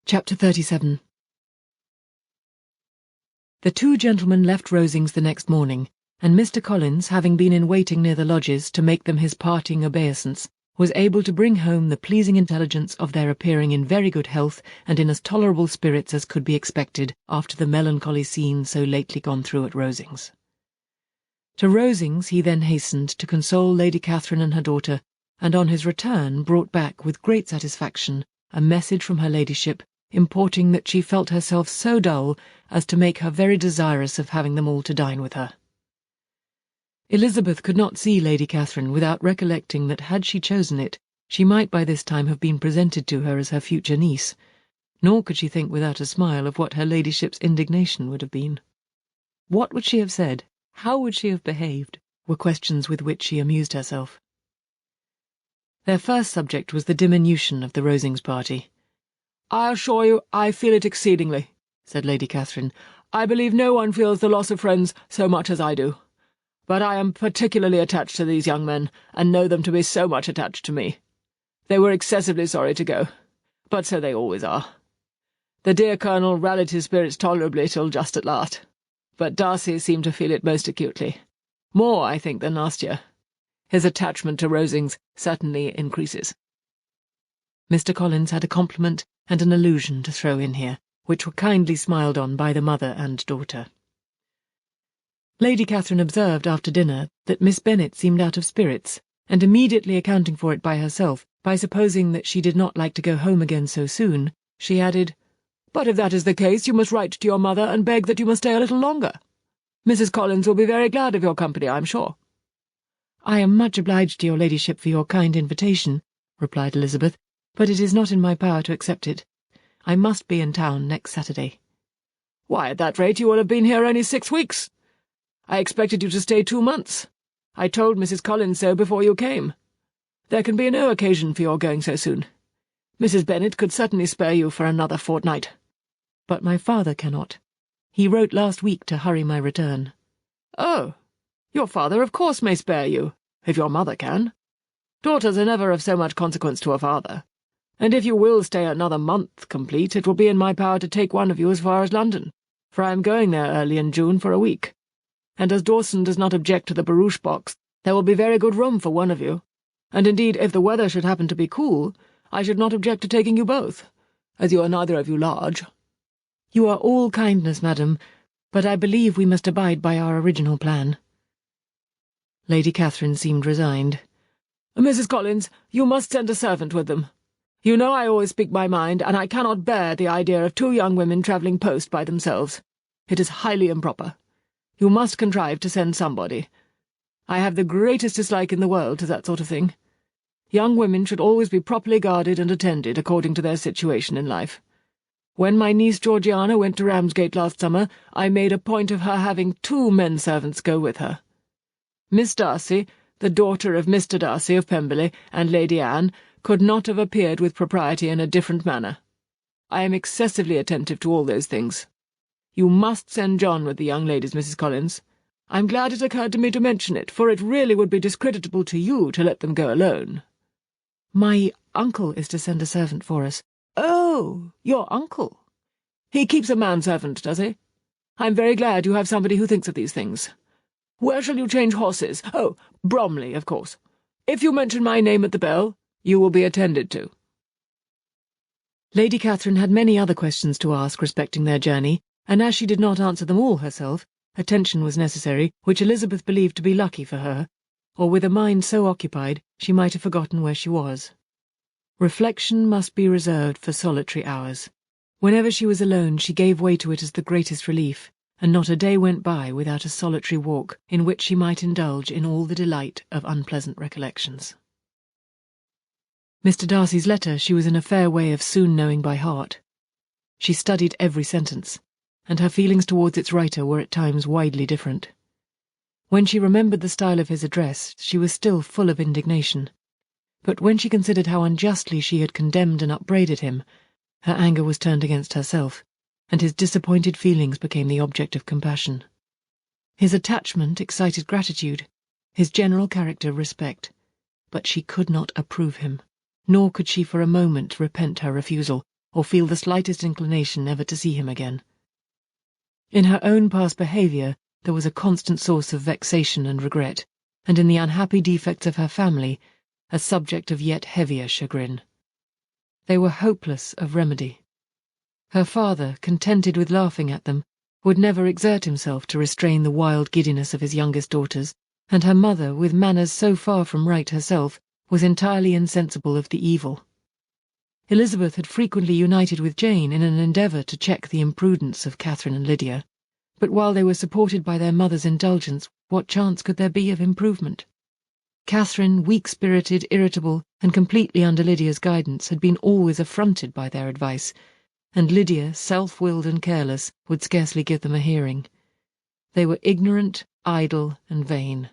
Chapter 37. The two gentlemen left Rosings the next morning, and Mr. Collins, having been in waiting near the lodges to make them his parting obeisance, was able to bring home the pleasing intelligence of their appearing in very good health and in as tolerable spirits as could be expected after the melancholy scene so lately gone through at Rosings. To Rosings he then hastened to console Lady Catherine and her daughter, and on his return brought back with great satisfaction a message from her ladyship, importing that she felt herself so dull as to make her very desirous of having them all to dine with her. Elizabeth could not see Lady Catherine without recollecting that had she chosen it, she might by this time have been presented to her as her future niece, nor could she think without a smile of what her ladyship's indignation would have been. What would she have said? How would she have behaved? Were questions with which she amused herself. Their first subject was the diminution of the Rosings party. "I assure you I feel it exceedingly," said Lady Catherine. "I believe no one feels the loss of friends so much as I do. But I am particularly attached to these young men, and know them to be so much attached to me. They were excessively sorry to go, but so they always are. The dear Colonel rallied his spirits tolerably till just at last, but Darcy seemed to feel it most acutely. More, I think, than last year. His attachment to Rosings certainly increases." Mr. Collins had a compliment and an allusion to throw in here, which were kindly smiled on by the mother and daughter. Lady Catherine observed after dinner that Miss Bennet seemed out of spirits, and immediately accounting for it by herself, by supposing that she did not like to go home again so soon, she added, "But if that is the case, you must write to your mother and beg that you must stay a little longer. Mrs. Collins will be very glad of your company, I am sure." "I am much obliged to your ladyship for your kind invitation," replied Elizabeth, "but it is not in my power to accept it. I must be in town next Saturday." "Why, at that rate you will have been here only 6 weeks. I expected you to stay 2 months. I told Mrs. Collins so before you came. There can be no occasion for your going so soon. Mrs. Bennet could certainly spare you for another fortnight." "But my father cannot. He wrote last week to hurry my return." "Oh, your father of course may spare you, if your mother can. Daughters are never of so much consequence to a father, and if you will stay another month complete, it will be in my power to take one of you as far as London, for I am going there early in June for a week, and as Dawson does not object to the barouche box, there will be very good room for one of you, and indeed, if the weather should happen to be cool, I should not object to taking you both, as you are neither of you large." "You are all kindness, madam, but I believe we must abide by our original plan." Lady Catherine seemed resigned. "Mrs. Collins, you must send a servant with them. You know I always speak my mind, and I cannot bear the idea of 2 young women travelling post by themselves. It is highly improper. You must contrive to send somebody. I have the greatest dislike in the world to that sort of thing. Young women should always be properly guarded and attended according to their situation in life. When my niece Georgiana went to Ramsgate last summer, I made a point of her having 2 men-servants go with her. Miss Darcy, the daughter of Mr. Darcy of Pemberley, and Lady Anne, could not have appeared with propriety in a different manner. I am excessively attentive to all those things. You must send John with the young ladies, Mrs. Collins. I'm glad it occurred to me to mention it, for it really would be discreditable to you to let them go alone." "My uncle is to send a servant for us." "Oh, your uncle. He keeps a manservant, does he? I'm very glad you have somebody who thinks of these things. Where shall you change horses? Oh, Bromley, of course. If you mention my name at the bell, you will be attended to." Lady Catherine had many other questions to ask respecting their journey, and as she did not answer them all herself, attention was necessary, which Elizabeth believed to be lucky for her, or with a mind so occupied she might have forgotten where she was. Reflection must be reserved for solitary hours. Whenever she was alone she gave way to it as the greatest relief, and not a day went by without a solitary walk in which she might indulge in all the delight of unpleasant recollections. Mr. Darcy's letter she was in a fair way of soon knowing by heart. She studied every sentence, and her feelings towards its writer were at times widely different. When she remembered the style of his address, she was still full of indignation, but when she considered how unjustly she had condemned and upbraided him, her anger was turned against herself, and his disappointed feelings became the object of compassion. His attachment excited gratitude, his general character respect, but she could not approve him, nor could she for a moment repent her refusal, or feel the slightest inclination ever to see him again. In her own past behaviour there was a constant source of vexation and regret, and in the unhappy defects of her family, a subject of yet heavier chagrin. They were hopeless of remedy. Her father, contented with laughing at them, would never exert himself to restrain the wild giddiness of his youngest daughters, and her mother, with manners so far from right herself, was entirely insensible of the evil. Elizabeth had frequently united with Jane in an endeavour to check the imprudence of Catherine and Lydia, but while they were supported by their mother's indulgence, what chance could there be of improvement? Catherine, weak-spirited, irritable, and completely under Lydia's guidance, had been always affronted by their advice, and Lydia, self-willed and careless, would scarcely give them a hearing. They were ignorant, idle, and vain.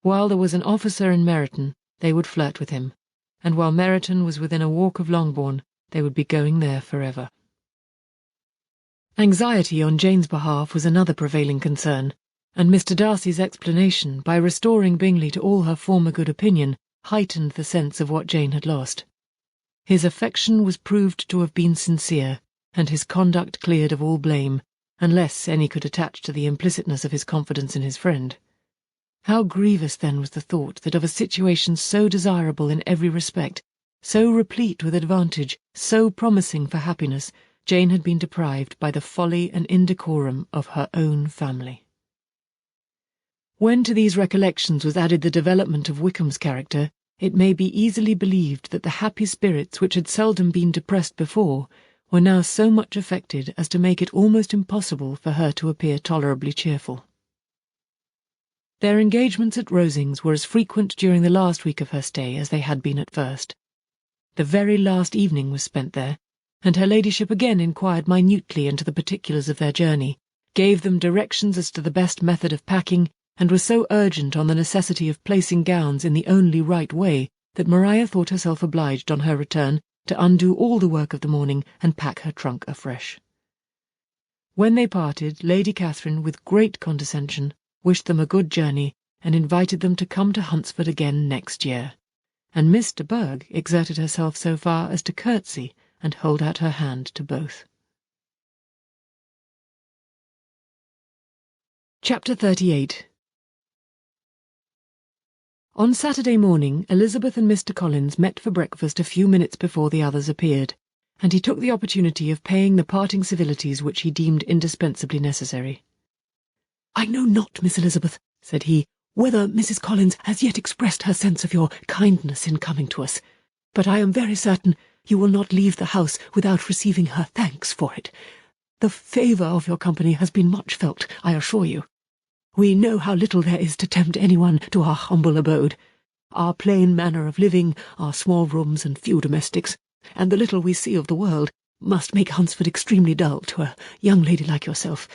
While there was an officer in Meryton, they would flirt with him, and while Meryton was within a walk of Longbourn, they would be going there forever. Anxiety on Jane's behalf was another prevailing concern, and Mr. Darcy's explanation, by restoring Bingley to all her former good opinion, heightened the sense of what Jane had lost. His affection was proved to have been sincere, and his conduct cleared of all blame, unless any could attach to the implicitness of his confidence in his friend. How grievous then was the thought that of a situation so desirable in every respect, so replete with advantage, so promising for happiness, Jane had been deprived by the folly and indecorum of her own family. When to these recollections was added the development of Wickham's character, it may be easily believed that the happy spirits which had seldom been depressed before were now so much affected as to make it almost impossible for her to appear tolerably cheerful. Their engagements at Rosings were as frequent during the last week of her stay as they had been at first. The very last evening was spent there, and her ladyship again inquired minutely into the particulars of their journey, gave them directions as to the best method of packing, and was so urgent on the necessity of placing gowns in the only right way that Maria thought herself obliged on her return to undo all the work of the morning and pack her trunk afresh. When they parted, Lady Catherine, with great condescension, wished them a good journey, and invited them to come to Hunsford again next year, and Miss de Bourgh exerted herself so far as to curtsy and hold out her hand to both. Chapter 38. On Saturday morning, Elizabeth and Mr. Collins met for breakfast a few minutes before the others appeared, and he took the opportunity of paying the parting civilities which he deemed indispensably necessary. "I know not, Miss Elizabeth," said he, "whether Mrs. Collins has yet expressed her sense of your kindness in coming to us, but I am very certain you will not leave the house without receiving her thanks for it. The favour of your company has been much felt, I assure you. We know how little there is to tempt anyone to our humble abode. Our plain manner of living, our small rooms and few domestics, and the little we see of the world, must make Hunsford extremely dull to a young lady like yourself.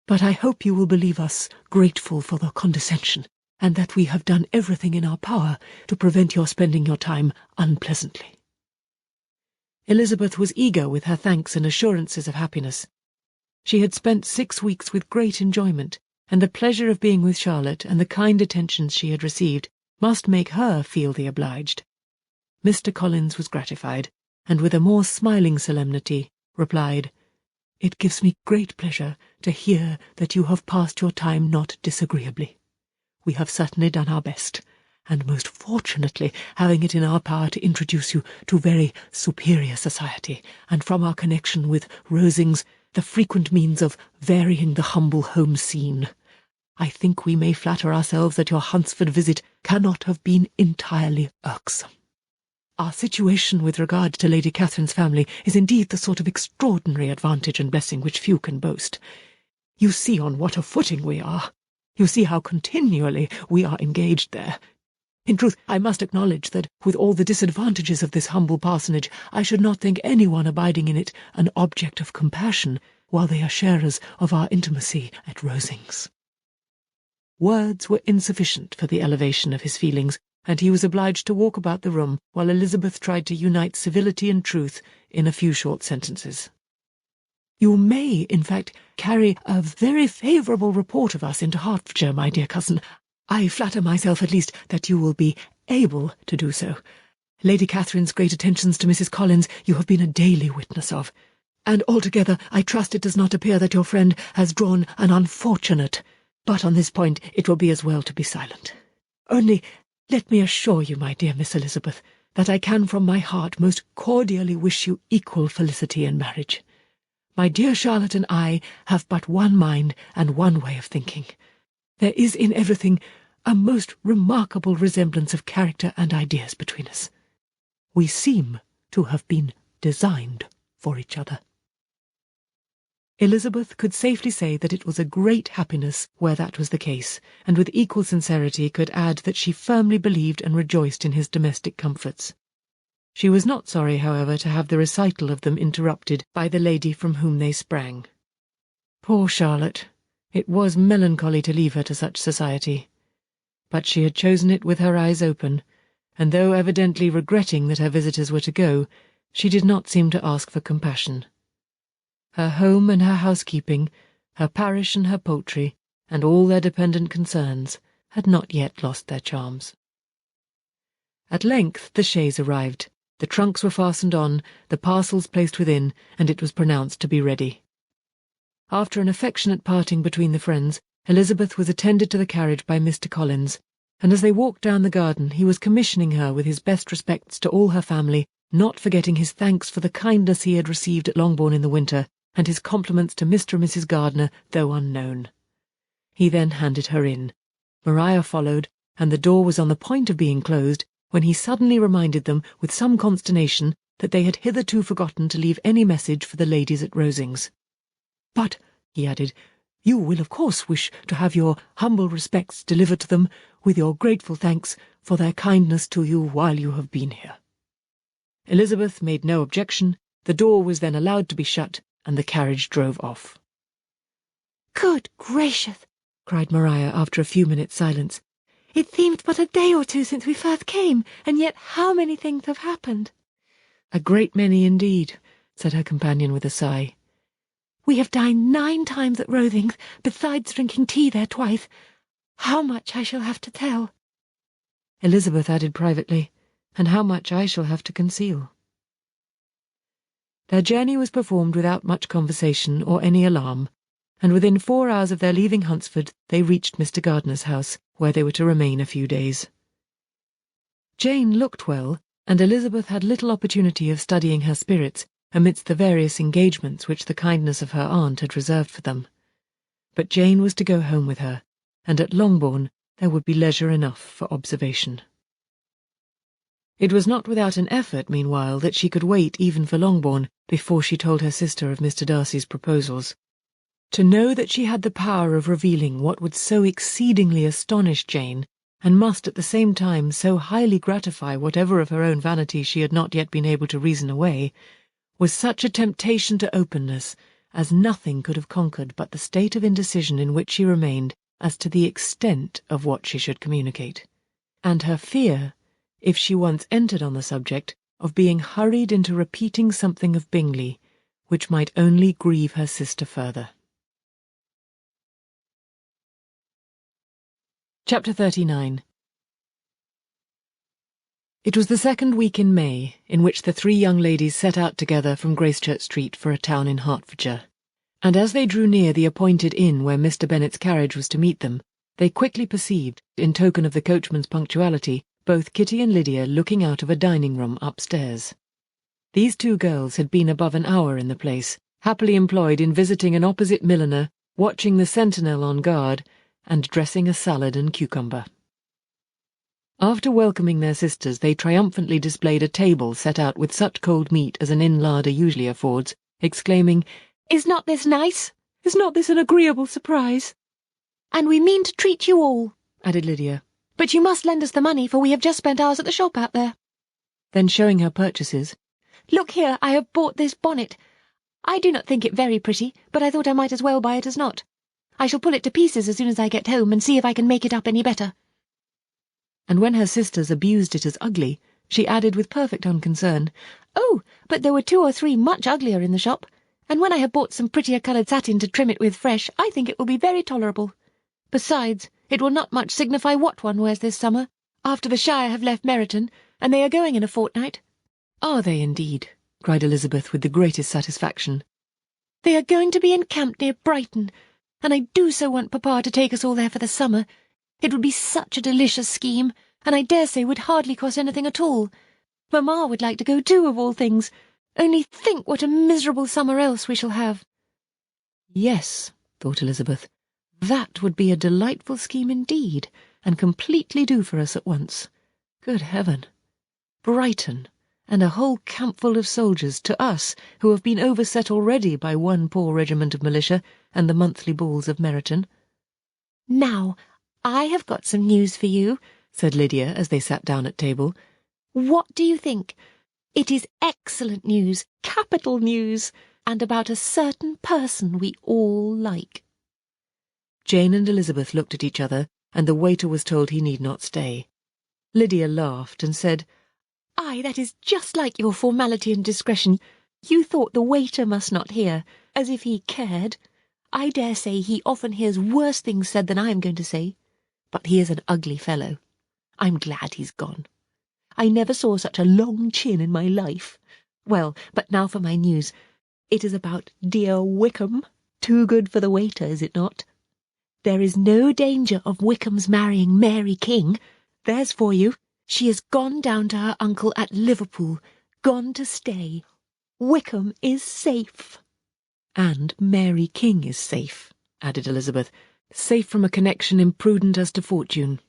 But I hope you will believe us grateful for the condescension, and that we have done everything in our power to prevent your spending your time unpleasantly." Elizabeth was eager with her thanks and assurances of happiness. She had spent 6 weeks with great enjoyment, and the pleasure of being with Charlotte and the kind attentions she had received must make her feel the obliged. Mr. Collins was gratified, and with a more smiling solemnity replied, "It gives me great pleasure to hear that you have passed your time not disagreeably. We have certainly done our best, and most fortunately having it in our power to introduce you to very superior society, and from our connection with Rosings, the frequent means of varying the humble home scene. I think we may flatter ourselves that your Hunsford visit cannot have been entirely irksome. Our situation with regard to Lady Catherine's family is indeed the sort of extraordinary advantage and blessing which few can boast. You see on what a footing we are. You see how continually we are engaged there. In truth, I must acknowledge that, with all the disadvantages of this humble parsonage, I should not think anyone abiding in it an object of compassion, while they are sharers of our intimacy at Rosings." Words were insufficient for the elevation of his feelings, and he was obliged to walk about the room while Elizabeth tried to unite civility and truth in a few short sentences. "You may, in fact, carry a very favourable report of us into Hertfordshire, my dear cousin. I flatter myself, at least, that you will be able to do so. Lady Catherine's great attentions to Mrs. Collins you have been a daily witness of, and altogether I trust it does not appear that your friend has drawn an unfortunate, but on this point it will be as well to be silent. Only let me assure you, my dear Miss Elizabeth, that I can from my heart most cordially wish you equal felicity in marriage. My dear Charlotte and I have but one mind and one way of thinking. There is in everything a most remarkable resemblance of character and ideas between us. We seem to have been designed for each other. Elizabeth could safely say that it was a great happiness where that was the case, and with equal sincerity could add that she firmly believed and rejoiced in his domestic comforts. She was not sorry, however, to have the recital of them interrupted by the lady from whom they sprang. Poor Charlotte! It was melancholy to leave her to such society. But she had chosen it with her eyes open, and though evidently regretting that her visitors were to go, she did not seem to ask for compassion. Her home and her housekeeping, her parish and her poultry, and all their dependent concerns, had not yet lost their charms. At length the chaise arrived, the trunks were fastened on, the parcels placed within, and it was pronounced to be ready. After an affectionate parting between the friends, Elizabeth was attended to the carriage by Mr. Collins, and as they walked down the garden he was commissioning her with his best respects to all her family, not forgetting his thanks for the kindness he had received at Longbourn in the winter, and his compliments to Mr. and Mrs. Gardiner, though unknown. He then handed her in. Maria followed, and the door was on the point of being closed, when he suddenly reminded them, with some consternation, that they had hitherto forgotten to leave any message for the ladies at Rosings. "But," he added, "you will of course wish to have your humble respects delivered to them, with your grateful thanks for their kindness to you while you have been here." Elizabeth made no objection, the door was then allowed to be shut, and the carriage drove off. "Good gracious!" cried Maria after a few minutes' silence. "It seemed but a day or two since we first came, and yet how many things have happened!" "A great many indeed," said her companion with a sigh. "We have dined 9 times at Rosings, besides drinking tea there twice. How much I shall have to tell!" Elizabeth added privately, "and how much I shall have to conceal." Their journey was performed without much conversation or any alarm, and within 4 hours of their leaving Hunsford they reached Mr. Gardiner's house, where they were to remain a few days. Jane looked well, and Elizabeth had little opportunity of studying her spirits amidst the various engagements which the kindness of her aunt had reserved for them. But Jane was to go home with her, and at Longbourn there would be leisure enough for observation. It was not without an effort, meanwhile, that she could wait even for Longbourn before she told her sister of Mr. Darcy's proposals. To know that she had the power of revealing what would so exceedingly astonish Jane, and must at the same time so highly gratify whatever of her own vanity she had not yet been able to reason away, was such a temptation to openness as nothing could have conquered but the state of indecision in which she remained as to the extent of what she should communicate, and her fear, if she once entered on the subject, of being hurried into repeating something of Bingley, which might only grieve her sister further. Chapter 39. It was the 2nd week in May, in which the 3 young ladies set out together from Gracechurch Street for a town in Hertfordshire, and as they drew near the appointed inn where Mr. Bennet's carriage was to meet them, they quickly perceived, in token of the coachman's punctuality, both Kitty and Lydia looking out of a dining-room upstairs. These 2 girls had been above an hour in the place, happily employed in visiting an opposite milliner, watching the sentinel on guard, and dressing a salad and cucumber. After welcoming their sisters, they triumphantly displayed a table set out with such cold meat as an inn larder usually affords, exclaiming, "Is not this nice? Is not this an agreeable surprise?" And we mean to treat you all," added Lydia. "But you must lend us the money, for we have just spent ours at the shop out there." Then showing her purchases, "Look here, I have bought this bonnet. I do not think it very pretty, but I thought I might as well buy it as not. I shall pull it to pieces as soon as I get home and see if I can make it up any better." And when her sisters abused it as ugly, she added with perfect unconcern, "Oh, but there were 2 or 3 much uglier in the shop, and when I have bought some prettier coloured satin to trim it with fresh, I think it will be very tolerable. Besides, it will not much signify what one wears this summer, after the Shire have left Meryton, and they are going in a fortnight." "Are they indeed?" cried Elizabeth with the greatest satisfaction. "They are going to be encamped near Brighton, and I do so want Papa to take us all there for the summer. It would be such a delicious scheme, and I dare say would hardly cost anything at all. Mamma would like to go too, of all things. Only think what a miserable summer else we shall have." Yes, thought Elizabeth, that would be a delightful scheme indeed, and completely do for us at once. Good heaven! Brighton, and a whole campful of soldiers to us, who have been overset already by one poor regiment of militia and the monthly balls of Meryton. "Now, I have got some news for you," said Lydia as they sat down at table. "What do you think? It is excellent news, capital news, and about a certain person we all like." Jane and Elizabeth looked at each other, and the waiter was told he need not stay. Lydia laughed and said, "Aye, that is just like your formality and discretion. You thought the waiter must not hear, as if he cared. I dare say he often hears worse things said than I am going to say. But he is an ugly fellow. I'm glad he's gone. I never saw such a long chin in my life. Well, but now for my news. It is about dear Wickham. Too good for the waiter, is it not? There is no danger of Wickham's marrying Mary King. There's for you. She has gone down to her uncle at Liverpool, gone to stay. Wickham is safe." "And Mary King is safe," added Elizabeth, "safe from a connection imprudent as to fortune."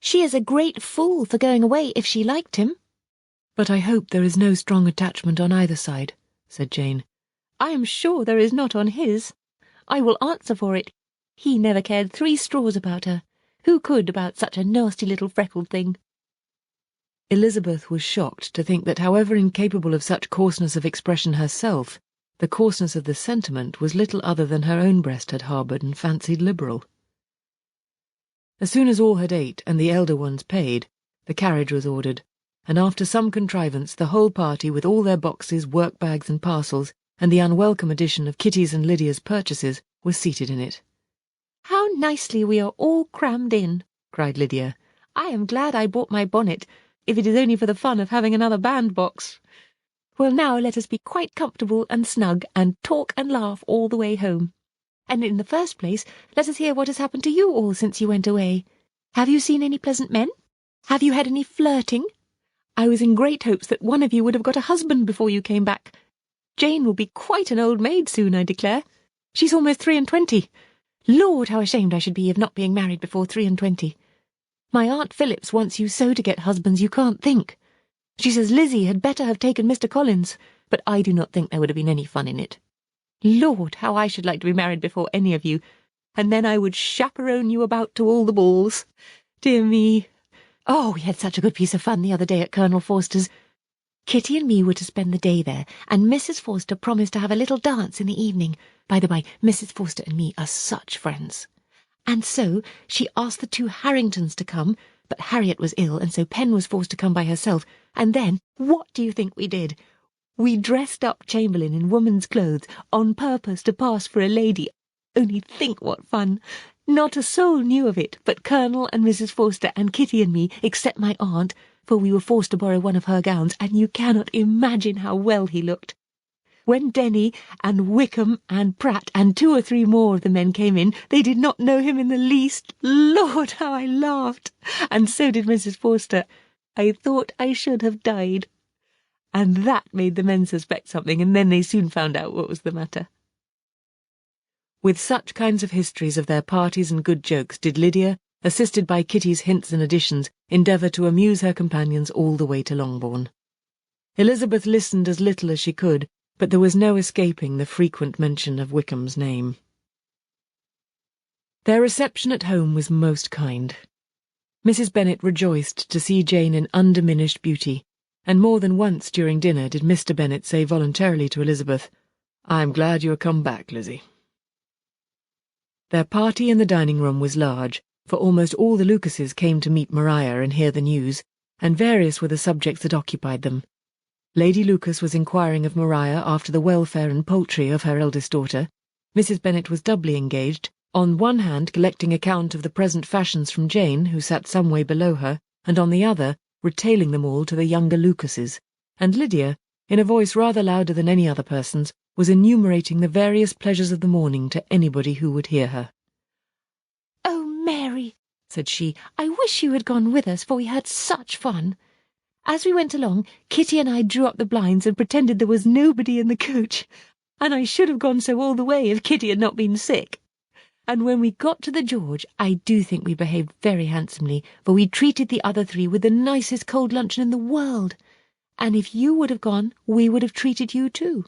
"She is a great fool for going away if she liked him." "But I hope there is no strong attachment on either side," said Jane. "I am sure there is not on his. I will answer for it. He never cared 3 straws about her. Who could about such a nasty little freckled thing?" Elizabeth was shocked to think that, however incapable of such coarseness of expression herself, the coarseness of the sentiment was little other than her own breast had harboured and fancied liberal. As soon as all had ate and the elder ones paid, the carriage was ordered, and after some contrivance the whole party, with all their boxes, work-bags and parcels, and the unwelcome addition of Kitty's and Lydia's purchases, was seated in it. "How nicely we are all crammed in," cried Lydia. "I am glad I bought my bonnet, if it is only for the fun of having another bandbox. Well, now let us be quite comfortable and snug, and talk and laugh all the way home. And in the first place, let us hear what has happened to you all since you went away. Have you seen any pleasant men? Have you had any flirting? I was in great hopes that one of you would have got a husband before you came back. Jane will be quite an old maid soon, I declare. She's almost 23. Lord, how ashamed I should be of not being married before 23. My Aunt Phillips wants you so to get husbands you can't think. She says Lizzie had better have taken Mr. Collins, but I do not think there would have been any fun in it. Lord, how I should like to be married before any of you, and then I would chaperone you about to all the balls. Dear me. Oh, we had such a good piece of fun the other day at Colonel Forster's. Kitty and me were to spend the day there, and Mrs. Forster promised to have a little dance in the evening. By the by, Mrs. Forster and me are such friends. And so she asked the 2 Harringtons to come, but Harriet was ill, and so Pen was forced to come by herself. And then, what do you think we did? We dressed up Chamberlain in woman's clothes on purpose to pass for a lady. Only think what fun! Not a soul knew of it but Colonel and Mrs. Forster and Kitty and me, except my aunt, for we were forced to borrow one of her gowns, and you cannot imagine how well he looked. When Denny and Wickham and Pratt and 2 or 3 more of the men came in, they did not know him in the least. Lord, how I laughed! And so did Mrs. Forster. I thought I should have died. And that made the men suspect something, and then they soon found out what was the matter. With such kinds of histories of their parties and good jokes did Lydia, assisted by Kitty's hints and additions, endeavour to amuse her companions all the way to Longbourn. Elizabeth listened as little as she could, but there was no escaping the frequent mention of Wickham's name. Their reception at home was most kind. Mrs. Bennet rejoiced to see Jane in undiminished beauty, and more than once during dinner did Mr. Bennet say voluntarily to Elizabeth, "I am glad you are come back, Lizzie." Their party in the dining-room was large, for almost all the Lucases came to meet Maria and hear the news, and various were the subjects that occupied them. Lady Lucas was inquiring of Maria after the welfare and poultry of her eldest daughter. Mrs. Bennet was doubly engaged, on one hand collecting account of the present fashions from Jane, who sat some way below her, and on the other retailing them all to the younger Lucases, and Lydia, in a voice rather louder than any other person's, was enumerating the various pleasures of the morning to anybody who would hear her. "Oh, Mary," said she, "I wish you had gone with us, for we had such fun. As we went along, Kitty and I drew up the blinds and pretended there was nobody in the coach, and I should have gone so all the way if Kitty had not been sick. And when we got to the George, I do think we behaved very handsomely, for we treated the other three with the nicest cold luncheon in the world, and if you would have gone, we would have treated you too.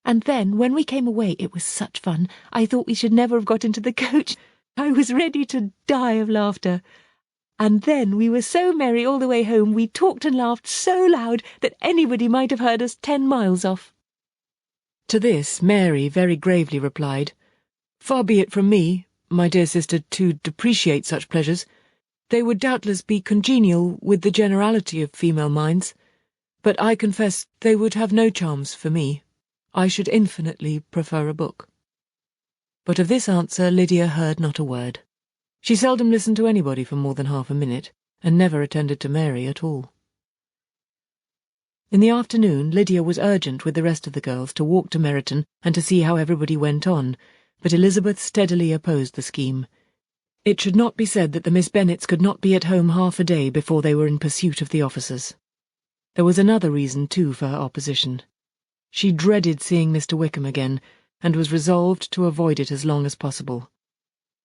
And then, when we came away, it was such fun, I thought we should never have got into the coach. I was ready to die of laughter. And then we were so merry all the way home, we talked and laughed so loud that anybody might have heard us 10 miles off." To this Mary very gravely replied, "Far be it from me, my dear sister, to depreciate such pleasures. They would doubtless be congenial with the generality of female minds, but I confess they would have no charms for me. I should infinitely prefer a book." But of this answer Lydia heard not a word. She seldom listened to anybody for more than half a minute, and never attended to Mary at all. In the afternoon Lydia was urgent with the rest of the girls to walk to Meryton and to see how everybody went on, but Elizabeth steadily opposed the scheme. It should not be said that the Miss Bennets could not be at home half a day before they were in pursuit of the officers. There was another reason, too, for her opposition. She dreaded seeing Mr. Wickham again, and was resolved to avoid it as long as possible.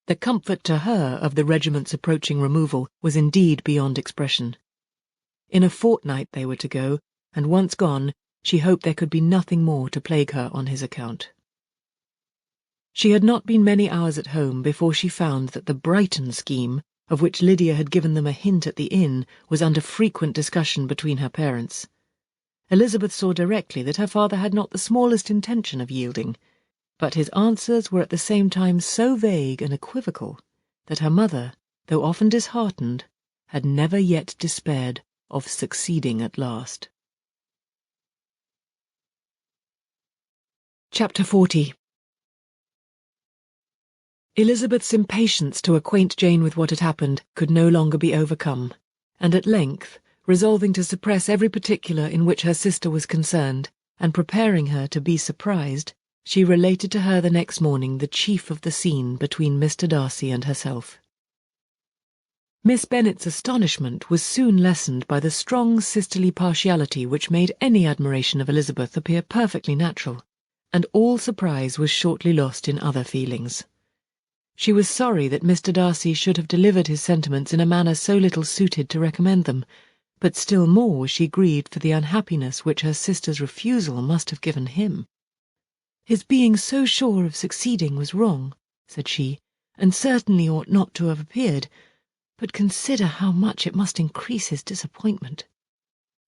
The comfort to her of the regiment's approaching removal was indeed beyond expression. In a fortnight they were to go, and once gone, she hoped there could be nothing more to plague her on his account. She had not been many hours at home before she found that the Brighton scheme, of which Lydia had given them a hint at the inn, was under frequent discussion between her parents. Elizabeth saw directly that her father had not the smallest intention of yielding, but his answers were at the same time so vague and equivocal that her mother, though often disheartened, had never yet despaired of succeeding at last. Chapter 40. Elizabeth's impatience to acquaint Jane with what had happened could no longer be overcome, and at length, resolving to suppress every particular in which her sister was concerned, and preparing her to be surprised, she related to her the next morning the chief of the scene between Mr. Darcy and herself. Miss Bennet's astonishment was soon lessened by the strong sisterly partiality which made any admiration of Elizabeth appear perfectly natural, and all surprise was shortly lost in other feelings. She was sorry that Mr. Darcy should have delivered his sentiments in a manner so little suited to recommend them, but still more was she grieved for the unhappiness which her sister's refusal must have given him. "His being so sure of succeeding was wrong," said she, "and certainly ought not to have appeared, but consider how much it must increase his disappointment."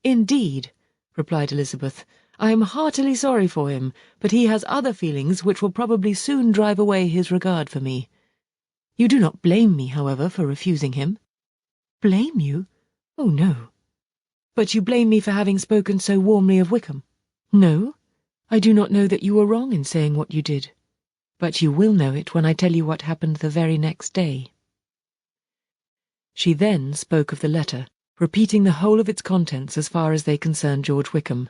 "Indeed," replied Elizabeth, "I am heartily sorry for him, but he has other feelings which will probably soon drive away his regard for me. You do not blame me, however, for refusing him?" "Blame you? Oh, no." "But you blame me for having spoken so warmly of Wickham?" "No, I do not know that you were wrong in saying what you did, but you will know it when I tell you what happened the very next day." She then spoke of the letter, repeating the whole of its contents as far as they concerned George Wickham.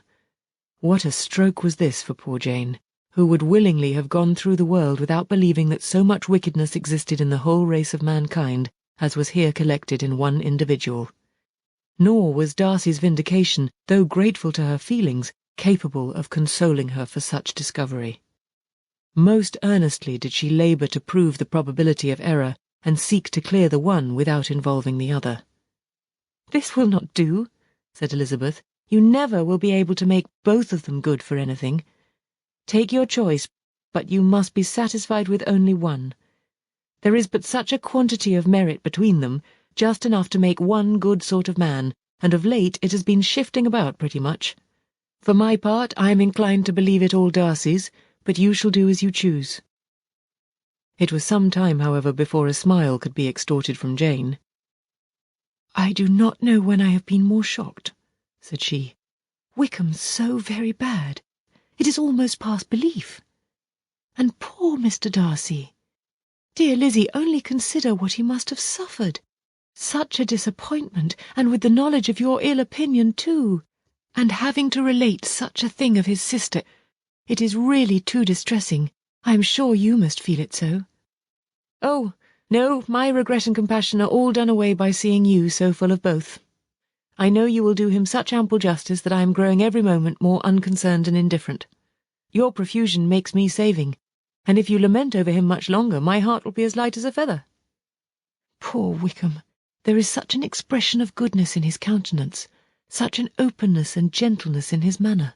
What a stroke was this for poor Jane, who would willingly have gone through the world without believing that so much wickedness existed in the whole race of mankind as was here collected in one individual. Nor was Darcy's vindication, though grateful to her feelings, capable of consoling her for such discovery. Most earnestly did she labour to prove the probability of error, and seek to clear the one without involving the other. "This will not do," said Elizabeth. "You never will be able to make both of them good for anything. Take your choice, but you must be satisfied with only one. There is but such a quantity of merit between them, just enough to make one good sort of man, and of late it has been shifting about pretty much. For my part, I am inclined to believe it all Darcy's, but you shall do as you choose." It was some time, however, before a smile could be extorted from Jane. "I do not know when I have been more shocked," said she. "Wickham's so very bad. It is almost past belief. And poor Mr. Darcy. Dear Lizzie, only consider what he must have suffered. Such a disappointment, and with the knowledge of your ill opinion too, and having to relate such a thing of his sister. It is really too distressing. I am sure you must feel it so." "Oh, no, my regret and compassion are all done away by seeing you so full of both. I know you will do him such ample justice that I am growing every moment more unconcerned and indifferent. Your profusion makes me saving, and if you lament over him much longer, my heart will be as light as a feather. Poor Wickham! There is such an expression of goodness in his countenance, such an openness and gentleness in his manner.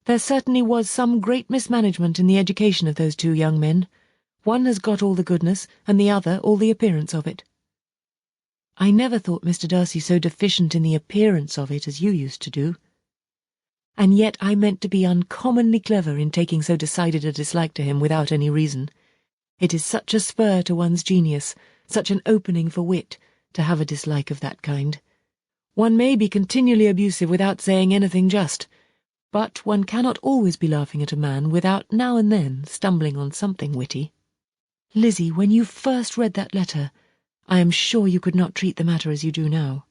There certainly was some great mismanagement in the education of those two young men. One has got all the goodness, and the other all the appearance of it. I never thought Mr. Darcy so deficient in the appearance of it as you used to do. And yet I meant to be uncommonly clever in taking so decided a dislike to him without any reason. It is such a spur to one's genius, such an opening for wit, to have a dislike of that kind. One may be continually abusive without saying anything just, but one cannot always be laughing at a man without now and then stumbling on something witty. Lizzie, when you first read that letter, I am sure you could not treat the matter as you do now.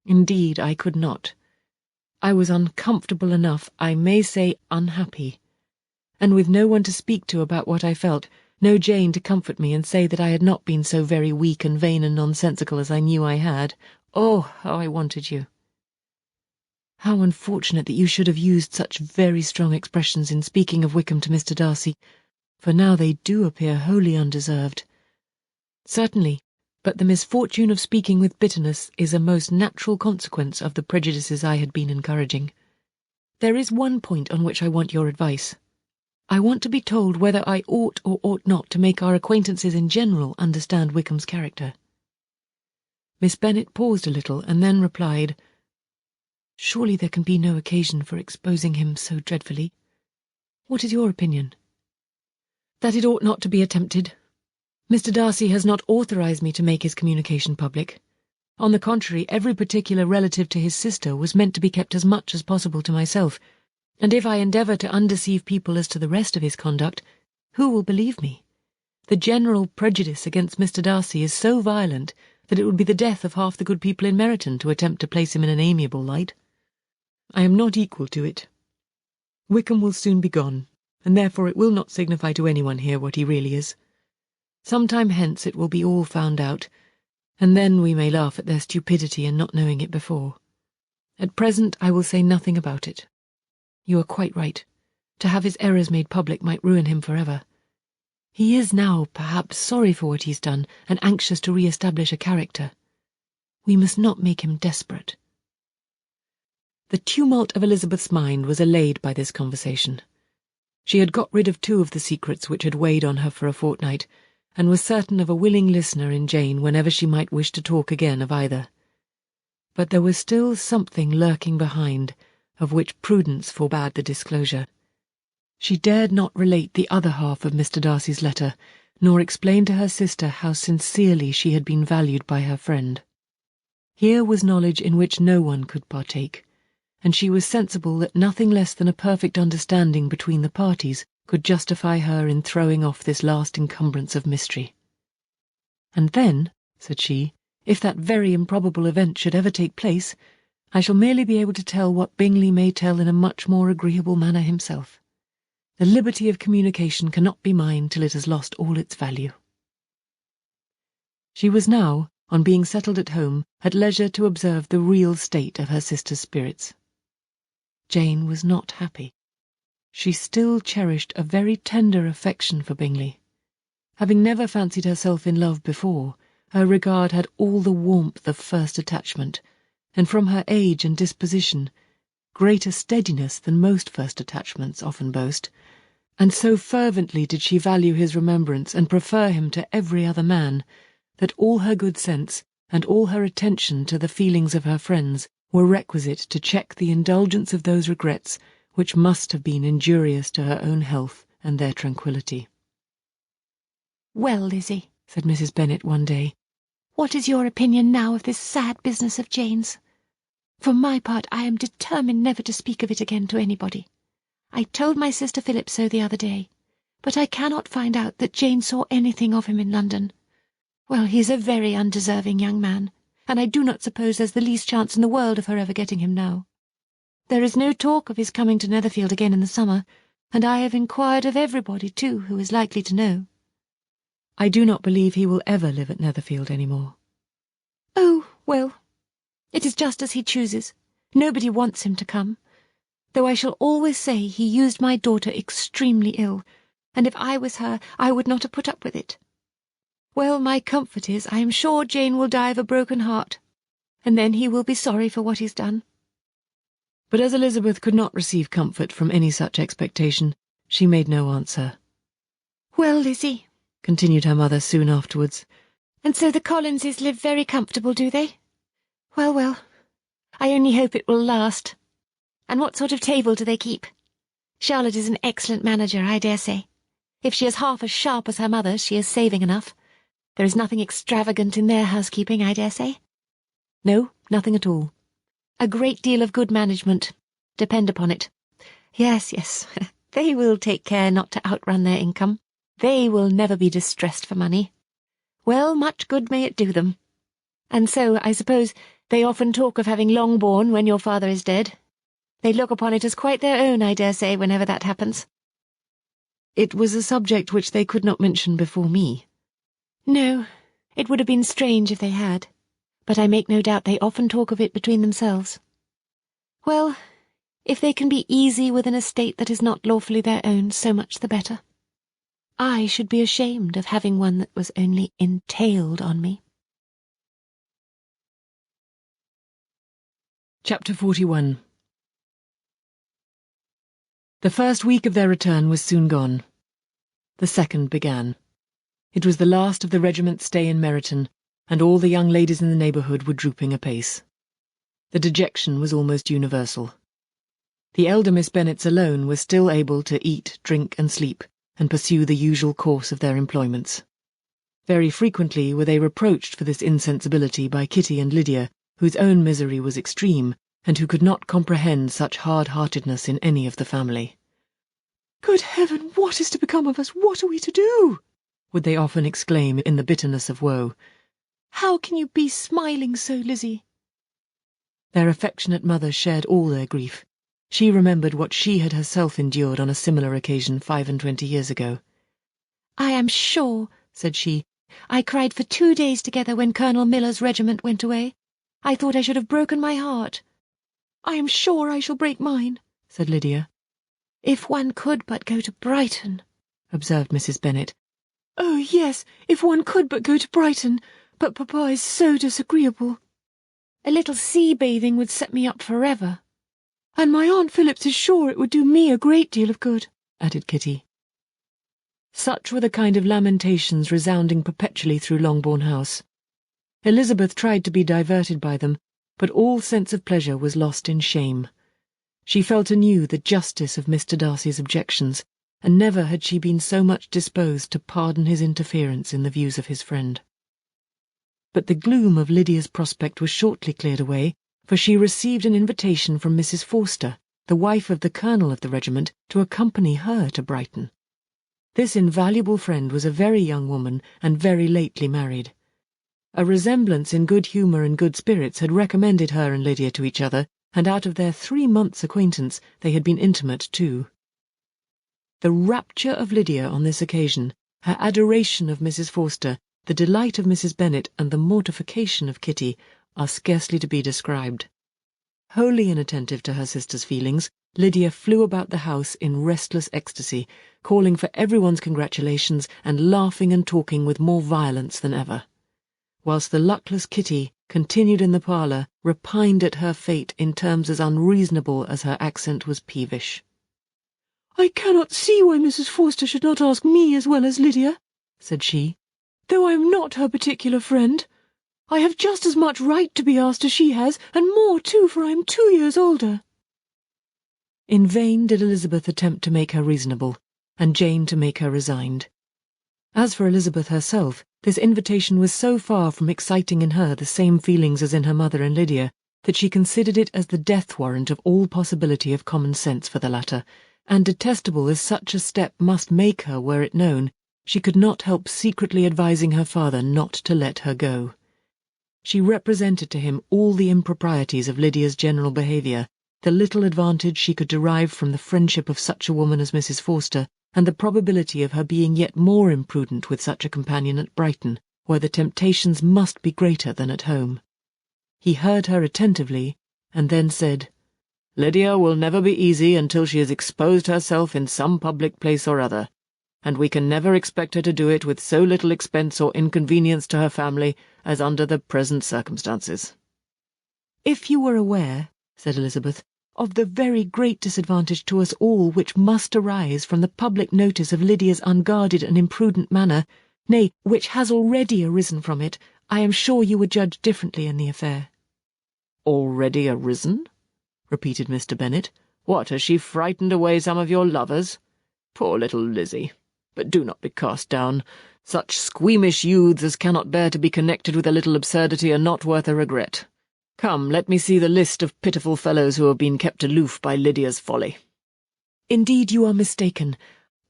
Indeed, I could not. I was uncomfortable enough, I may say unhappy, and with no one to speak to about what I felt, no Jane to comfort me and say that I had not been so very weak and vain and nonsensical as I knew I had. Oh, how I wanted you! How unfortunate that you should have used such very strong expressions in speaking of Wickham to Mr. Darcy, for now they do appear wholly undeserved. Certainly, but the misfortune of speaking with bitterness is a most natural consequence of the prejudices I had been encouraging. There is one point on which I want your advice. I want to be told whether I ought or ought not to make our acquaintances in general understand Wickham's character." Miss Bennet paused a little and then replied, "Surely there can be no occasion for exposing him so dreadfully. What is your opinion?" "That it ought not to be attempted. Mr. Darcy has not authorized me to make his communication public. On the contrary, every particular relative to his sister was meant to be kept as much as possible to myself, and if I endeavour to undeceive people as to the rest of his conduct, who will believe me? The general prejudice against Mr. Darcy is so violent that it would be the death of half the good people in Meryton to attempt to place him in an amiable light. I am not equal to it. Wickham will soon be gone, and therefore it will not signify to anyone here what he really is. Some time hence it will be all found out, and then we may laugh at their stupidity in not knowing it before. At present I will say nothing about it. You are quite right. To have his errors made public might ruin him forever. He is now, perhaps, sorry for what he's done, and anxious to re-establish a character. We must not make him desperate." The tumult of Elizabeth's mind was allayed by this conversation. She had got rid of two of the secrets which had weighed on her for a fortnight, and was certain of a willing listener in Jane whenever she might wish to talk again of either. But there was still something lurking behind, of which prudence forbade the disclosure. She dared not relate the other half of Mr. Darcy's letter, nor explain to her sister how sincerely she had been valued by her friend. Here was knowledge in which no one could partake, and she was sensible that nothing less than a perfect understanding between the parties could justify her in throwing off this last encumbrance of mystery. "And then," said she, "if that very improbable event should ever take place, I shall merely be able to tell what Bingley may tell in a much more agreeable manner himself. The liberty of communication cannot be mine till it has lost all its value." She was now, on being settled at home, at leisure to observe the real state of her sister's spirits. Jane was not happy. She still cherished a very tender affection for Bingley. Having never fancied herself in love before, her regard had all the warmth of first attachment, and from her age and disposition, greater steadiness than most first attachments often boast, and so fervently did she value his remembrance and prefer him to every other man, that all her good sense and all her attention to the feelings of her friends were requisite to check the indulgence of those regrets which must have been injurious to her own health and their tranquillity. "Well, Lizzie," said Mrs. Bennet one day, "what is your opinion now of this sad business of Jane's? For my part, I am determined never to speak of it again to anybody. I told my sister Philip so the other day, but I cannot find out that Jane saw anything of him in London. Well, he's a very undeserving young man, and I do not suppose there's the least chance in the world of her ever getting him now. There is no talk of his coming to Netherfield again in the summer, and I have inquired of everybody, too, who is likely to know. I do not believe he will ever live at Netherfield any more. Oh, well, it is just as he chooses. Nobody wants him to come, though I shall always say he used my daughter extremely ill, and if I was her, I would not have put up with it. Well, my comfort is, I am sure Jane will die of a broken heart, and then he will be sorry for what he's done. But as Elizabeth could not receive comfort from any such expectation, she made no answer. Well, Lizzie, continued her mother soon afterwards, and so the Collinses live very comfortable, do they? Well, well, I only hope it will last. And what sort of table do they keep? Charlotte is an excellent manager, I dare say. If she is half as sharp as her mother, she is saving enough. There is nothing extravagant in their housekeeping, I dare say. No, nothing at all. A great deal of good management, depend upon it. Yes, yes, they will take care not to outrun their income. They will never be distressed for money. Well, much good may it do them. And so, I suppose, they often talk of having Longbourn when your father is dead. They look upon it as quite their own, I dare say, whenever that happens. It was a subject which they could not mention before me. No, it would have been strange if they had, but I make no doubt they often talk of it between themselves. Well, if they can be easy with an estate that is not lawfully their own, so much the better. I should be ashamed of having one that was only entailed on me. Chapter 41. The first week of their return was soon gone. The second began. It was the last of the regiment's stay in Meryton, and all the young ladies in the neighbourhood were drooping apace. The dejection was almost universal. The elder Miss Bennets alone were still able to eat, drink, and sleep, and pursue the usual course of their employments. Very frequently were they reproached for this insensibility by Kitty and Lydia, whose own misery was extreme, and who could not comprehend such hard-heartedness in any of the family. "Good heaven, what is to become of us? What are we to do?" would they often exclaim in the bitterness of woe. "How can you be smiling so, Lizzie?" Their affectionate mother shared all their grief. She remembered what she had herself endured on a similar occasion 25 years ago. "I am sure," said she, "I cried for 2 days together when Colonel Miller's regiment went away. I thought I should have broken my heart." "I am sure I shall break mine," said Lydia. "If one could but go to Brighton," observed Mrs. Bennet. "Oh, yes, if one could but go to Brighton, but Papa is so disagreeable. A little sea-bathing would set me up forever." "And my Aunt Phillips is sure it would do me a great deal of good," added Kitty. Such were the kind of lamentations resounding perpetually through Longbourn House. Elizabeth tried to be diverted by them, but all sense of pleasure was lost in shame. She felt anew the justice of Mr. Darcy's objections, and never had she been so much disposed to pardon his interference in the views of his friend. But the gloom of Lydia's prospect was shortly cleared away, for she received an invitation from Mrs. Forster, the wife of the colonel of the regiment, to accompany her to Brighton. This invaluable friend was a very young woman and very lately married. A resemblance in good humour and good spirits had recommended her and Lydia to each other, and out of their 3 months' acquaintance they had been intimate too. The rapture of Lydia on this occasion, her adoration of Mrs. Forster, the delight of Mrs. Bennet, and the mortification of Kitty are scarcely to be described. Wholly inattentive to her sister's feelings, Lydia flew about the house in restless ecstasy, calling for everyone's congratulations and laughing and talking with more violence than ever, whilst the luckless Kitty continued in the parlour, repined at her fate in terms as unreasonable as her accent was peevish. "I cannot see why Mrs. Forster should not ask me as well as Lydia," said she, "though I am not her particular friend. I have just as much right to be asked as she has, and more too, for I am 2 years older." In vain did Elizabeth attempt to make her reasonable, and Jane to make her resigned. As for Elizabeth herself, this invitation was so far from exciting in her the same feelings as in her mother and Lydia, that she considered it as the death warrant of all possibility of common sense for the latter, and detestable as such a step must make her were it known, she could not help secretly advising her father not to let her go. She represented to him all the improprieties of Lydia's general behaviour, the little advantage she could derive from the friendship of such a woman as Mrs. Forster, and the probability of her being yet more imprudent with such a companion at Brighton, where the temptations must be greater than at home. He heard her attentively, and then said, "Lydia will never be easy until she has exposed herself in some public place or other, and we can never expect her to do it with so little expense or inconvenience to her family as under the present circumstances." "If you were aware," said Elizabeth, "of the very great disadvantage to us all which must arise from the public notice of Lydia's unguarded and imprudent manner, nay, which has already arisen from it, I am sure you would judge differently in the affair." "Already arisen?" repeated Mr. Bennet. "What, has she frightened away some of your lovers? Poor little Lizzie! But do not be cast down. Such squeamish youths as cannot bear to be connected with a little absurdity are not worth a regret. Come, let me see the list of pitiful fellows who have been kept aloof by Lydia's folly." "Indeed you are mistaken.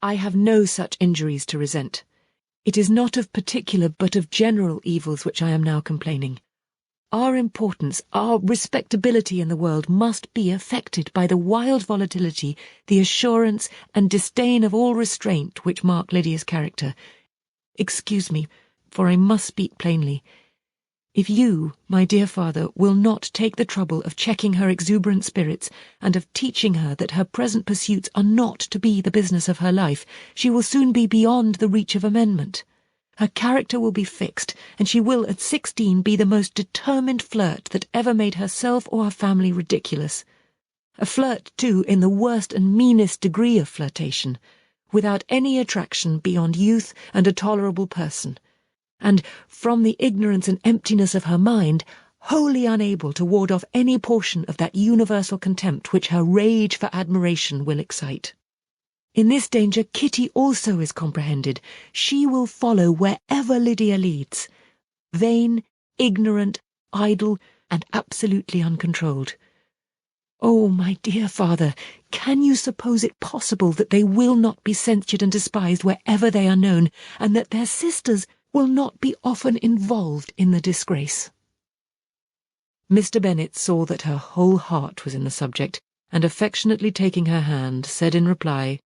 I have no such injuries to resent. It is not of particular but of general evils which I am now complaining. Our importance, our respectability in the world must be affected by the wild volatility, the assurance and disdain of all restraint which mark Lydia's character. Excuse me, for I must speak plainly. If you, my dear father, will not take the trouble of checking her exuberant spirits, and of teaching her that her present pursuits are not to be the business of her life, she will soon be beyond the reach of amendment. Her character will be fixed, and she will at 16 be the most determined flirt that ever made herself or her family ridiculous. A flirt, too, in the worst and meanest degree of flirtation, without any attraction beyond youth and a tolerable person, and, from the ignorance and emptiness of her mind, wholly unable to ward off any portion of that universal contempt which her rage for admiration will excite. In this danger Kitty also is comprehended. She will follow wherever Lydia leads, vain, ignorant, idle, and absolutely uncontrolled. Oh, my dear father, can you suppose it possible that they will not be censured and despised wherever they are known, and that their sisters will not be often involved in the disgrace?" Mr. Bennet saw that her whole heart was in the subject, and affectionately taking her hand, said in reply,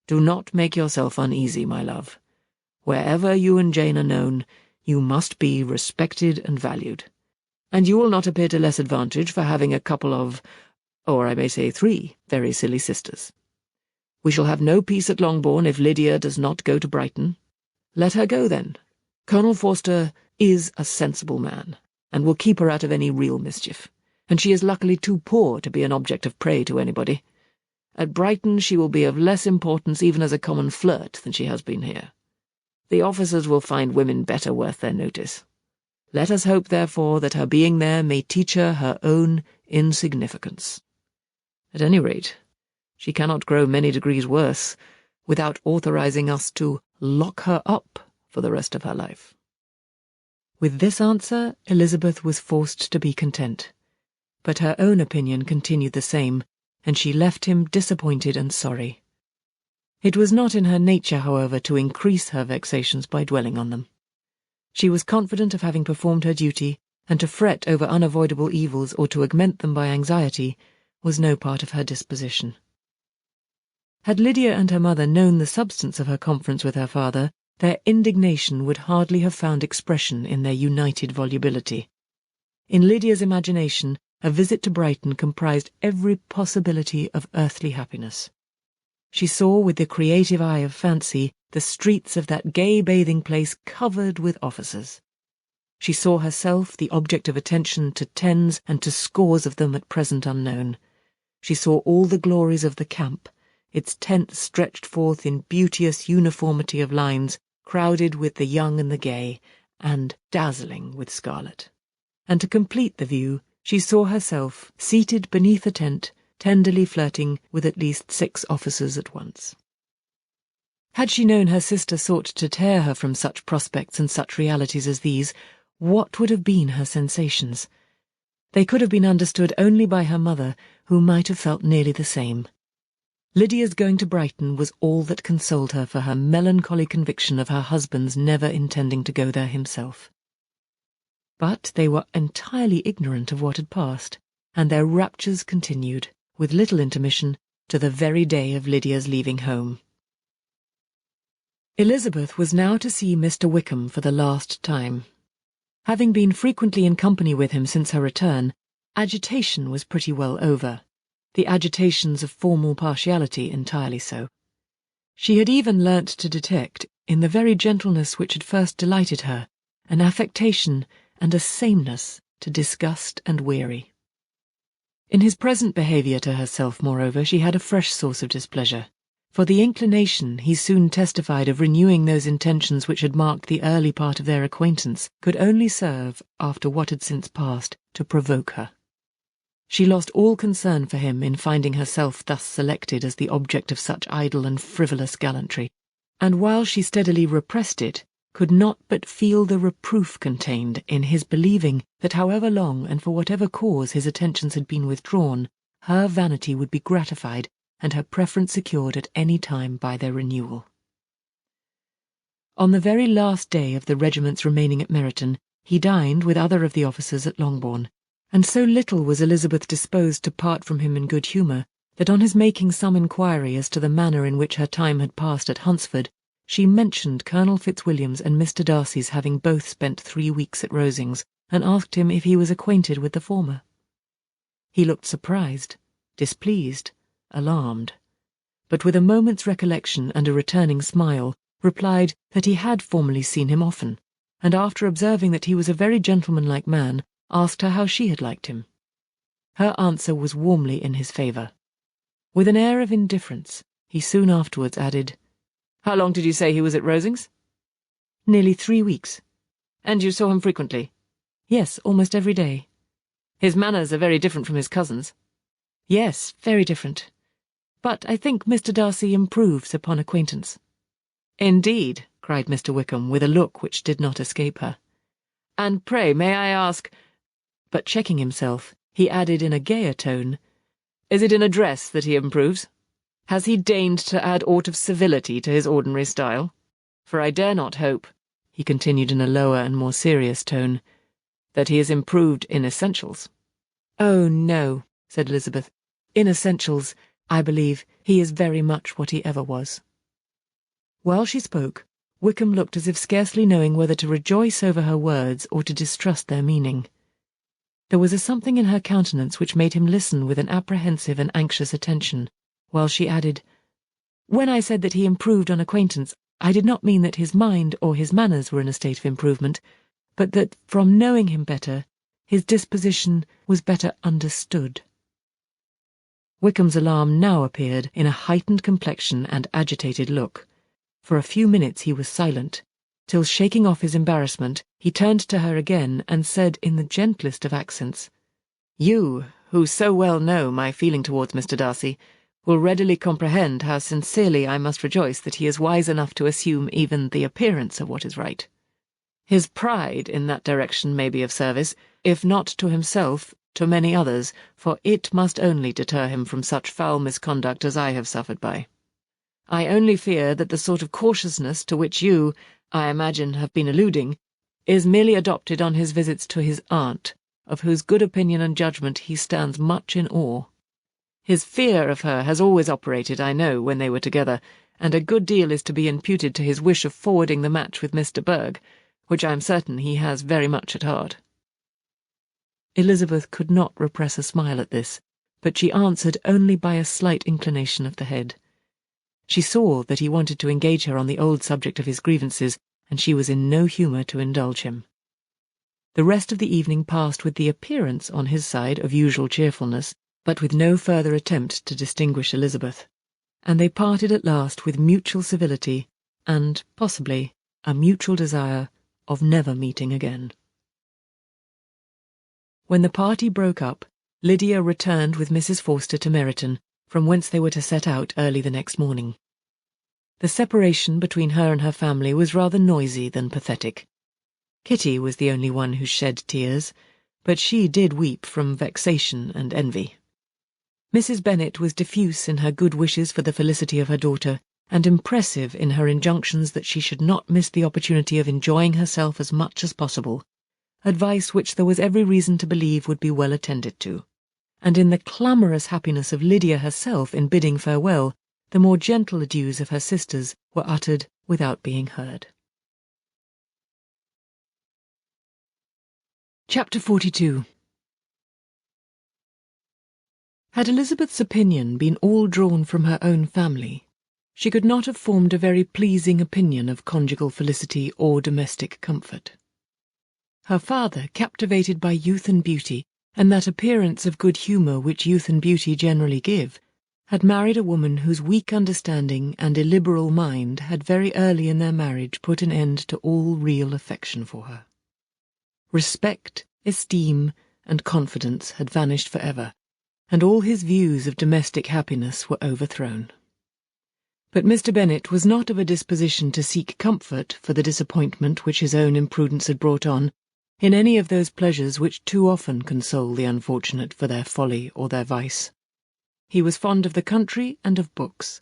"Do not make yourself uneasy, my love. Wherever you and Jane are known, you must be respected and valued, and you will not appear to less advantage for having a couple of, or I may say 3, very silly sisters. We shall have no peace at Longbourn if Lydia does not go to Brighton. Let her go, then. Colonel Forster is a sensible man, and will keep her out of any real mischief, and she is luckily too poor to be an object of prey to anybody. At Brighton she will be of less importance even as a common flirt than she has been here. The officers will find women better worth their notice. Let us hope, therefore, that her being there may teach her her own insignificance. At any rate, she cannot grow many degrees worse without authorizing us to lock her up for the rest of her life." With this answer, Elizabeth was forced to be content, but her own opinion continued the same, and she left him disappointed and sorry. It was not in her nature, however, to increase her vexations by dwelling on them. She was confident of having performed her duty, and to fret over unavoidable evils or to augment them by anxiety was no part of her disposition. Had Lydia and her mother known the substance of her conference with her father, their indignation would hardly have found expression in their united volubility. In Lydia's imagination, a visit to Brighton comprised every possibility of earthly happiness. She saw with the creative eye of fancy the streets of that gay bathing place covered with officers. She saw herself the object of attention to tens and to scores of them at present unknown. She saw all the glories of the camp, its tents stretched forth in beauteous uniformity of lines, crowded with the young and the gay, and dazzling with scarlet. And to complete the view, she saw herself seated beneath a tent, tenderly flirting with at least 6 officers at once. Had she known her sister sought to tear her from such prospects and such realities as these, what would have been her sensations? They could have been understood only by her mother, who might have felt nearly the same. Lydia's going to Brighton was all that consoled her for her melancholy conviction of her husband's never intending to go there himself. But they were entirely ignorant of what had passed, and their raptures continued, with little intermission, to the very day of Lydia's leaving home. Elizabeth was now to see Mr. Wickham for the last time. Having been frequently in company with him since her return, agitation was pretty well over, the agitations of formal partiality entirely so. She had even learnt to detect, in the very gentleness which had first delighted her, an affectation and a sameness to disgust and weary. In his present behaviour to herself, moreover, she had a fresh source of displeasure, for the inclination he soon testified of renewing those intentions which had marked the early part of their acquaintance could only serve, after what had since passed, to provoke her. She lost all concern for him in finding herself thus selected as the object of such idle and frivolous gallantry, and while she steadily repressed it, could not but feel the reproof contained in his believing that however long and for whatever cause his attentions had been withdrawn, her vanity would be gratified and her preference secured at any time by their renewal. On the very last day of the regiment's remaining at Meryton, he dined with other of the officers at Longbourn, and so little was Elizabeth disposed to part from him in good humour, that on his making some inquiry as to the manner in which her time had passed at Hunsford, she mentioned Colonel Fitzwilliam's and Mr. Darcy's having both spent 3 weeks at Rosings, and asked him if he was acquainted with the former. He looked surprised, displeased, alarmed, but with a moment's recollection and a returning smile, replied that he had formerly seen him often, and after observing that he was a very gentlemanlike man, asked her how she had liked him. Her answer was warmly in his favour. With an air of indifference, he soon afterwards added, "How long did you say he was at Rosings?" "Nearly 3 weeks." "And you saw him frequently?" "Yes, almost every day." "His manners are very different from his cousin's?" "Yes, very different. But I think Mr. Darcy improves upon acquaintance." "Indeed," cried Mr. Wickham, with a look which did not escape her. "And pray, may I ask—" But checking himself, he added in a gayer tone, "Is it in address that he improves? Has he deigned to add aught of civility to his ordinary style? For I dare not hope," he continued in a lower and more serious tone, "that he has improved in essentials." "Oh, no," said Elizabeth. "In essentials, I believe, he is very much what he ever was." While she spoke, Wickham looked as if scarcely knowing whether to rejoice over her words or to distrust their meaning. There was a something in her countenance which made him listen with an apprehensive and anxious attention, while she added, "When I said that he improved on acquaintance, I did not mean that his mind or his manners were in a state of improvement, but that, from knowing him better, his disposition was better understood." Wickham's alarm now appeared in a heightened complexion and agitated look. For a few minutes he was silent, till, shaking off his embarrassment, he turned to her again and said in the gentlest of accents, "You, who so well know my feeling towards Mr. Darcy, will readily comprehend how sincerely I must rejoice that he is wise enough to assume even the appearance of what is right. His pride in that direction may be of service, if not to himself, to many others, for it must only deter him from such foul misconduct as I have suffered by. I only fear that the sort of cautiousness to which you, I imagine, have been alluding, is merely adopted on his visits to his aunt, of whose good opinion and judgment he stands much in awe. His fear of her has always operated, I know, when they were together, and a good deal is to be imputed to his wish of forwarding the match with Mr. Berg, which I am certain he has very much at heart." Elizabeth could not repress a smile at this, but she answered only by a slight inclination of the head. She saw that he wanted to engage her on the old subject of his grievances, and she was in no humour to indulge him. The rest of the evening passed with the appearance, on his side, of usual cheerfulness, but with no further attempt to distinguish Elizabeth, and they parted at last with mutual civility, and, possibly, a mutual desire of never meeting again. When the party broke up, Lydia returned with Mrs. Forster to Meryton, from whence they were to set out early the next morning. The separation between her and her family was rather noisy than pathetic. Kitty was the only one who shed tears, but she did weep from vexation and envy. Mrs. Bennet was diffuse in her good wishes for the felicity of her daughter, and impressive in her injunctions that she should not miss the opportunity of enjoying herself as much as possible, advice which there was every reason to believe would be well attended to. And in the clamorous happiness of Lydia herself in bidding farewell, the more gentle adieus of her sisters were uttered without being heard. Chapter 42. Had Elizabeth's opinion been all drawn from her own family, she could not have formed a very pleasing opinion of conjugal felicity or domestic comfort. Her father, captivated by youth and beauty, and that appearance of good humour which youth and beauty generally give, had married a woman whose weak understanding and illiberal mind had very early in their marriage put an end to all real affection for her. Respect, esteem, and confidence had vanished for ever, and all his views of domestic happiness were overthrown. But Mr. Bennet was not of a disposition to seek comfort for the disappointment which his own imprudence had brought on, in any of those pleasures which too often console the unfortunate for their folly or their vice. He was fond of the country and of books,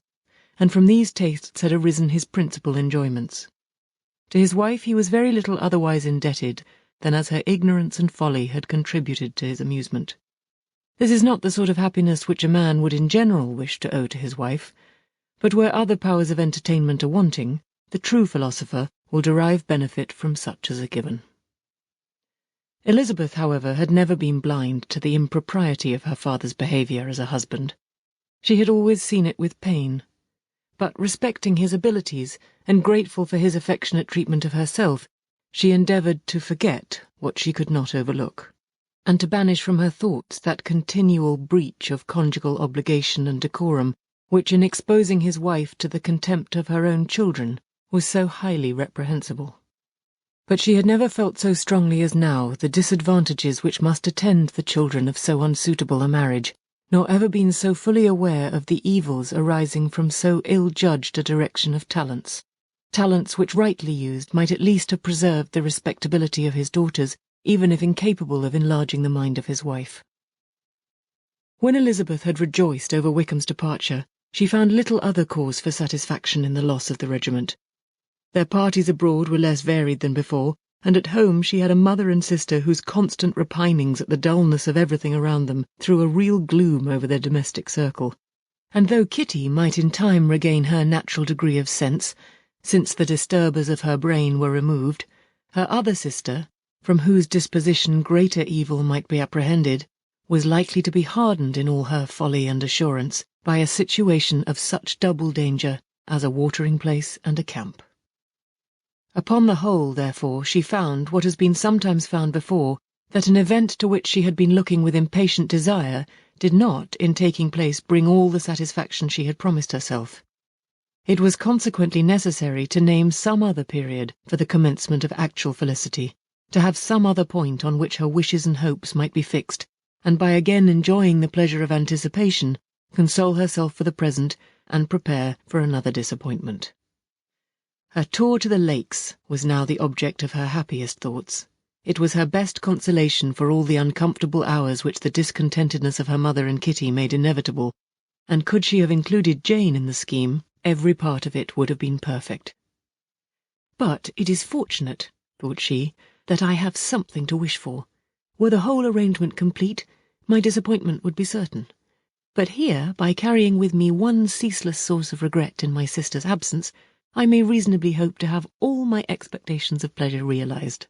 and from these tastes had arisen his principal enjoyments. To his wife he was very little otherwise indebted than as her ignorance and folly had contributed to his amusement. This is not the sort of happiness which a man would in general wish to owe to his wife, but where other powers of entertainment are wanting, the true philosopher will derive benefit from such as are given. Elizabeth, however, had never been blind to the impropriety of her father's behaviour as a husband. She had always seen it with pain, but respecting his abilities and grateful for his affectionate treatment of herself, she endeavoured to forget what she could not overlook, and to banish from her thoughts that continual breach of conjugal obligation and decorum which, in exposing his wife to the contempt of her own children, was so highly reprehensible. But she had never felt so strongly as now the disadvantages which must attend the children of so unsuitable a marriage, nor ever been so fully aware of the evils arising from so ill-judged a direction of talents which rightly used might at least have preserved the respectability of his daughters, even if incapable of enlarging the mind of his wife. When Elizabeth had rejoiced over Wickham's departure, she found little other cause for satisfaction in the loss of the regiment. Their parties abroad were less varied than before, and at home she had a mother and sister whose constant repinings at the dullness of everything around them threw a real gloom over their domestic circle. And though Kitty might in time regain her natural degree of sense, since the disturbers of her brain were removed, her other sister, from whose disposition greater evil might be apprehended, was likely to be hardened in all her folly and assurance by a situation of such double danger as a watering-place and a camp. Upon the whole, therefore, she found what has been sometimes found before, that an event to which she had been looking with impatient desire did not, in taking place, bring all the satisfaction she had promised herself. It was consequently necessary to name some other period for the commencement of actual felicity, to have some other point on which her wishes and hopes might be fixed, and by again enjoying the pleasure of anticipation, console herself for the present, and prepare for another disappointment. Her tour to the lakes was now the object of her happiest thoughts. It was her best consolation for all the uncomfortable hours which the discontentedness of her mother and Kitty made inevitable, and could she have included Jane in the scheme, every part of it would have been perfect. But it is fortunate, thought she, that I have something to wish for. Were the whole arrangement complete, my disappointment would be certain. But here, by carrying with me one ceaseless source of regret in my sister's absence, I may reasonably hope to have all my expectations of pleasure realized.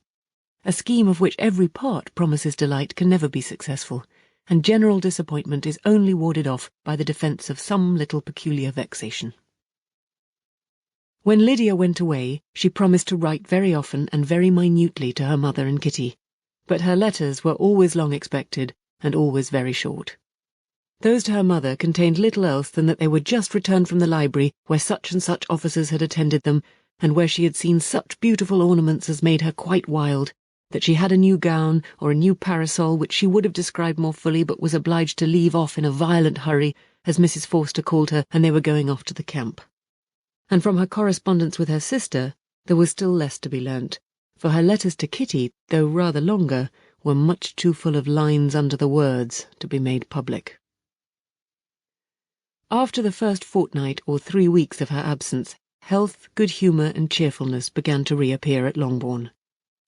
A scheme of which every part promises delight can never be successful, and general disappointment is only warded off by the defence of some little peculiar vexation. When Lydia went away, she promised to write very often and very minutely to her mother and Kitty, but her letters were always long expected and always very short. Those to her mother contained little else than that they were just returned from the library, where such and such officers had attended them, and where she had seen such beautiful ornaments as made her quite wild, that she had a new gown or a new parasol which she would have described more fully but was obliged to leave off in a violent hurry, as Mrs. Forster called her, and they were going off to the camp. And from her correspondence with her sister there was still less to be learnt, for her letters to Kitty, though rather longer, were much too full of lines under the words to be made public. After the first fortnight or 3 weeks of her absence, health, good humour and cheerfulness began to reappear at Longbourn.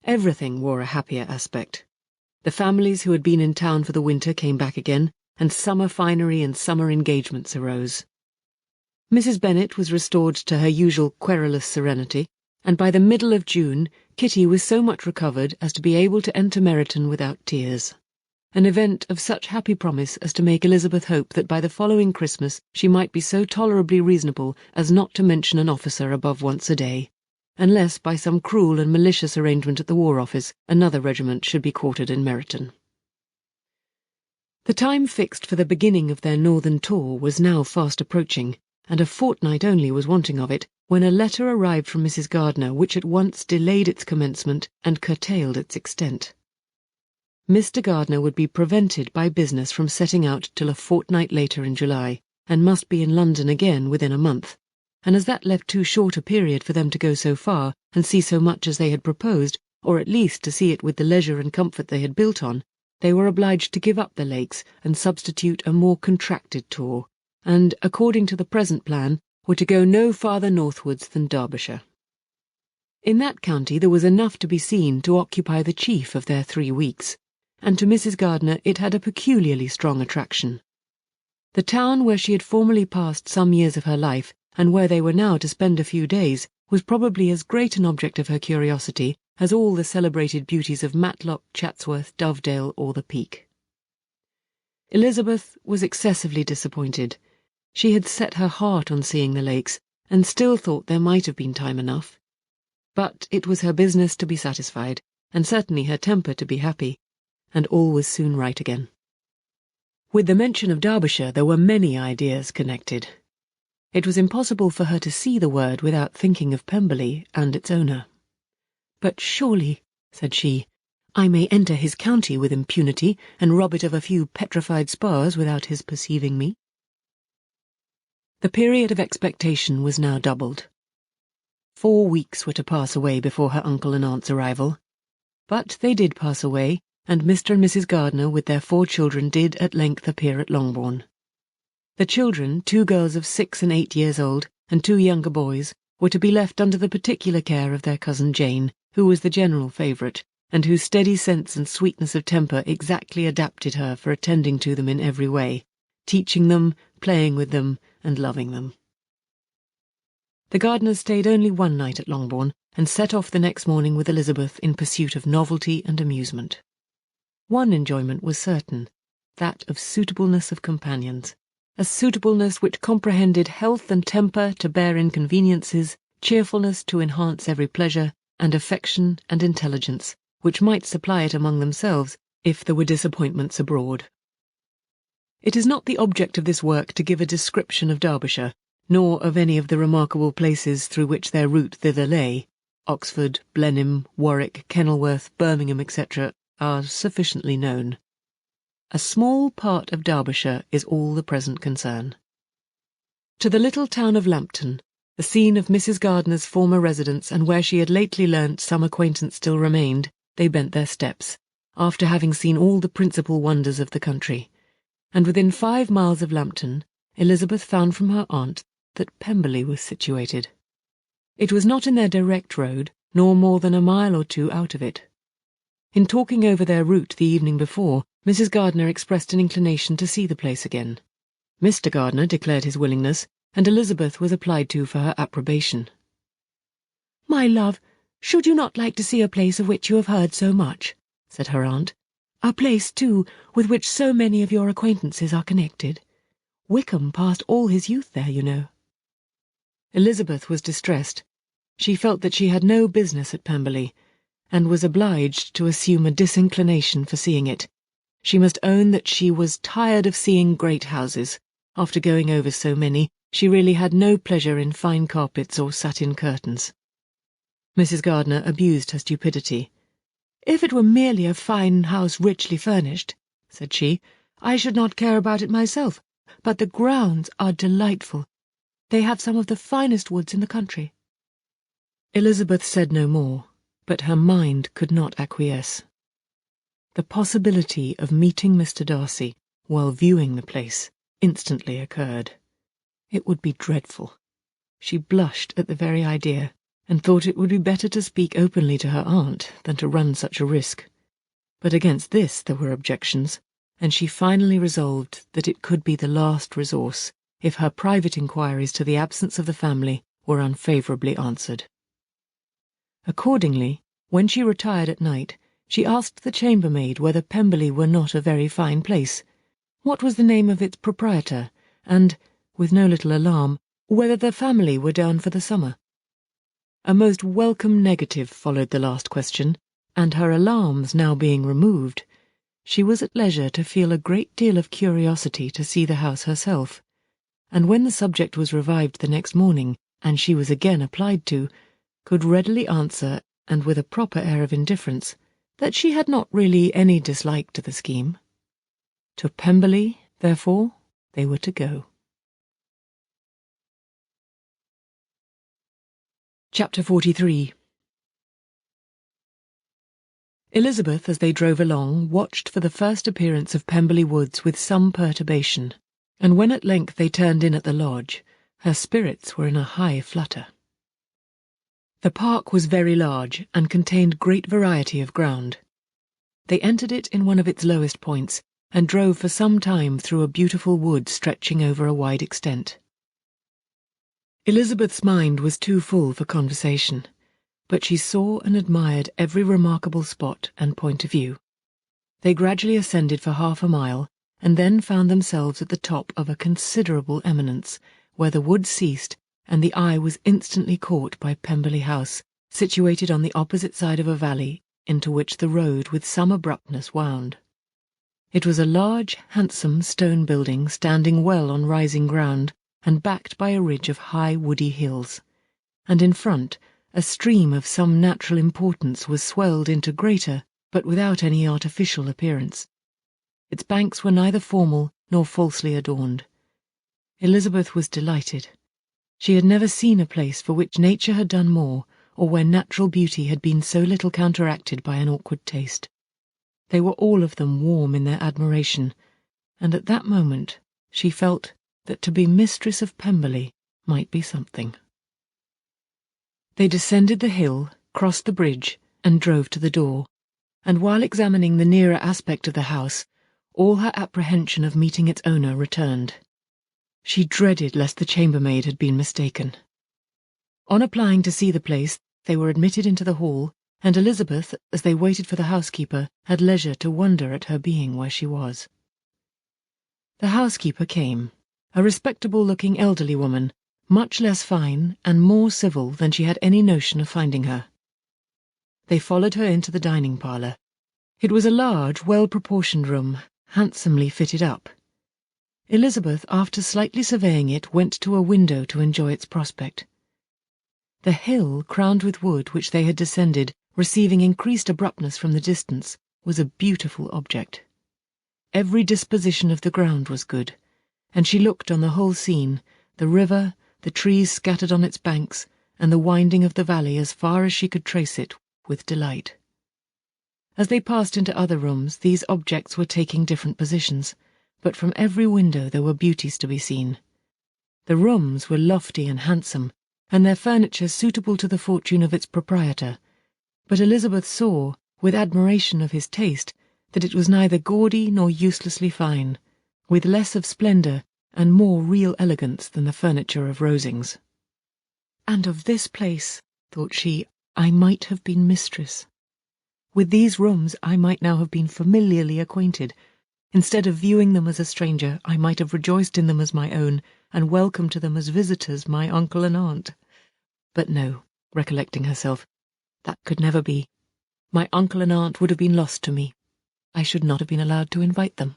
Everything wore a happier aspect. The families who had been in town for the winter came back again, and summer finery and summer engagements arose. Mrs. Bennet was restored to her usual querulous serenity, and by the middle of June Kitty was so much recovered as to be able to enter Meryton without tears. An event of such happy promise as to make Elizabeth hope that by the following Christmas she might be so tolerably reasonable as not to mention an officer above once a day, unless by some cruel and malicious arrangement at the War Office another regiment should be quartered in Meryton. The time fixed for the beginning of their northern tour was now fast approaching, and a fortnight only was wanting of it, when a letter arrived from Mrs. Gardiner which at once delayed its commencement and curtailed its extent. Mr. Gardiner would be prevented by business from setting out till a fortnight later in July, and must be in London again within a month, and as that left too short a period for them to go so far and see so much as they had proposed, or at least to see it with the leisure and comfort they had built on, they were obliged to give up the lakes and substitute a more contracted tour, and, according to the present plan, were to go no farther northwards than Derbyshire. In that county there was enough to be seen to occupy the chief of their 3 weeks, and to Mrs. Gardiner it had a peculiarly strong attraction. The town where she had formerly passed some years of her life, and where they were now to spend a few days, was probably as great an object of her curiosity as all the celebrated beauties of Matlock, Chatsworth, Dovedale, or the Peak. Elizabeth was excessively disappointed. She had set her heart on seeing the lakes, and still thought there might have been time enough. But it was her business to be satisfied, and certainly her temper to be happy, and all was soon right again. With the mention of Derbyshire there were many ideas connected. It was impossible for her to see the word without thinking of Pemberley and its owner. "But surely," said she, "I may enter his county with impunity, and rob it of a few petrified spars without his perceiving me." The period of expectation was now doubled. 4 weeks were to pass away before her uncle and aunt's arrival. But they did pass away, and Mr. and Mrs. Gardiner with their 4 children did at length appear at Longbourn. The children, 2 girls of 6 and 8 years old, and 2 younger boys, were to be left under the particular care of their cousin Jane, who was the general favourite, and whose steady sense and sweetness of temper exactly adapted her for attending to them in every way, teaching them, playing with them, and loving them. The Gardiners stayed only 1 night at Longbourn, and set off the next morning with Elizabeth in pursuit of novelty and amusement. One enjoyment was certain, that of suitableness of companions, a suitableness which comprehended health and temper to bear inconveniences, cheerfulness to enhance every pleasure, and affection and intelligence, which might supply it among themselves if there were disappointments abroad. It is not the object of this work to give a description of Derbyshire, nor of any of the remarkable places through which their route thither lay. Oxford, Blenheim, Warwick, Kenilworth, Birmingham, etc., are sufficiently known. A small part of Derbyshire is all the present concern. To the little town of Lambton, the scene of Mrs. Gardiner's former residence and where she had lately learnt some acquaintance still remained, they bent their steps, after having seen all the principal wonders of the country, and within 5 miles of Lambton, Elizabeth found from her aunt that Pemberley was situated. It was not in their direct road, nor more than a mile or 2 out of it. In talking over their route the evening before, Mrs. Gardiner expressed an inclination to see the place again. Mr. Gardiner declared his willingness, and Elizabeth was applied to for her approbation. "My love, should you not like to see a place of which you have heard so much?" said her aunt. "A place, too, with which so many of your acquaintances are connected. Wickham passed all his youth there, you know." Elizabeth was distressed. She felt that she had no business at Pemberley, and was obliged to assume a disinclination for seeing it. She must own that she was tired of seeing great houses. After going over so many, she really had no pleasure in fine carpets or satin curtains. Mrs. Gardiner abused her stupidity. "If it were merely a fine house richly furnished," said she, "I should not care about it myself, but the grounds are delightful. They have some of the finest woods in the country." Elizabeth said no more, but her mind could not acquiesce. The possibility of meeting Mr. Darcy, while viewing the place, instantly occurred. It would be dreadful. She blushed at the very idea, and thought it would be better to speak openly to her aunt than to run such a risk. But against this there were objections, and she finally resolved that it could be the last resource if her private inquiries to the absence of the family were unfavourably answered. Accordingly, when she retired at night, she asked the chambermaid whether Pemberley were not a very fine place, what was the name of its proprietor, and, with no little alarm, whether the family were down for the summer. A most welcome negative followed the last question, and her alarms now being removed, she was at leisure to feel a great deal of curiosity to see the house herself, and when the subject was revived the next morning, and she was again applied to, could readily answer, and with a proper air of indifference, that she had not really any dislike to the scheme. To Pemberley, therefore, they were to go. Chapter 43. Elizabeth, as they drove along, watched for the first appearance of Pemberley Woods with some perturbation, and when at length they turned in at the lodge, her spirits were in a high flutter. The park was very large, and contained great variety of ground. They entered it in one of its lowest points, and drove for some time through a beautiful wood stretching over a wide extent. Elizabeth's mind was too full for conversation, but she saw and admired every remarkable spot and point of view. They gradually ascended for half a mile, and then found themselves at the top of a considerable eminence, where the wood ceased, and the eye was instantly caught by Pemberley House, situated on the opposite side of a valley, into which the road with some abruptness wound. It was a large, handsome stone building standing well on rising ground, and backed by a ridge of high woody hills, and in front a stream of some natural importance was swelled into greater, but without any artificial appearance. Its banks were neither formal nor falsely adorned. Elizabeth was delighted. She had never seen a place for which nature had done more, or where natural beauty had been so little counteracted by an awkward taste. They were all of them warm in their admiration, and at that moment she felt that to be mistress of Pemberley might be something. They descended the hill, crossed the bridge, and drove to the door, and while examining the nearer aspect of the house, all her apprehension of meeting its owner returned. She dreaded lest the chambermaid had been mistaken. On applying to see the place, they were admitted into the hall, and Elizabeth, as they waited for the housekeeper, had leisure to wonder at her being where she was. The housekeeper came, a respectable-looking elderly woman, much less fine and more civil than she had any notion of finding her. They followed her into the dining parlour. It was a large, well-proportioned room, handsomely fitted up. Elizabeth, after slightly surveying it, went to a window to enjoy its prospect. The hill, crowned with wood, which they had descended, receiving increased abruptness from the distance, was a beautiful object. Every disposition of the ground was good, and she looked on the whole scene, the river, the trees scattered on its banks, and the winding of the valley as far as she could trace it, with delight. As they passed into other rooms, these objects were taking different positions, but from every window there were beauties to be seen. The rooms were lofty and handsome, and their furniture suitable to the fortune of its proprietor, but Elizabeth saw, with admiration of his taste, that it was neither gaudy nor uselessly fine, with less of splendour and more real elegance than the furniture of Rosings. And of this place, thought she, I might have been mistress. With these rooms I might now have been familiarly acquainted. Instead of viewing them as a stranger, I might have rejoiced in them as my own, and welcomed to them as visitors my uncle and aunt. But no, recollecting herself, that could never be. My uncle and aunt would have been lost to me. I should not have been allowed to invite them.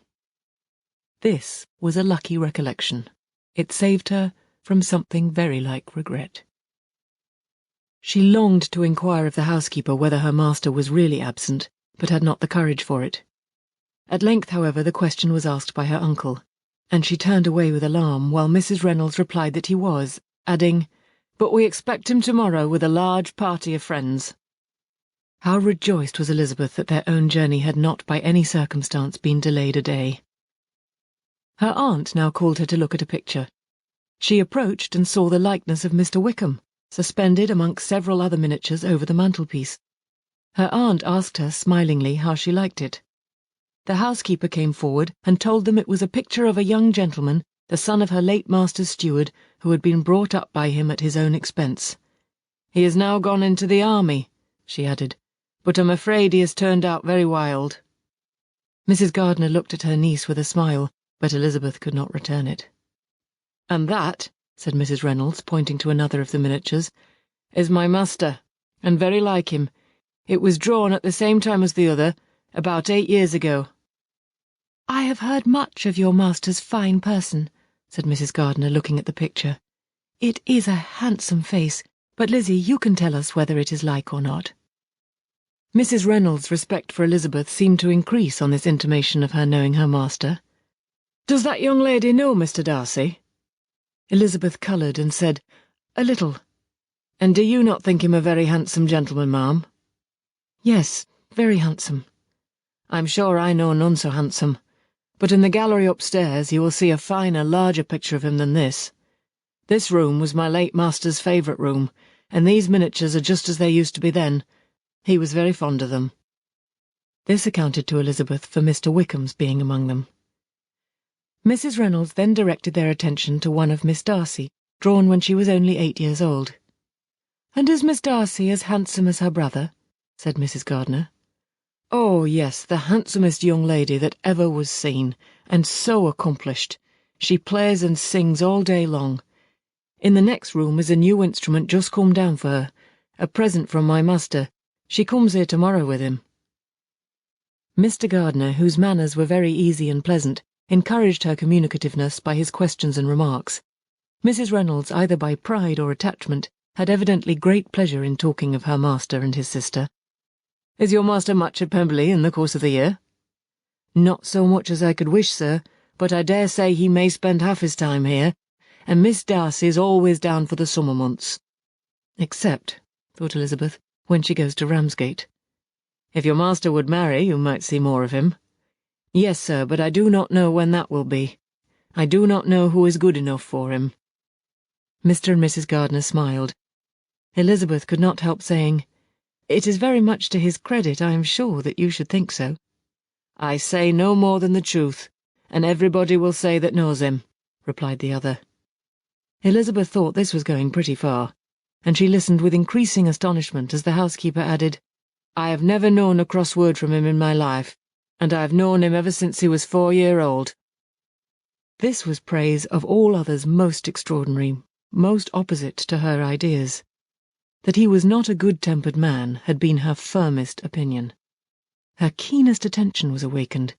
This was a lucky recollection. It saved her from something very like regret. She longed to inquire of the housekeeper whether her master was really absent, but had not the courage for it. At length, however, the question was asked by her uncle, and she turned away with alarm, while Mrs. Reynolds replied that he was, adding, "But we expect him tomorrow with a large party of friends." How rejoiced was Elizabeth that their own journey had not by any circumstance been delayed a day. Her aunt now called her to look at a picture. She approached and saw the likeness of Mr. Wickham, suspended amongst several other miniatures over the mantelpiece. Her aunt asked her smilingly how she liked it. The housekeeper came forward and told them it was a picture of a young gentleman, the son of her late master's steward, who had been brought up by him at his own expense. "He has now gone into the army," she added, "but I'm afraid he has turned out very wild." Mrs. Gardiner looked at her niece with a smile, but Elizabeth could not return it. "And that," said Mrs. Reynolds, pointing to another of the miniatures, "is my master, and very like him. It was drawn at the same time as the other, about 8 years ago." "I have heard much of your master's fine person," said Mrs. Gardiner, looking at the picture. "It is a handsome face, but Lizzie, you can tell us whether it is like or not." Mrs. Reynolds' respect for Elizabeth seemed to increase on this intimation of her knowing her master. "Does that young lady know Mr. Darcy?" Elizabeth coloured and said, "A little." "And do you not think him a very handsome gentleman, ma'am?" "Yes, very handsome." "I'm sure I know none so handsome. But in the gallery upstairs you will see a finer, larger picture of him than this. This room was my late master's favourite room, and these miniatures are just as they used to be then. He was very fond of them." This accounted to Elizabeth for Mr. Wickham's being among them. Mrs. Reynolds then directed their attention to one of Miss Darcy, drawn when she was only 8 years old. "And is Miss Darcy as handsome as her brother?" said Mrs. Gardiner. "Oh, yes, the handsomest young lady that ever was seen, and so accomplished. She plays and sings all day long. In the next room is a new instrument just come down for her, a present from my master. She comes here tomorrow with him." Mr. Gardiner, whose manners were very easy and pleasant, encouraged her communicativeness by his questions and remarks. Mrs. Reynolds, either by pride or attachment, had evidently great pleasure in talking of her master and his sister. "Is your master much at Pemberley in the course of the year?" "Not so much as I could wish, sir, but I dare say he may spend half his time here, and Miss Darcy is always down for the summer months." "Except," thought Elizabeth, "when she goes to Ramsgate." "If your master would marry, you might see more of him." "Yes, sir, but I do not know when that will be. I do not know who is good enough for him." Mr. and Mrs. Gardiner smiled. Elizabeth could not help saying, "It is very much to his credit, I am sure, that you should think so." "I say no more than the truth, and everybody will say that knows him," replied the other. Elizabeth thought this was going pretty far, and she listened with increasing astonishment as the housekeeper added, "I have never known a cross word from him in my life, and I have known him ever since he was 4 years old." This was praise of all others most extraordinary, most opposite to her ideas. That he was not a good-tempered man had been her firmest opinion. Her keenest attention was awakened.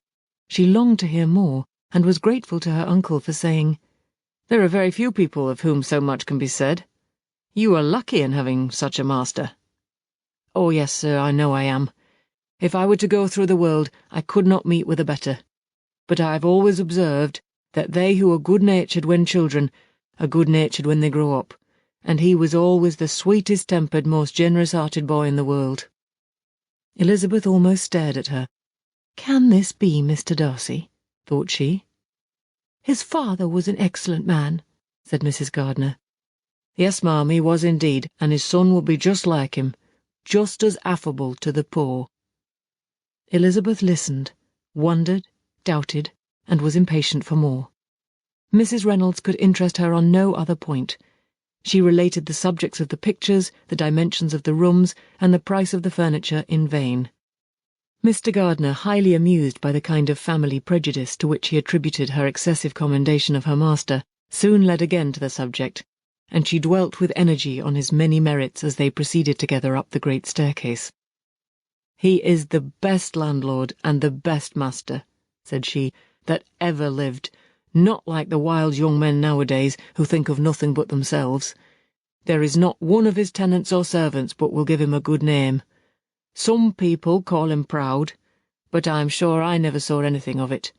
She longed to hear more, and was grateful to her uncle for saying, "There are very few people of whom so much can be said. You are lucky in having such a master." "Oh, yes, sir, I know I am. If I were to go through the world, I could not meet with a better. But I have always observed that they who are good-natured when children are good-natured when they grow up, and he was always the sweetest-tempered, most generous-hearted boy in the world." Elizabeth almost stared at her. "Can this be Mr. Darcy?" thought she. "His father was an excellent man," said Mrs. Gardiner. "Yes, ma'am, he was indeed, and his son will be just like him, just as affable to the poor." Elizabeth listened, wondered, doubted, and was impatient for more. Mrs. Reynolds could interest her on no other point. She related the subjects of the pictures, the dimensions of the rooms, and the price of the furniture in vain. Mr. Gardiner, highly amused by the kind of family prejudice to which he attributed her excessive commendation of her master, soon led again to the subject, and she dwelt with energy on his many merits as they proceeded together up the great staircase. "He is the best landlord and the best master," said she, "that ever lived, not like the wild young men nowadays who think of nothing but themselves. There is not one of his tenants or servants but will give him a good name. Some people call him proud, but I am sure I never saw anything of it.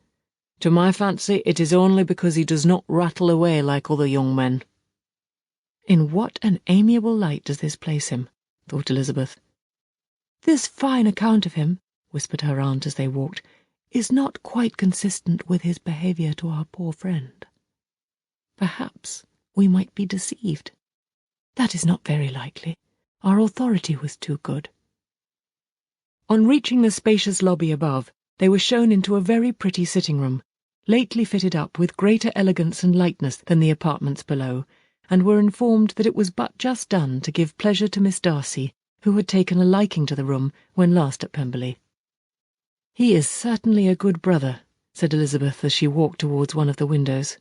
To my fancy it is only because he does not rattle away like other young men." "In what an amiable light does this place him," thought Elizabeth. "This fine account of him," whispered her aunt as they walked, "is not quite consistent with his behaviour to our poor friend. Perhaps, we might be deceived. That is not very likely. Our authority was too good. On reaching the spacious lobby above, they were shown into a very pretty sitting-room, lately fitted up with greater elegance and lightness than the apartments below, and were informed that it was but just done to give pleasure to Miss Darcy, who had taken a liking to the room when last at Pemberley. "He is certainly a good brother," said Elizabeth as she walked towards one of the windows.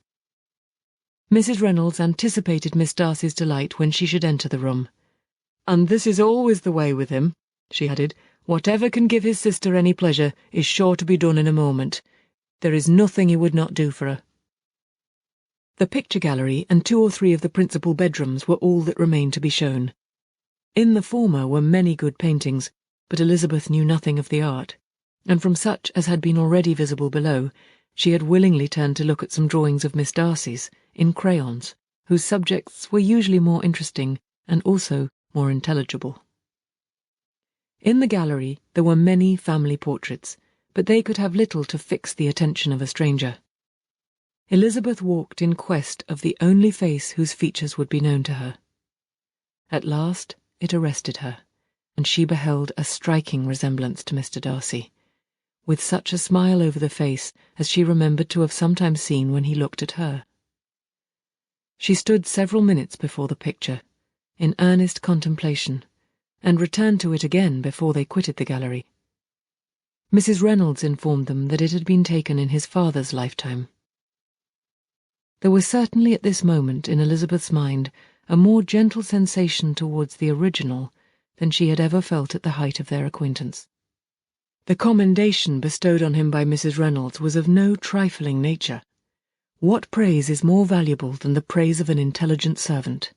Mrs. Reynolds anticipated Miss Darcy's delight when she should enter the room. "And this is always the way with him," she added. "Whatever can give his sister any pleasure is sure to be done in a moment. There is nothing he would not do for her." The picture gallery and 2 or 3 of the principal bedrooms were all that remained to be shown. In the former were many good paintings, but Elizabeth knew nothing of the art, and from such as had been already visible below, she had willingly turned to look at some drawings of Miss Darcy's, in crayons, whose subjects were usually more interesting and also more intelligible. In the gallery there were many family portraits, but they could have little to fix the attention of a stranger. Elizabeth walked in quest of the only face whose features would be known to her. At last it arrested her, and she beheld a striking resemblance to Mr. Darcy, with such a smile over the face as she remembered to have sometimes seen when he looked at her. She stood several minutes before the picture, in earnest contemplation, and returned to it again before they quitted the gallery. Mrs. Reynolds informed them that it had been taken in his father's lifetime. There was certainly at this moment in Elizabeth's mind a more gentle sensation towards the original than she had ever felt at the height of their acquaintance. The commendation bestowed on him by Mrs. Reynolds was of no trifling nature. What praise is more valuable than the praise of an intelligent servant?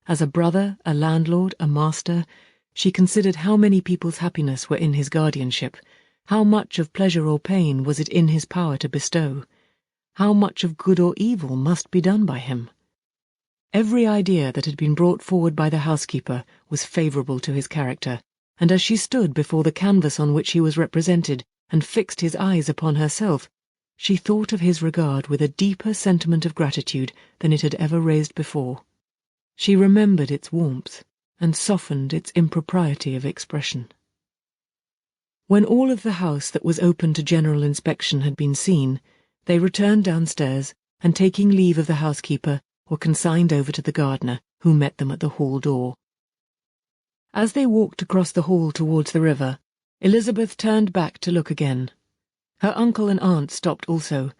As a brother, a landlord, a master, she considered how many people's happiness were in his guardianship, how much of pleasure or pain was it in his power to bestow, how much of good or evil must be done by him. Every idea that had been brought forward by the housekeeper was favourable to his character, and as she stood before the canvas on which he was represented and fixed his eyes upon herself, she thought of his regard with a deeper sentiment of gratitude than it had ever raised before. She remembered its warmth, and softened its impropriety of expression. When all of the house that was open to general inspection had been seen, they returned downstairs, and taking leave of the housekeeper, were consigned over to the gardener, who met them at the hall door. As they walked across the hall towards the river, Elizabeth turned back to look again. Her uncle and aunt stopped also,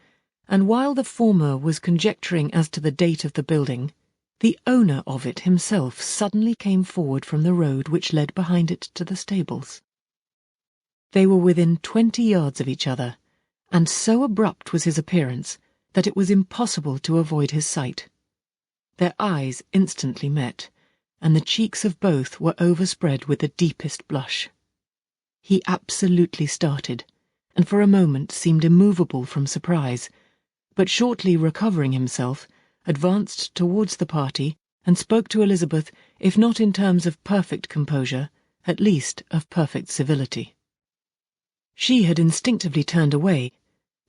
and while the former was conjecturing as to the date of the building, the owner of it himself suddenly came forward from the road which led behind it to the stables. They were within 20 yards of each other, and so abrupt was his appearance that it was impossible to avoid his sight. Their eyes instantly met, and the cheeks of both were overspread with the deepest blush. He absolutely started, and for a moment seemed immovable from surprise, but shortly recovering himself, advanced towards the party and spoke to Elizabeth, if not in terms of perfect composure, at least of perfect civility. She had instinctively turned away,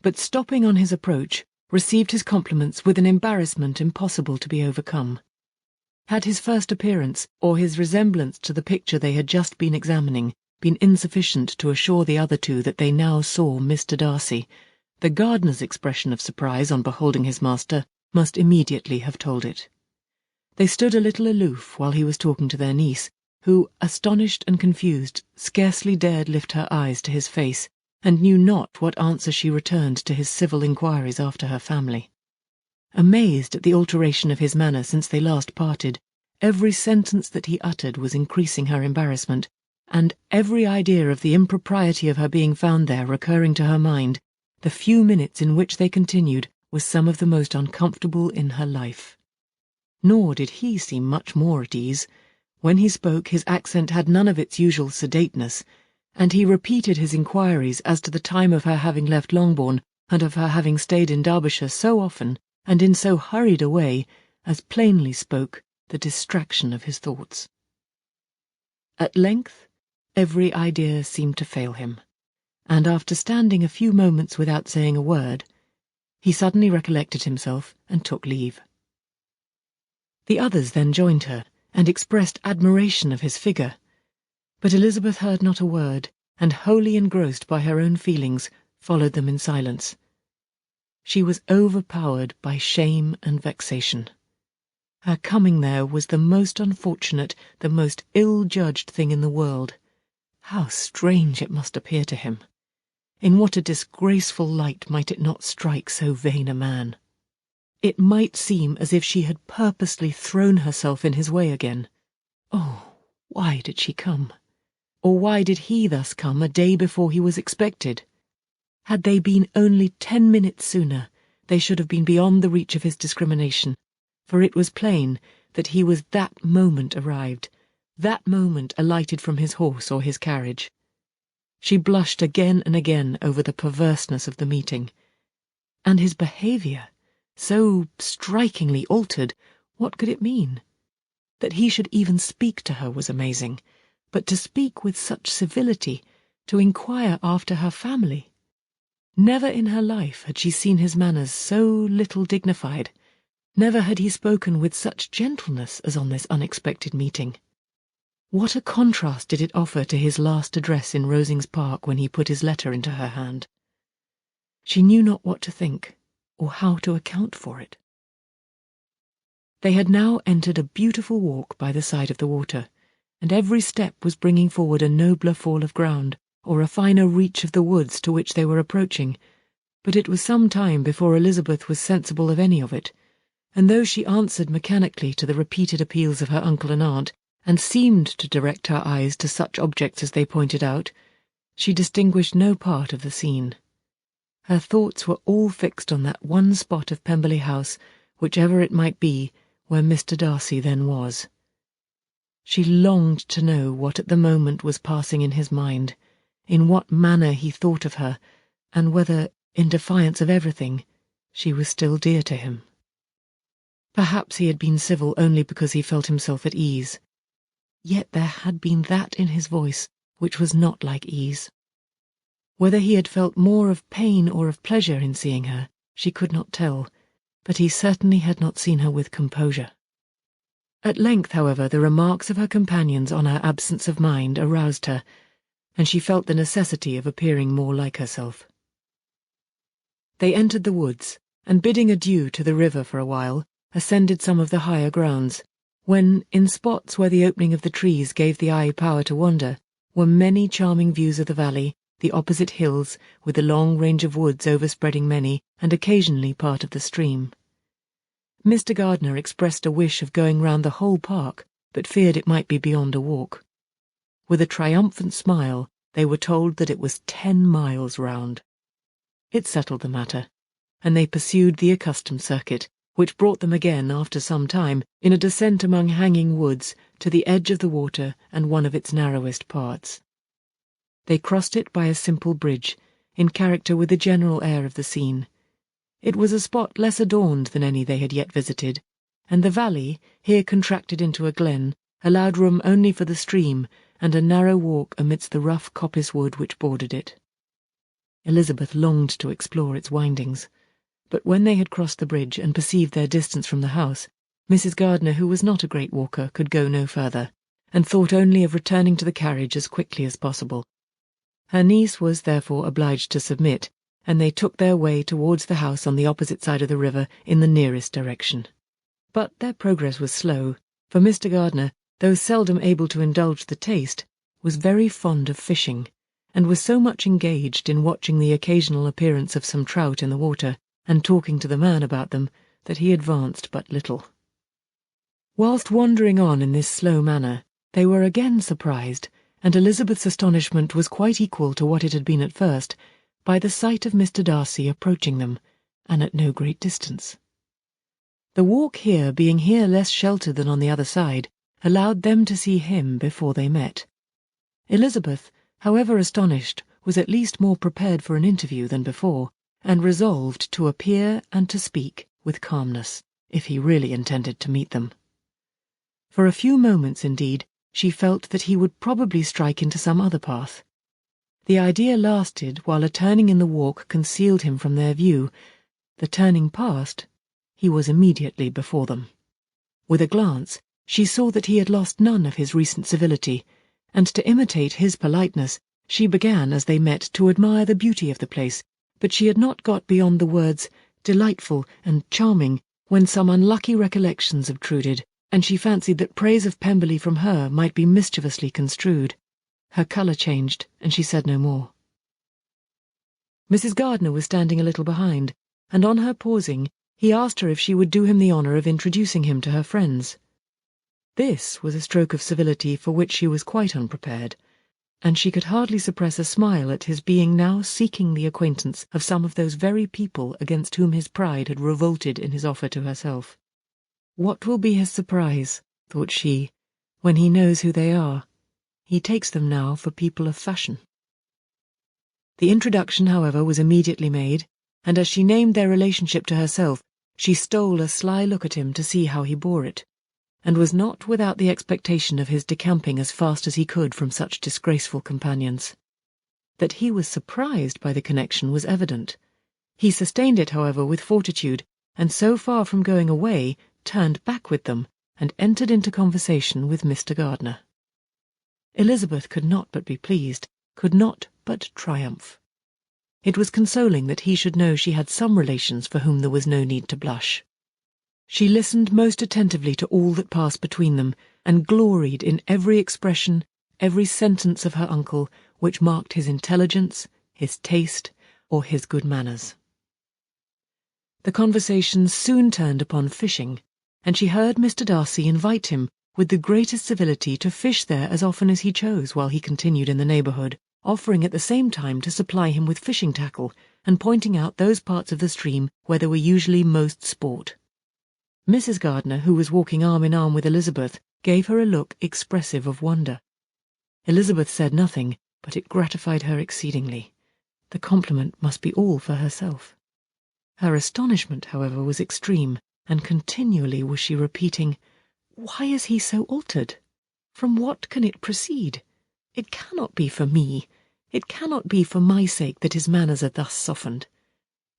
but stopping on his approach, received his compliments with an embarrassment impossible to be overcome. Had his first appearance, or his resemblance to the picture they had just been examining, been insufficient to assure the other two that they now saw Mr. Darcy, the gardener's expression of surprise on beholding his master must immediately have told it. They stood a little aloof while he was talking to their niece, who, astonished and confused, scarcely dared lift her eyes to his face, and knew not what answer she returned to his civil inquiries after her family. Amazed at the alteration of his manner since they last parted, every sentence that he uttered was increasing her embarrassment, and every idea of the impropriety of her being found there recurring to her mind, the few minutes in which they continued was some of the most uncomfortable in her life. Nor did he seem much more at ease. When he spoke, his accent had none of its usual sedateness, and he repeated his inquiries as to the time of her having left Longbourn, and of her having stayed in Derbyshire so often, and in so hurried a way, as plainly spoke the distraction of his thoughts. At length, every idea seemed to fail him, and after standing a few moments without saying a word, he suddenly recollected himself and took leave. The others then joined her, and expressed admiration of his figure. But Elizabeth heard not a word, and wholly engrossed by her own feelings, followed them in silence. She was overpowered by shame and vexation. Her coming there was the most unfortunate, the most ill-judged thing in the world. How strange it must appear to him! In what a disgraceful light might it not strike so vain a man? It might seem as if she had purposely thrown herself in his way again. Oh, why did she come? Or why did he thus come a day before he was expected? Had they been only 10 minutes sooner, they should have been beyond the reach of his discrimination, for it was plain that he was that moment arrived, that moment alighted from his horse or his carriage. She blushed again and again over the perverseness of the meeting. And his behaviour, so strikingly altered, what could it mean? That he should even speak to her was amazing, but to speak with such civility, to inquire after her family. Never in her life had she seen his manners so little dignified. Never had he spoken with such gentleness as on this unexpected meeting. What a contrast did it offer to his last address in Rosings Park when he put his letter into her hand. She knew not what to think, or how to account for it. They had now entered a beautiful walk by the side of the water, and every step was bringing forward a nobler fall of ground, or a finer reach of the woods to which they were approaching, but it was some time before Elizabeth was sensible of any of it, and though she answered mechanically to the repeated appeals of her uncle and aunt, and seemed to direct her eyes to such objects as they pointed out, she distinguished no part of the scene. Her thoughts were all fixed on that one spot of Pemberley House, whichever it might be, where Mr. Darcy then was. She longed to know what at the moment was passing in his mind, in what manner he thought of her, and whether, in defiance of everything, she was still dear to him. Perhaps he had been civil only because he felt himself at ease. Yet there had been that in his voice which was not like ease. Whether he had felt more of pain or of pleasure in seeing her, she could not tell, but he certainly had not seen her with composure. At length, however, the remarks of her companions on her absence of mind aroused her, and she felt the necessity of appearing more like herself. They entered the woods, and bidding adieu to the river for a while, ascended some of the higher grounds, when, in spots where the opening of the trees gave the eye power to wander, were many charming views of the valley, the opposite hills, with the long range of woods overspreading many, and occasionally part of the stream. Mr. Gardiner expressed a wish of going round the whole park, but feared it might be beyond a walk. With a triumphant smile, they were told that it was 10 miles round. It settled the matter, and they pursued the accustomed circuit, which brought them again, after some time, in a descent among hanging woods, to the edge of the water and one of its narrowest parts. They crossed it by a simple bridge, in character with the general air of the scene. It was a spot less adorned than any they had yet visited, and the valley, here contracted into a glen, allowed room only for the stream and a narrow walk amidst the rough coppice wood which bordered it. Elizabeth longed to explore its windings, but when they had crossed the bridge and perceived their distance from the house, Mrs. Gardiner, who was not a great walker, could go no further, and thought only of returning to the carriage as quickly as possible. Her niece was therefore obliged to submit, and they took their way towards the house on the opposite side of the river in the nearest direction. But their progress was slow, for Mr. Gardiner, though seldom able to indulge the taste, was very fond of fishing, and was so much engaged in watching the occasional appearance of some trout in the water, and talking to the man about them, that he advanced but little. Whilst wandering on in this slow manner, they were again surprised, and Elizabeth's astonishment was quite equal to what it had been at first, by the sight of Mr. Darcy approaching them, and at no great distance. The walk here, being here less sheltered than on the other side, allowed them to see him before they met. Elizabeth, however astonished, was at least more prepared for an interview than before, and resolved to appear and to speak with calmness, if he really intended to meet them. For a few moments, indeed, she felt that he would probably strike into some other path. The idea lasted while a turning in the walk concealed him from their view. The turning past, he was immediately before them. With a glance, she saw that he had lost none of his recent civility, and to imitate his politeness, she began, as they met, to admire the beauty of the place, but she had not got beyond the words delightful and charming when some unlucky recollections obtruded, and she fancied that praise of Pemberley from her might be mischievously construed. Her colour changed, and she said no more. Mrs. Gardiner was standing a little behind, and on her pausing, he asked her if she would do him the honour of introducing him to her friends. This was a stroke of civility for which she was quite unprepared, and she could hardly suppress a smile at his being now seeking the acquaintance of some of those very people against whom his pride had revolted in his offer to herself. What will be his surprise, thought she, when he knows who they are? He takes them now for people of fashion. The introduction, however, was immediately made, and as she named their relationship to herself, she stole a sly look at him to see how he bore it, and was not without the expectation of his decamping as fast as he could from such disgraceful companions. That he was surprised by the connection was evident. He sustained it, however, with fortitude, and so far from going away, turned back with them, and entered into conversation with Mr. Gardiner. Elizabeth could not but be pleased, could not but triumph. It was consoling that he should know she had some relations for whom there was no need to blush. She listened most attentively to all that passed between them, and gloried in every expression, every sentence of her uncle, which marked his intelligence, his taste, or his good manners. The conversation soon turned upon fishing, and she heard Mr. Darcy invite him, with the greatest civility, to fish there as often as he chose while he continued in the neighbourhood, offering at the same time to supply him with fishing tackle, and pointing out those parts of the stream where there were usually most sport. Mrs. Gardiner, who was walking arm in arm with Elizabeth, gave her a look expressive of wonder. Elizabeth said nothing, but it gratified her exceedingly. The compliment must be all for herself. Her astonishment, however, was extreme, and continually was she repeating, "Why is he so altered? From what can it proceed? It cannot be for me. It cannot be for my sake that his manners are thus softened.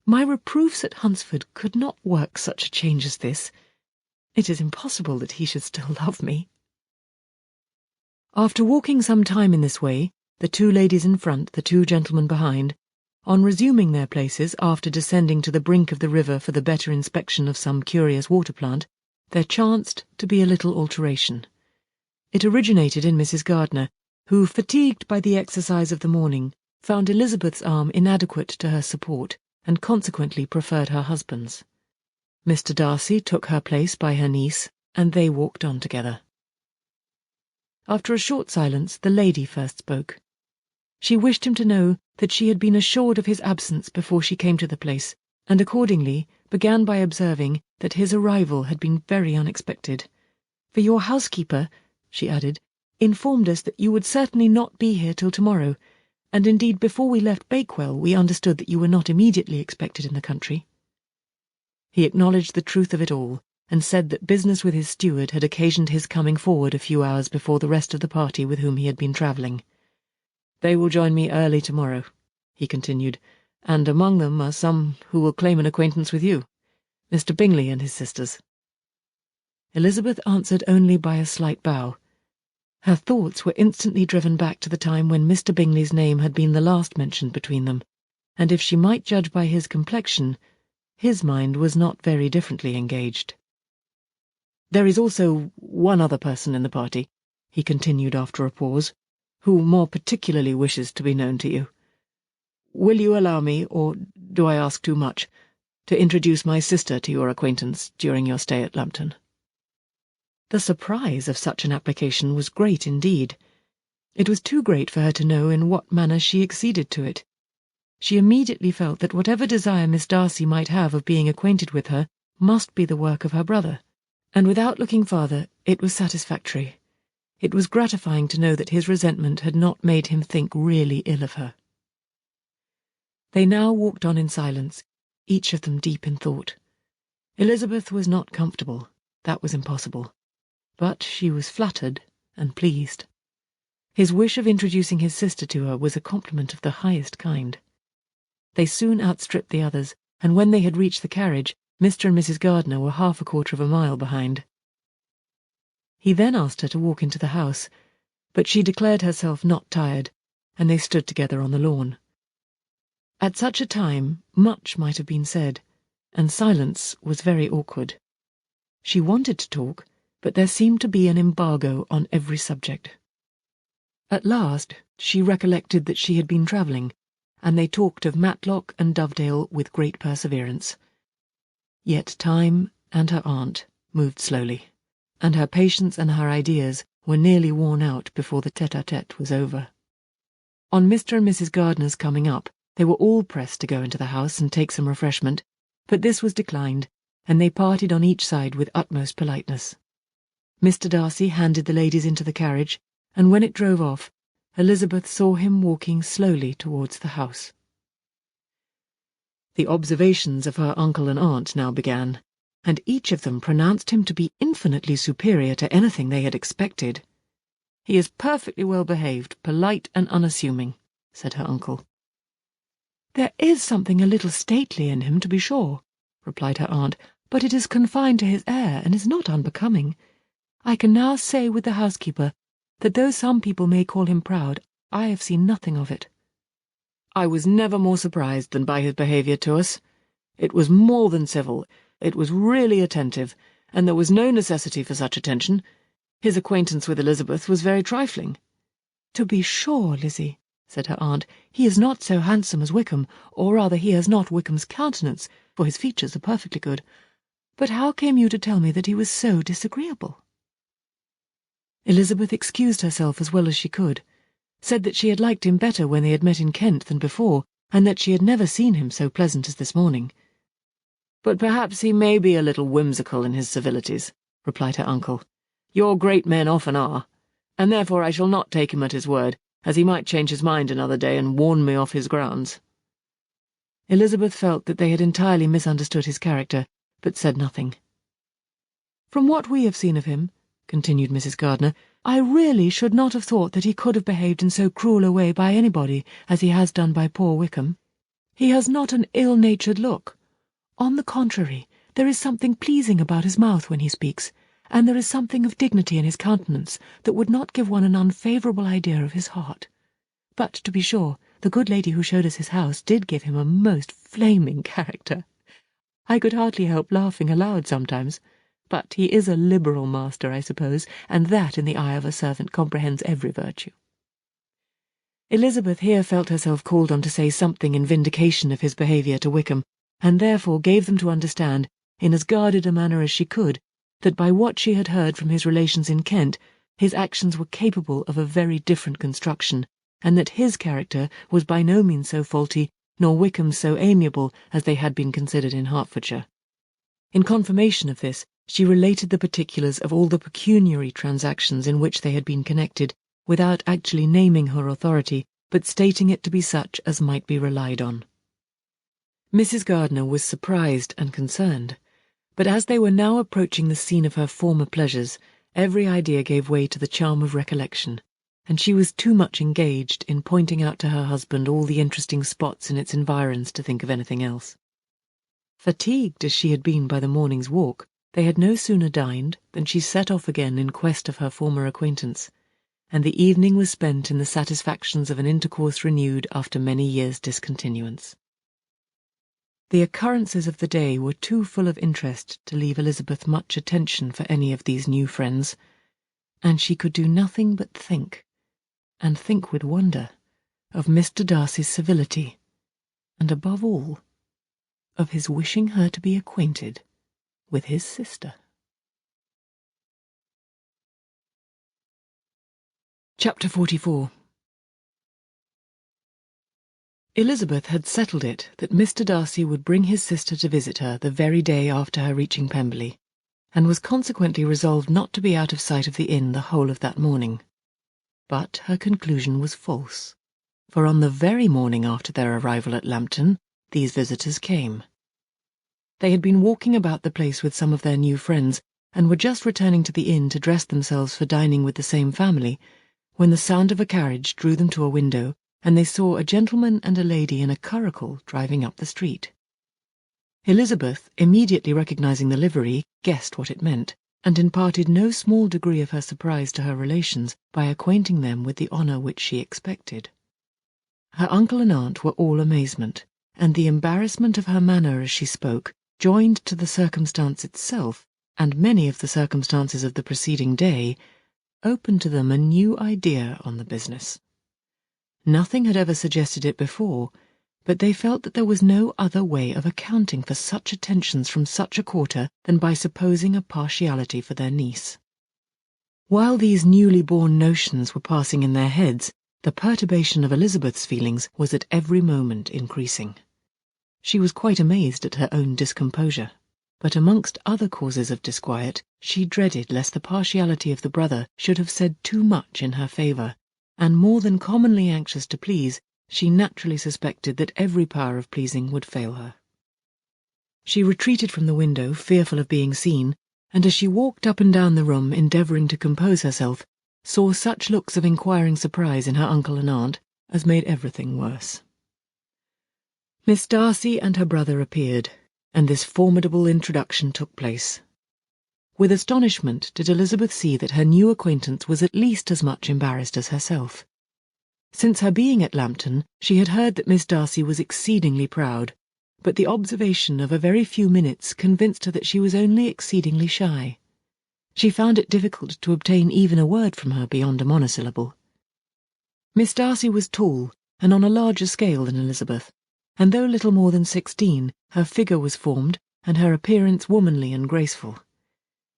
My reproofs at Hunsford could not work such a change as this. It is impossible that he should still love me." After walking some time in this way, the two ladies in front, the two gentlemen behind, on resuming their places after descending to the brink of the river for the better inspection of some curious water plant, there chanced to be a little alteration. It originated in Mrs. Gardiner, who, fatigued by the exercise of the morning, found Elizabeth's arm inadequate to her support, and consequently preferred her husband's. Mr. Darcy took her place by her niece, and they walked on together. After a short silence, the lady first spoke. She wished him to know that she had been assured of his absence before she came to the place, and accordingly began by observing that his arrival had been very unexpected. "For your housekeeper," she added, "informed us that you would certainly not be here till tomorrow, and indeed before we left Bakewell we understood that you were not immediately expected in the country." He acknowledged the truth of it all, and said that business with his steward had occasioned his coming forward a few hours before the rest of the party with whom he had been travelling. "They will join me early tomorrow," he continued, "and among them are some who will claim an acquaintance with you, Mr. Bingley and his sisters." Elizabeth answered only by a slight bow. Her thoughts were instantly driven back to the time when Mr. Bingley's name had been the last mentioned between them, and if she might judge by his complexion, his mind was not very differently engaged. "There is also one other person in the party," he continued after a pause, "who more particularly wishes to be known to you. Will you allow me, or do I ask too much, to introduce my sister to your acquaintance during your stay at Lambton?" The surprise of such an application was great indeed. It was too great for her to know in what manner she acceded to it. She immediately felt that whatever desire Miss Darcy might have of being acquainted with her must be the work of her brother, and without looking farther, it was satisfactory. It was gratifying to know that his resentment had not made him think really ill of her. They now walked on in silence, each of them deep in thought. Elizabeth was not comfortable, that was impossible, but she was flattered and pleased. His wish of introducing his sister to her was a compliment of the highest kind. They soon outstripped the others, and when they had reached the carriage, Mr. and Mrs. Gardiner were half a quarter of a mile behind. He then asked her to walk into the house, but she declared herself not tired, and they stood together on the lawn. At such a time, much might have been said, and silence was very awkward. She wanted to talk, but there seemed to be an embargo on every subject. At last, she recollected that she had been travelling, and they talked of Matlock and Dovedale with great perseverance. Yet time and her aunt moved slowly, and her patience and her ideas were nearly worn out before the tete-a-tete was over. On Mr. and Mrs. Gardiner's coming up, they were all pressed to go into the house and take some refreshment, but this was declined, and they parted on each side with utmost politeness. Mr. Darcy handed the ladies into the carriage, and when it drove off, Elizabeth saw him walking slowly towards the house. The observations of her uncle and aunt now began, and each of them pronounced him to be infinitely superior to anything they had expected. "He is perfectly well behaved, polite and unassuming," said her uncle. "There is something a little stately in him, to be sure," replied her aunt, "but it is confined to his air and is not unbecoming. I can now say with the housekeeper that though some people may call him proud, I have seen nothing of it." "I was never more surprised than by his behaviour to us. It was more than civil, it was really attentive, and there was no necessity for such attention. His acquaintance with Elizabeth was very trifling." "To be sure, Lizzie," said her aunt, "he is not so handsome as Wickham, or rather he has not Wickham's countenance, for his features are perfectly good. But how came you to tell me that he was so disagreeable?" Elizabeth excused herself as well as she could, said that she had liked him better when they had met in Kent than before, and that she had never seen him so pleasant as this morning. "But perhaps he may be a little whimsical in his civilities," replied her uncle. "Your great men often are, and therefore I shall not take him at his word, as he might change his mind another day and warn me off his grounds." Elizabeth felt that they had entirely misunderstood his character, but said nothing. "From what we have seen of him," continued Mrs. Gardiner, "I really should not have thought that he could have behaved in so cruel a way by anybody as he has done by poor Wickham. He has not an ill-natured look. On the contrary, there is something pleasing about his mouth when he speaks, and there is something of dignity in his countenance that would not give one an unfavourable idea of his heart. But, to be sure, the good lady who showed us his house did give him a most flaming character. I could hardly help laughing aloud sometimes. But he is a liberal master, I suppose, and that in the eye of a servant comprehends every virtue." Elizabeth here felt herself called on to say something in vindication of his behaviour to Wickham, and therefore gave them to understand, in as guarded a manner as she could, that by what she had heard from his relations in Kent, his actions were capable of a very different construction, and that his character was by no means so faulty, nor Wickham's so amiable as they had been considered in Hertfordshire. In confirmation of this, she related the particulars of all the pecuniary transactions in which they had been connected, without actually naming her authority, but stating it to be such as might be relied on. Mrs. Gardiner was surprised and concerned, but as they were now approaching the scene of her former pleasures, every idea gave way to the charm of recollection, and she was too much engaged in pointing out to her husband all the interesting spots in its environs to think of anything else. Fatigued as she had been by the morning's walk, they had no sooner dined than she set off again in quest of her former acquaintance, and the evening was spent in the satisfactions of an intercourse renewed after many years' discontinuance. The occurrences of the day were too full of interest to leave Elizabeth much attention for any of these new friends, and she could do nothing but think, and think with wonder, of Mr. Darcy's civility, and above all, of his wishing her to be acquainted with his sister. Chapter 44. Elizabeth had settled it that Mr. Darcy would bring his sister to visit her the very day after her reaching Pemberley, and was consequently resolved not to be out of sight of the inn the whole of that morning. But her conclusion was false, for on the very morning after their arrival at Lambton, these visitors came. They had been walking about the place with some of their new friends, and were just returning to the inn to dress themselves for dining with the same family, when the sound of a carriage drew them to a window, and they saw a gentleman and a lady in a curricle driving up the street. Elizabeth, immediately recognizing the livery, guessed what it meant, and imparted no small degree of her surprise to her relations by acquainting them with the honour which she expected. Her uncle and aunt were all amazement, and the embarrassment of her manner as she spoke, joined to the circumstance itself, and many of the circumstances of the preceding day, opened to them a new idea on the business. Nothing had ever suggested it before, but they felt that there was no other way of accounting for such attentions from such a quarter than by supposing a partiality for their niece. While these newly born notions were passing in their heads, the perturbation of Elizabeth's feelings was at every moment increasing. She was quite amazed at her own discomposure, but amongst other causes of disquiet, she dreaded lest the partiality of the brother should have said too much in her favour, and more than commonly anxious to please, she naturally suspected that every power of pleasing would fail her. She retreated from the window, fearful of being seen, and as she walked up and down the room endeavouring to compose herself, saw such looks of inquiring surprise in her uncle and aunt as made everything worse. Miss Darcy and her brother appeared, and this formidable introduction took place. With astonishment did Elizabeth see that her new acquaintance was at least as much embarrassed as herself. Since her being at Lambton, she had heard that Miss Darcy was exceedingly proud, but the observation of a very few minutes convinced her that she was only exceedingly shy. She found it difficult to obtain even a word from her beyond a monosyllable. Miss Darcy was tall, and on a larger scale than Elizabeth, and though little more than 16, her figure was formed, and her appearance womanly and graceful.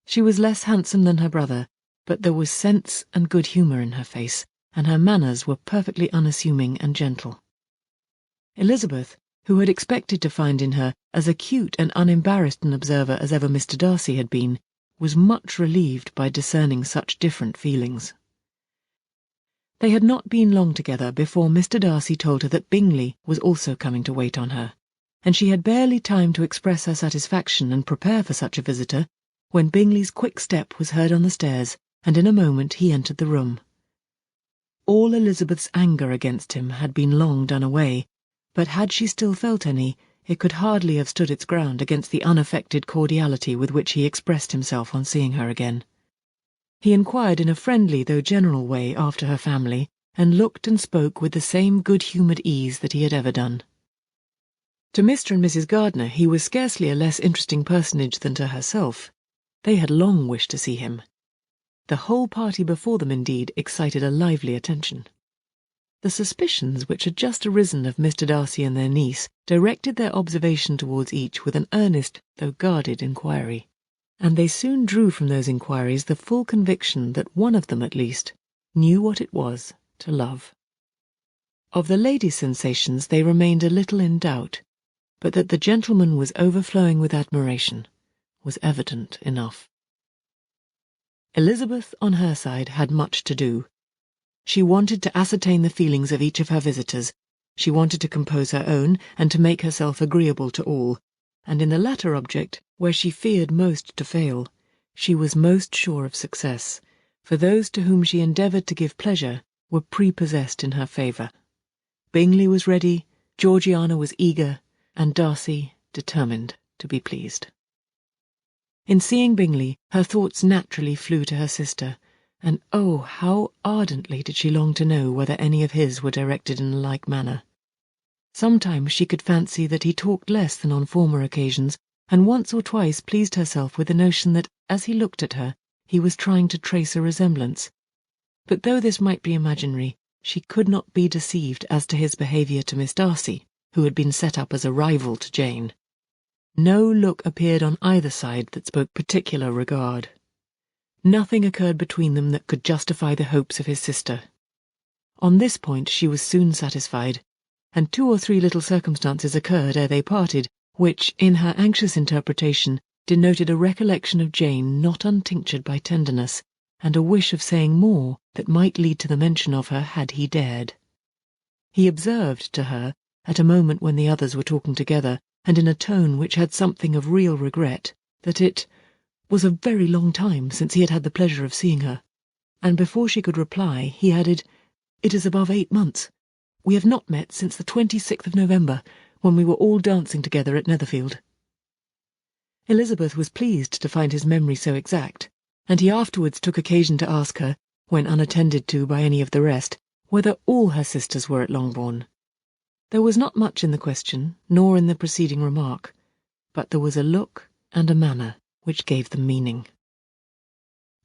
She was less handsome than her brother, but there was sense and good humour in her face, and her manners were perfectly unassuming and gentle. Elizabeth, who had expected to find in her as acute and unembarrassed an observer as ever Mr. Darcy had been, was much relieved by discerning such different feelings. They had not been long together before Mr. Darcy told her that Bingley was also coming to wait on her, and she had barely time to express her satisfaction and prepare for such a visitor, when Bingley's quick step was heard on the stairs, and in a moment he entered the room. All Elizabeth's anger against him had been long done away, but had she still felt any, it could hardly have stood its ground against the unaffected cordiality with which he expressed himself on seeing her again. He inquired in a friendly though general way after her family, and looked and spoke with the same good-humoured ease that he had ever done. To Mr. and Mrs. Gardiner he was scarcely a less interesting personage than to herself. They had long wished to see him. The whole party before them, indeed, excited a lively attention. The suspicions which had just arisen of Mr. Darcy and their niece directed their observation towards each with an earnest though guarded inquiry, and they soon drew from those inquiries the full conviction that one of them, at least, knew what it was to love. Of the ladies' sensations they remained a little in doubt, but that the gentleman was overflowing with admiration was evident enough. Elizabeth, on her side, had much to do. She wanted to ascertain the feelings of each of her visitors, she wanted to compose her own, and to make herself agreeable to all, and in the latter object, where she feared most to fail, she was most sure of success, for those to whom she endeavoured to give pleasure were prepossessed in her favour. Bingley was ready, Georgiana was eager, and Darcy determined to be pleased. In seeing Bingley, her thoughts naturally flew to her sister, and oh, how ardently did she long to know whether any of his were directed in a like manner. Sometimes she could fancy that he talked less than on former occasions, and once or twice pleased herself with the notion that, as he looked at her, he was trying to trace a resemblance. But though this might be imaginary, she could not be deceived as to his behaviour to Miss Darcy, who had been set up as a rival to Jane. No look appeared on either side that spoke particular regard. Nothing occurred between them that could justify the hopes of his sister. On this point she was soon satisfied, and 2 or 3 little circumstances occurred ere they parted, which, in her anxious interpretation, denoted a recollection of Jane not untinctured by tenderness, and a wish of saying more that might lead to the mention of her had he dared. He observed to her, at a moment when the others were talking together, and in a tone which had something of real regret, that it was a very long time since he had had the pleasure of seeing her, and before she could reply, he added, "It is above 8 months. We have not met since the 26th of November, when we were all dancing together at Netherfield." Elizabeth was pleased to find his memory so exact, and he afterwards took occasion to ask her, when unattended to by any of the rest, whether all her sisters were at Longbourn. There was not much in the question, nor in the preceding remark, but there was a look and a manner which gave them meaning.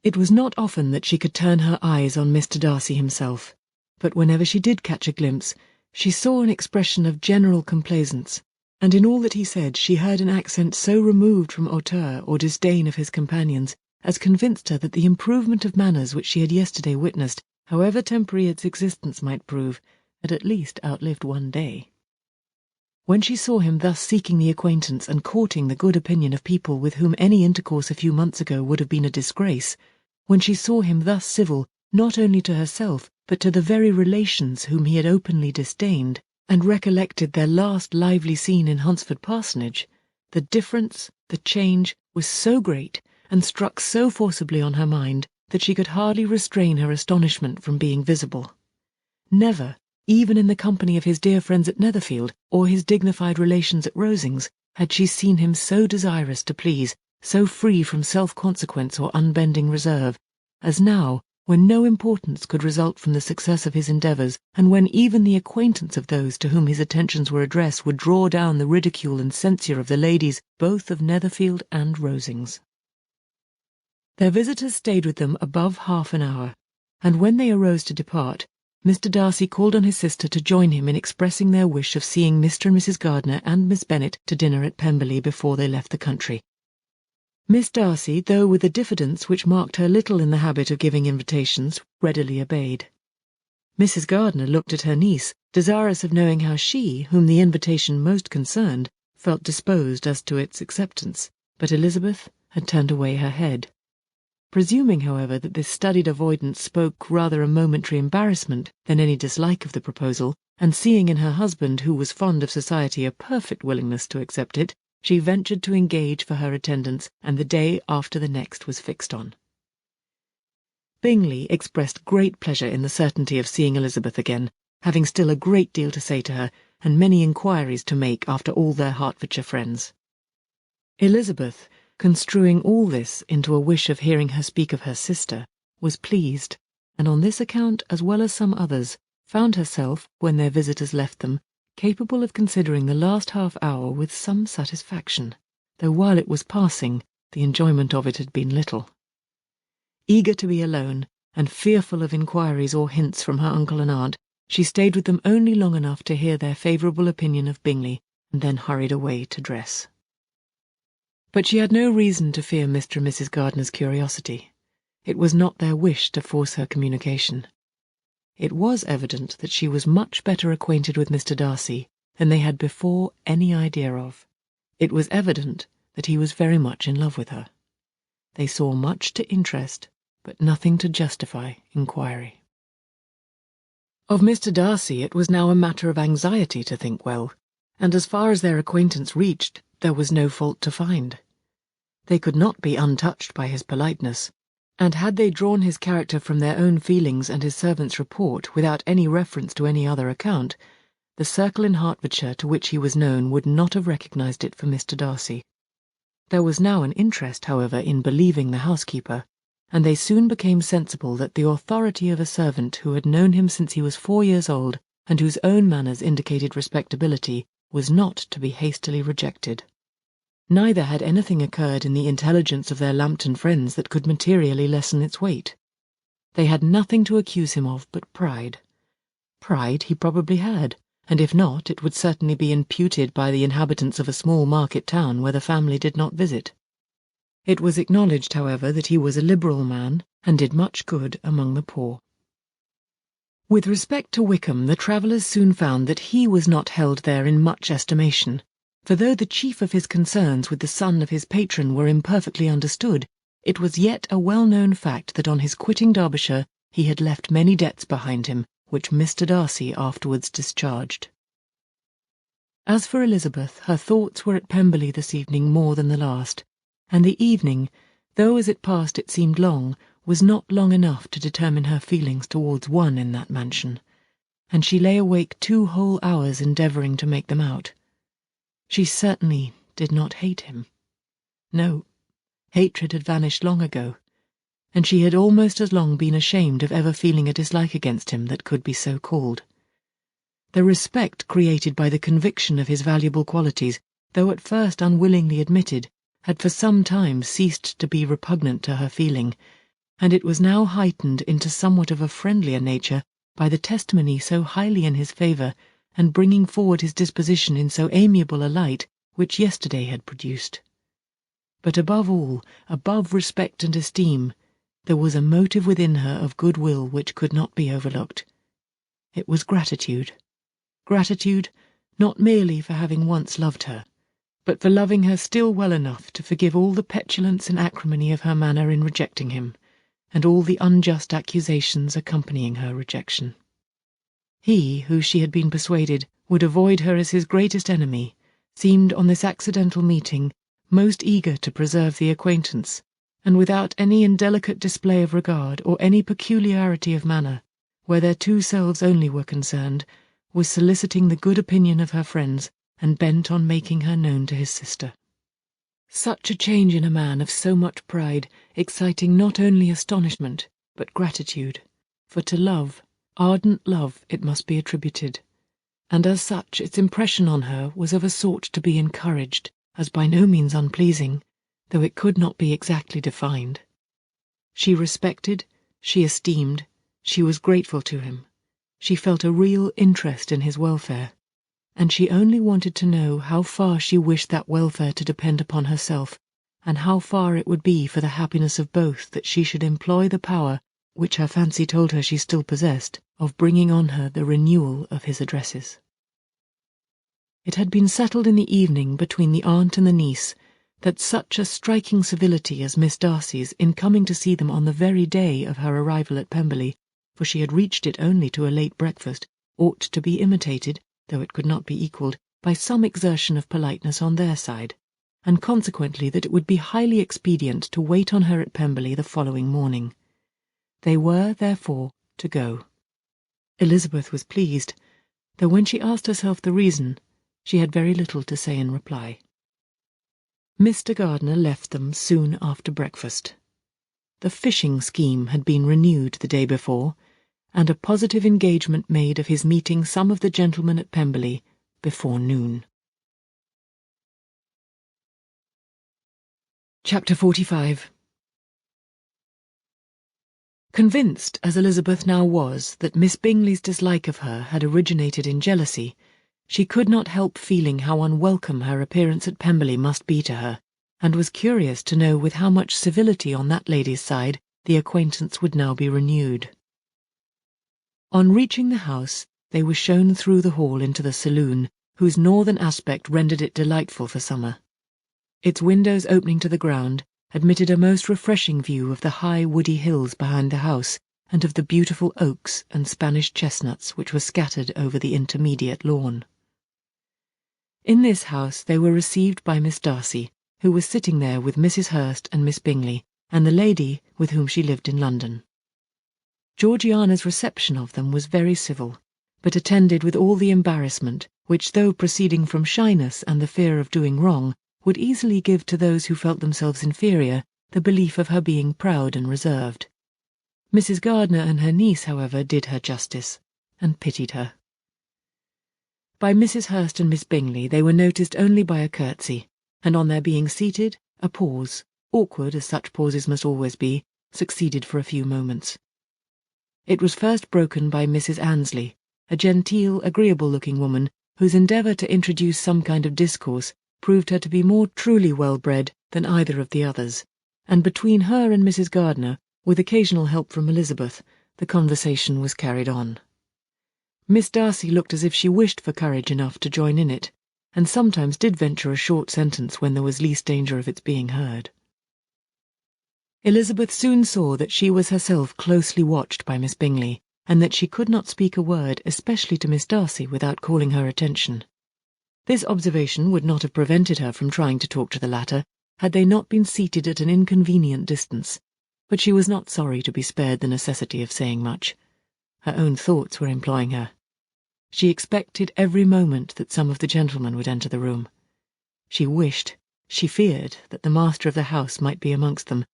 It was not often that she could turn her eyes on Mr. Darcy himself, but whenever she did catch a glimpse, she saw an expression of general complaisance, and in all that he said she heard an accent so removed from hauteur or disdain of his companions as convinced her that the improvement of manners which she had yesterday witnessed, however temporary its existence might prove, had at least outlived one day. When she saw him thus seeking the acquaintance and courting the good opinion of people with whom any intercourse a few months ago would have been a disgrace, when she saw him thus civil not only to herself but to the very relations whom he had openly disdained, and recollected their last lively scene in Hunsford Parsonage, the difference, the change, was so great and struck so forcibly on her mind that she could hardly restrain her astonishment from being visible. Never, even in the company of his dear friends at Netherfield, or his dignified relations at Rosings, had she seen him so desirous to please, so free from self-consequence or unbending reserve, as now, when no importance could result from the success of his endeavours, and when even the acquaintance of those to whom his attentions were addressed would draw down the ridicule and censure of the ladies both of Netherfield and Rosings. Their visitors stayed with them above half an hour, and when they arose to depart, Mr. Darcy called on his sister to join him in expressing their wish of seeing Mr. and Mrs. Gardiner and Miss Bennet to dinner at Pemberley before they left the country. Miss Darcy, though with a diffidence which marked her little in the habit of giving invitations, readily obeyed. Mrs. Gardiner looked at her niece, desirous of knowing how she, whom the invitation most concerned, felt disposed as to its acceptance, but Elizabeth had turned away her head. Presuming, however, that this studied avoidance spoke rather a momentary embarrassment than any dislike of the proposal, and seeing in her husband, who was fond of society, a perfect willingness to accept it, she ventured to engage for her attendance, and the day after the next was fixed on. Bingley expressed great pleasure in the certainty of seeing Elizabeth again, having still a great deal to say to her, and many inquiries to make after all their Hertfordshire friends. Elizabeth, construing all this into a wish of hearing her speak of her sister, was pleased, and on this account, as well as some others, found herself, when their visitors left them, capable of considering the last half-hour with some satisfaction, though while it was passing, the enjoyment of it had been little. Eager to be alone, and fearful of inquiries or hints from her uncle and aunt, she stayed with them only long enough to hear their favourable opinion of Bingley, and then hurried away to dress. But she had no reason to fear Mr. and Mrs. Gardiner's curiosity. It was not their wish to force her communication. It was evident that she was much better acquainted with Mr. Darcy than they had before any idea of. It was evident that he was very much in love with her. They saw much to interest, but nothing to justify inquiry. Of Mr. Darcy it was now a matter of anxiety to think well, and as far as their acquaintance reached, there was no fault to find. They could not be untouched by his politeness, and had they drawn his character from their own feelings and his servant's report without any reference to any other account, the circle in Hertfordshire to which he was known would not have recognised it for Mr. Darcy. There was now an interest, however, in believing the housekeeper, and they soon became sensible that the authority of a servant who had known him since he was 4 years old, and whose own manners indicated respectability, was not to be hastily rejected. Neither had anything occurred in the intelligence of their Lambton friends that could materially lessen its weight. They had nothing to accuse him of but pride. Pride he probably had, and if not, it would certainly be imputed by the inhabitants of a small market town where the family did not visit. It was acknowledged, however, that he was a liberal man, and did much good among the poor. With respect to Wickham, the travellers soon found that he was not held there in much estimation, for though the chief of his concerns with the son of his patron were imperfectly understood, it was yet a well-known fact that on his quitting Derbyshire he had left many debts behind him, which Mr. Darcy afterwards discharged. As for Elizabeth, her thoughts were at Pemberley this evening more than the last, and the evening, though as it passed it seemed long, was not long enough to determine her feelings towards one in that mansion, and she lay awake 2 whole hours endeavouring to make them out. She certainly did not hate him. No, hatred had vanished long ago, and she had almost as long been ashamed of ever feeling a dislike against him that could be so called. The respect created by the conviction of his valuable qualities, though at first unwillingly admitted, had for some time ceased to be repugnant to her feeling, and it was now heightened into somewhat of a friendlier nature by the testimony so highly in his favour, and bringing forward his disposition in so amiable a light, which yesterday had produced. But above all, above respect and esteem, there was a motive within her of goodwill which could not be overlooked. It was gratitude. Gratitude, not merely for having once loved her, but for loving her still well enough to forgive all the petulance and acrimony of her manner in rejecting him, and all the unjust accusations accompanying her rejection. He, who she had been persuaded would avoid her as his greatest enemy, seemed on this accidental meeting most eager to preserve the acquaintance, and without any indelicate display of regard or any peculiarity of manner, where their two selves only were concerned, was soliciting the good opinion of her friends and bent on making her known to his sister. Such a change in a man of so much pride, exciting not only astonishment, but gratitude, for to love, ardent love, it must be attributed, and as such its impression on her was of a sort to be encouraged, as by no means unpleasing, though it could not be exactly defined. She respected, she esteemed, she was grateful to him, she felt a real interest in his welfare, and she only wanted to know how far she wished that welfare to depend upon herself, and how far it would be for the happiness of both that she should employ the power, which her fancy told her she still possessed, of bringing on her the renewal of his addresses. It had been settled in the evening between the aunt and the niece that such a striking civility as Miss Darcy's in coming to see them on the very day of her arrival at Pemberley, for she had reached it only to a late breakfast, ought to be imitated, though it could not be equalled, by some exertion of politeness on their side, and consequently that it would be highly expedient to wait on her at Pemberley the following morning. They were, therefore, to go. Elizabeth was pleased, though when she asked herself the reason, she had very little to say in reply. Mr. Gardiner left them soon after breakfast. The fishing scheme had been renewed the day before, and a positive engagement made of his meeting some of the gentlemen at Pemberley before noon. Chapter 45. Convinced as Elizabeth now was that Miss Bingley's dislike of her had originated in jealousy, she could not help feeling how unwelcome her appearance at Pemberley must be to her, and was curious to know with how much civility on that lady's side the acquaintance would now be renewed. On reaching the house, they were shown through the hall into the saloon, whose northern aspect rendered it delightful for summer. Its windows opening to the ground admitted a most refreshing view of the high woody hills behind the house, and of the beautiful oaks and Spanish chestnuts which were scattered over the intermediate lawn. In this house they were received by Miss Darcy, who was sitting there with Mrs. Hurst and Miss Bingley, and the lady with whom she lived in London. Georgiana's reception of them was very civil, but attended with all the embarrassment which, though proceeding from shyness and the fear of doing wrong, would easily give to those who felt themselves inferior the belief of her being proud and reserved. Mrs. Gardiner and her niece, however, did her justice, and pitied her. By Mrs. Hurst and Miss Bingley they were noticed only by a curtsy, and on their being seated, a pause, awkward as such pauses must always be, succeeded for a few moments. It was first broken by Mrs. Annesley, a genteel, agreeable-looking woman, whose endeavour to introduce some kind of discourse proved her to be more truly well-bred than either of the others, and between her and Mrs. Gardiner, with occasional help from Elizabeth, the conversation was carried on. Miss Darcy looked as if she wished for courage enough to join in it, and sometimes did venture a short sentence when there was least danger of its being heard. Elizabeth soon saw that she was herself closely watched by Miss Bingley, and that she could not speak a word, especially to Miss Darcy, without calling her attention. This observation would not have prevented her from trying to talk to the latter, had they not been seated at an inconvenient distance, but she was not sorry to be spared the necessity of saying much. Her own thoughts were employing her. She expected every moment that some of the gentlemen would enter the room. She wished, she feared, that the master of the house might be amongst them,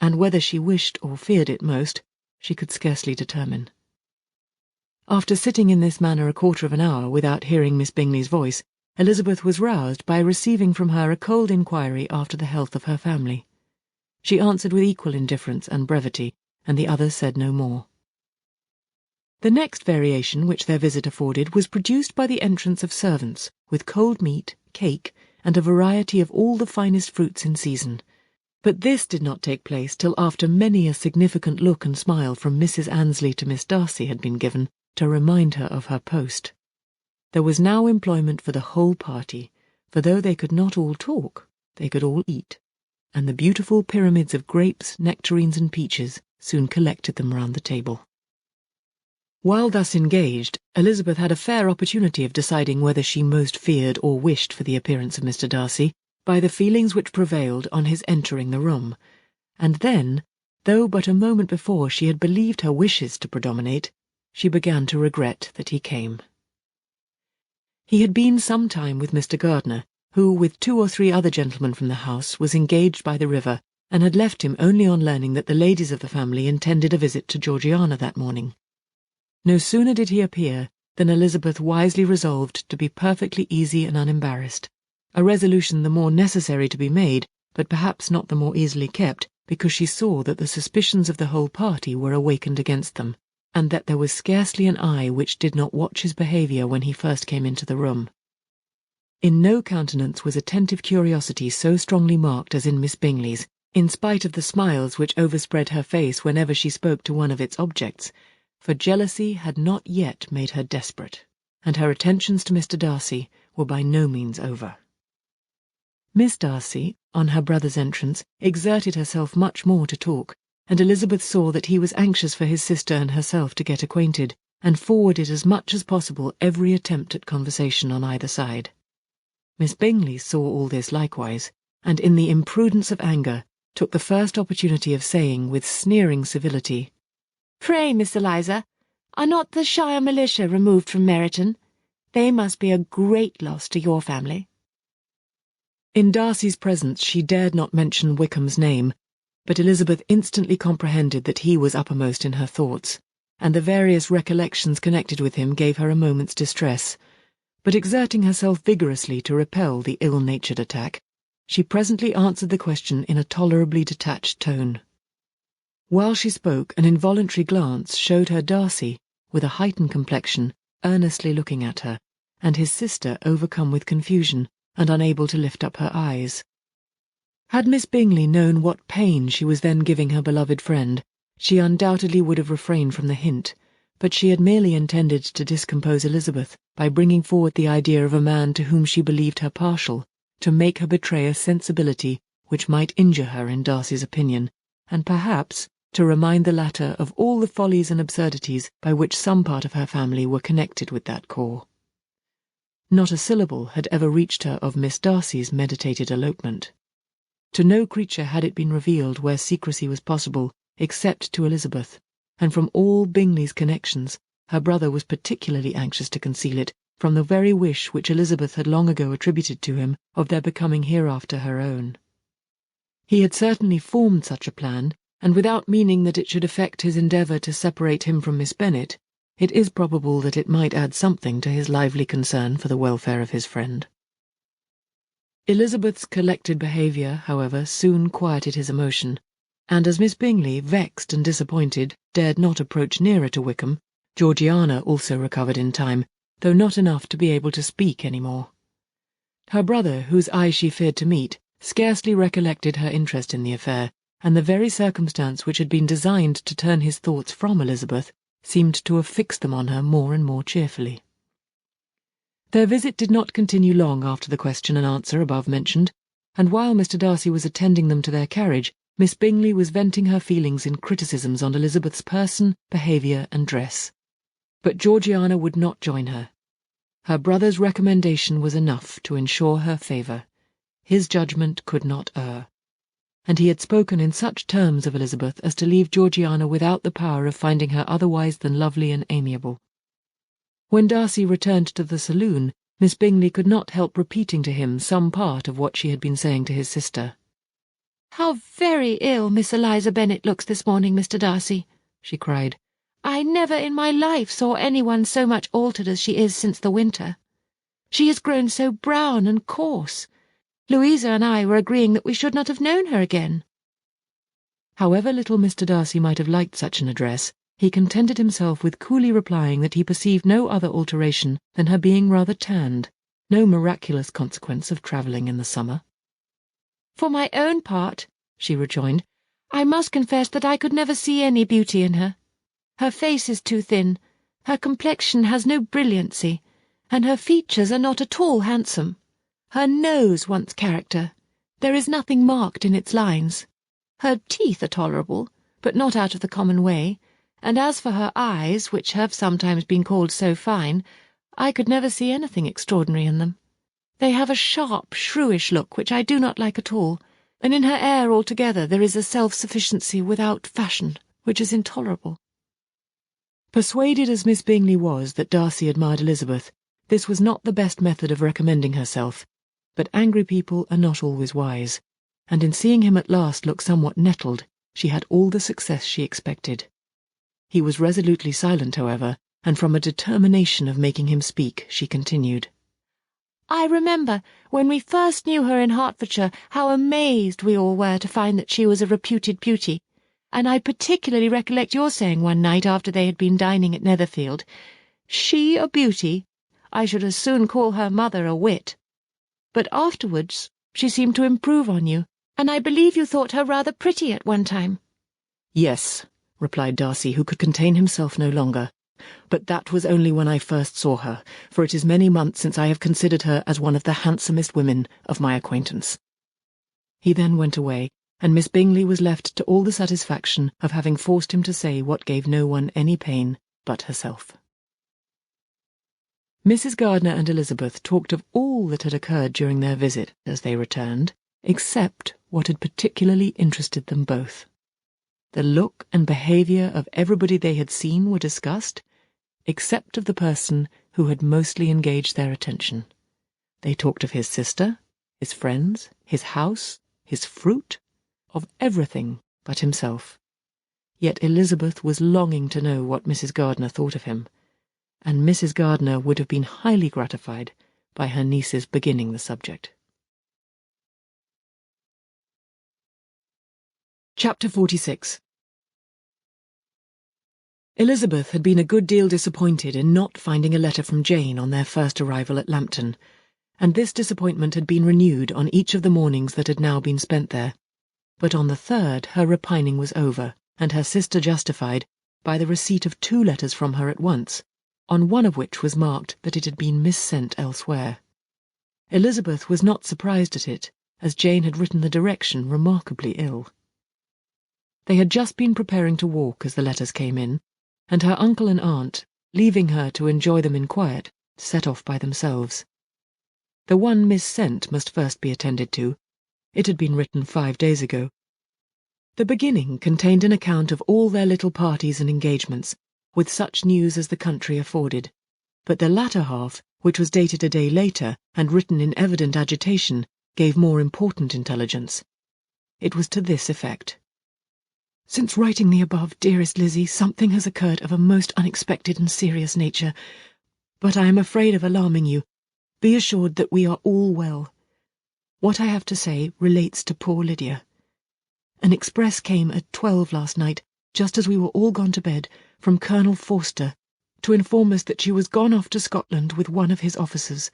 and whether she wished or feared it most, she could scarcely determine. After sitting in this manner a quarter of an hour without hearing Miss Bingley's voice, Elizabeth was roused by receiving from her a cold inquiry after the health of her family. She answered with equal indifference and brevity, and the other said no more. The next variation which their visit afforded was produced by the entrance of servants, with cold meat, cake, and a variety of all the finest fruits in season. But this did not take place till after many a significant look and smile from Mrs. Annesley to Miss Darcy had been given to remind her of her post. There was now employment for the whole party, for though they could not all talk, they could all eat, and the beautiful pyramids of grapes, nectarines, and peaches soon collected them round the table. While thus engaged, Elizabeth had a fair opportunity of deciding whether she most feared or wished for the appearance of Mr. Darcy, by the feelings which prevailed on his entering the room, and then, though but a moment before she had believed her wishes to predominate, she began to regret that he came. He had been some time with Mr. Gardiner, who, with 2 or 3 other gentlemen from the house, was engaged by the river, and had left him only on learning that the ladies of the family intended a visit to Georgiana that morning. No sooner did he appear than Elizabeth wisely resolved to be perfectly easy and unembarrassed, a resolution the more necessary to be made, but perhaps not the more easily kept, because she saw that the suspicions of the whole party were awakened against them, and that there was scarcely an eye which did not watch his behaviour when he first came into the room. In no countenance was attentive curiosity so strongly marked as in Miss Bingley's, in spite of the smiles which overspread her face whenever she spoke to one of its objects, for jealousy had not yet made her desperate, and her attentions to Mr. Darcy were by no means over. Miss Darcy, on her brother's entrance, exerted herself much more to talk, and Elizabeth saw that he was anxious for his sister and herself to get acquainted, and forwarded as much as possible every attempt at conversation on either side. Miss Bingley saw all this likewise, and in the imprudence of anger took the first opportunity of saying with sneering civility, "Pray, Miss Eliza, are not the Shire militia removed from Meryton? They must be a great loss to your family." In Darcy's presence she dared not mention Wickham's name, but Elizabeth instantly comprehended that he was uppermost in her thoughts, and the various recollections connected with him gave her a moment's distress. But exerting herself vigorously to repel the ill-natured attack, she presently answered the question in a tolerably detached tone. While she spoke, an involuntary glance showed her Darcy, with a heightened complexion, earnestly looking at her, and his sister overcome with confusion, and unable to lift up her eyes. Had Miss Bingley known what pain she was then giving her beloved friend, she undoubtedly would have refrained from the hint, but she had merely intended to discompose Elizabeth by bringing forward the idea of a man to whom she believed her partial, to make her betray a sensibility which might injure her in Darcy's opinion, and perhaps to remind the latter of all the follies and absurdities by which some part of her family were connected with that corps. Not a syllable had ever reached her of Miss Darcy's meditated elopement. To no creature had it been revealed where secrecy was possible, except to Elizabeth, and from all Bingley's connections, her brother was particularly anxious to conceal it, from the very wish which Elizabeth had long ago attributed to him of their becoming hereafter her own. He had certainly formed such a plan, and without meaning that it should affect his endeavour to separate him from Miss Bennet, it is probable that it might add something to his lively concern for the welfare of his friend. Elizabeth's collected behaviour, however, soon quieted his emotion, and as Miss Bingley, vexed and disappointed, dared not approach nearer to Wickham, Georgiana also recovered in time, though not enough to be able to speak any more. Her brother, whose eye she feared to meet, scarcely recollected her interest in the affair, and the very circumstance which had been designed to turn his thoughts from Elizabeth seemed to have fixed them on her more and more cheerfully. Their visit did not continue long after the question and answer above mentioned, and while Mr. Darcy was attending them to their carriage, Miss Bingley was venting her feelings in criticisms on Elizabeth's person, behaviour, and dress. But Georgiana would not join her. Her brother's recommendation was enough to ensure her favour. His judgment could not err, and he had spoken in such terms of Elizabeth as to leave Georgiana without the power of finding her otherwise than lovely and amiable. When Darcy returned to the saloon, Miss Bingley could not help repeating to him some part of what she had been saying to his sister. "How very ill Miss Eliza Bennet looks this morning, Mr. Darcy," she cried. "I never in my life saw anyone so much altered as she is since the winter. She has grown so brown and coarse. Louisa and I were agreeing that we should not have known her again." However little Mr. Darcy might have liked such an address, he contented himself with coolly replying that he perceived no other alteration than her being rather tanned, no miraculous consequence of travelling in the summer. "For my own part," she rejoined, "I must confess that I could never see any beauty in her. Her face is too thin, her complexion has no brilliancy, and her features are not at all handsome. Her nose wants character. There is nothing marked in its lines. Her teeth are tolerable, but not out of the common way, and as for her eyes, which have sometimes been called so fine, I could never see anything extraordinary in them. They have a sharp, shrewish look which I do not like at all, and in her air altogether there is a self-sufficiency without fashion, which is intolerable." Persuaded as Miss Bingley was that Darcy admired Elizabeth, this was not the best method of recommending herself, but angry people are not always wise, and in seeing him at last look somewhat nettled, she had all the success she expected. He was resolutely silent, however, and from a determination of making him speak, she continued. "I remember, when we first knew her in Hertfordshire, how amazed we all were to find that she was a reputed beauty, and I particularly recollect your saying one night after they had been dining at Netherfield, 'She a beauty? I should as soon call her mother a wit.' But afterwards she seemed to improve on you, and I believe you thought her rather pretty at one time." "Yes," replied Darcy, who could contain himself no longer, "but that was only when I first saw her, for it is many months since I have considered her as one of the handsomest women of my acquaintance." He then went away, and Miss Bingley was left to all the satisfaction of having forced him to say what gave no one any pain but herself. Mrs. Gardiner and Elizabeth talked of all that had occurred during their visit as they returned, except what had particularly interested them both. The look and behaviour of everybody they had seen were discussed, except of the person who had mostly engaged their attention. They talked of his sister, his friends, his house, his fruit, of everything but himself. Yet Elizabeth was longing to know what Mrs. Gardiner thought of him, and Mrs. Gardiner would have been highly gratified by her niece's beginning the subject. Chapter 46. Elizabeth had been a good deal disappointed in not finding a letter from Jane on their first arrival at Lambton, and this disappointment had been renewed on each of the mornings that had now been spent there. But on the third her repining was over, and her sister justified by the receipt of 2 letters from her at once, on one of which was marked that it had been missent elsewhere. Elizabeth was not surprised at it, as Jane had written the direction remarkably ill. They had just been preparing to walk as the letters came in, and her uncle and aunt, leaving her to enjoy them in quiet, set off by themselves. The one missent must first be attended to. It had been written 5 days ago. The beginning contained an account of all their little parties and engagements, with such news as the country afforded, but the latter half, which was dated a day later and written in evident agitation, gave more important intelligence. It was to this effect. "Since writing the above, dearest Lizzie, something has occurred of a most unexpected and serious nature, but I am afraid of alarming you. Be assured that we are all well. What I have to say relates to poor Lydia. An express came at 12 last night, just as we were all gone to bed, from Colonel Forster, to inform us that she was gone off to Scotland with one of his officers,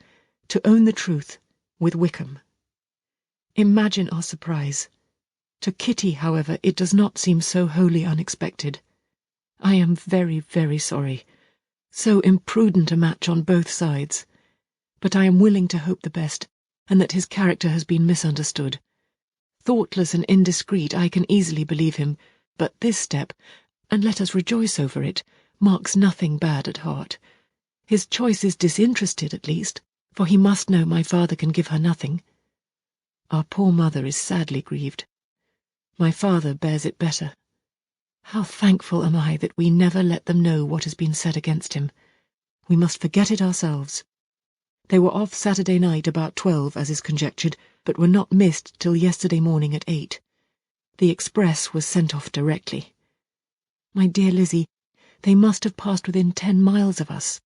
to own the truth, with Wickham. Imagine our surprise. To Kitty, however, it does not seem so wholly unexpected. I am very, very sorry. So imprudent a match on both sides. But I am willing to hope the best, and that his character has been misunderstood. Thoughtless and indiscreet, I can easily believe him, but this step, and let us rejoice over it, marks nothing bad at heart. His choice is disinterested, at least, for he must know my father can give her nothing. Our poor mother is sadly grieved. My father bears it better. How thankful am I that we never let them know what has been said against him. We must forget it ourselves. They were off Saturday night about 12, as is conjectured, but were not missed till yesterday morning at 8. The express was sent off directly. My dear Lizzie, they must have passed within 10 miles of us.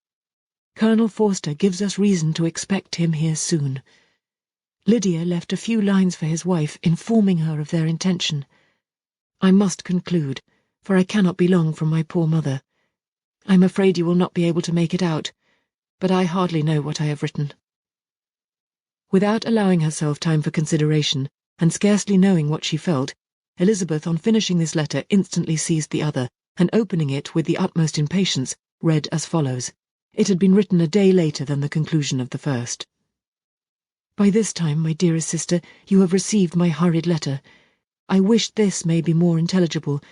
Colonel Forster gives us reason to expect him here soon. Lydia left a few lines for his wife, informing her of their intention. I must conclude, for I cannot be long from my poor mother. I'm afraid you will not be able to make it out, but I hardly know what I have written. Without allowing herself time for consideration, and scarcely knowing what she felt, Elizabeth, on finishing this letter, instantly seized the other, and opening it with the utmost impatience, read as follows. It had been written a day later than the conclusion of the first. By this time, my dearest sister, you have received my hurried letter. I wish this may be more intelligible,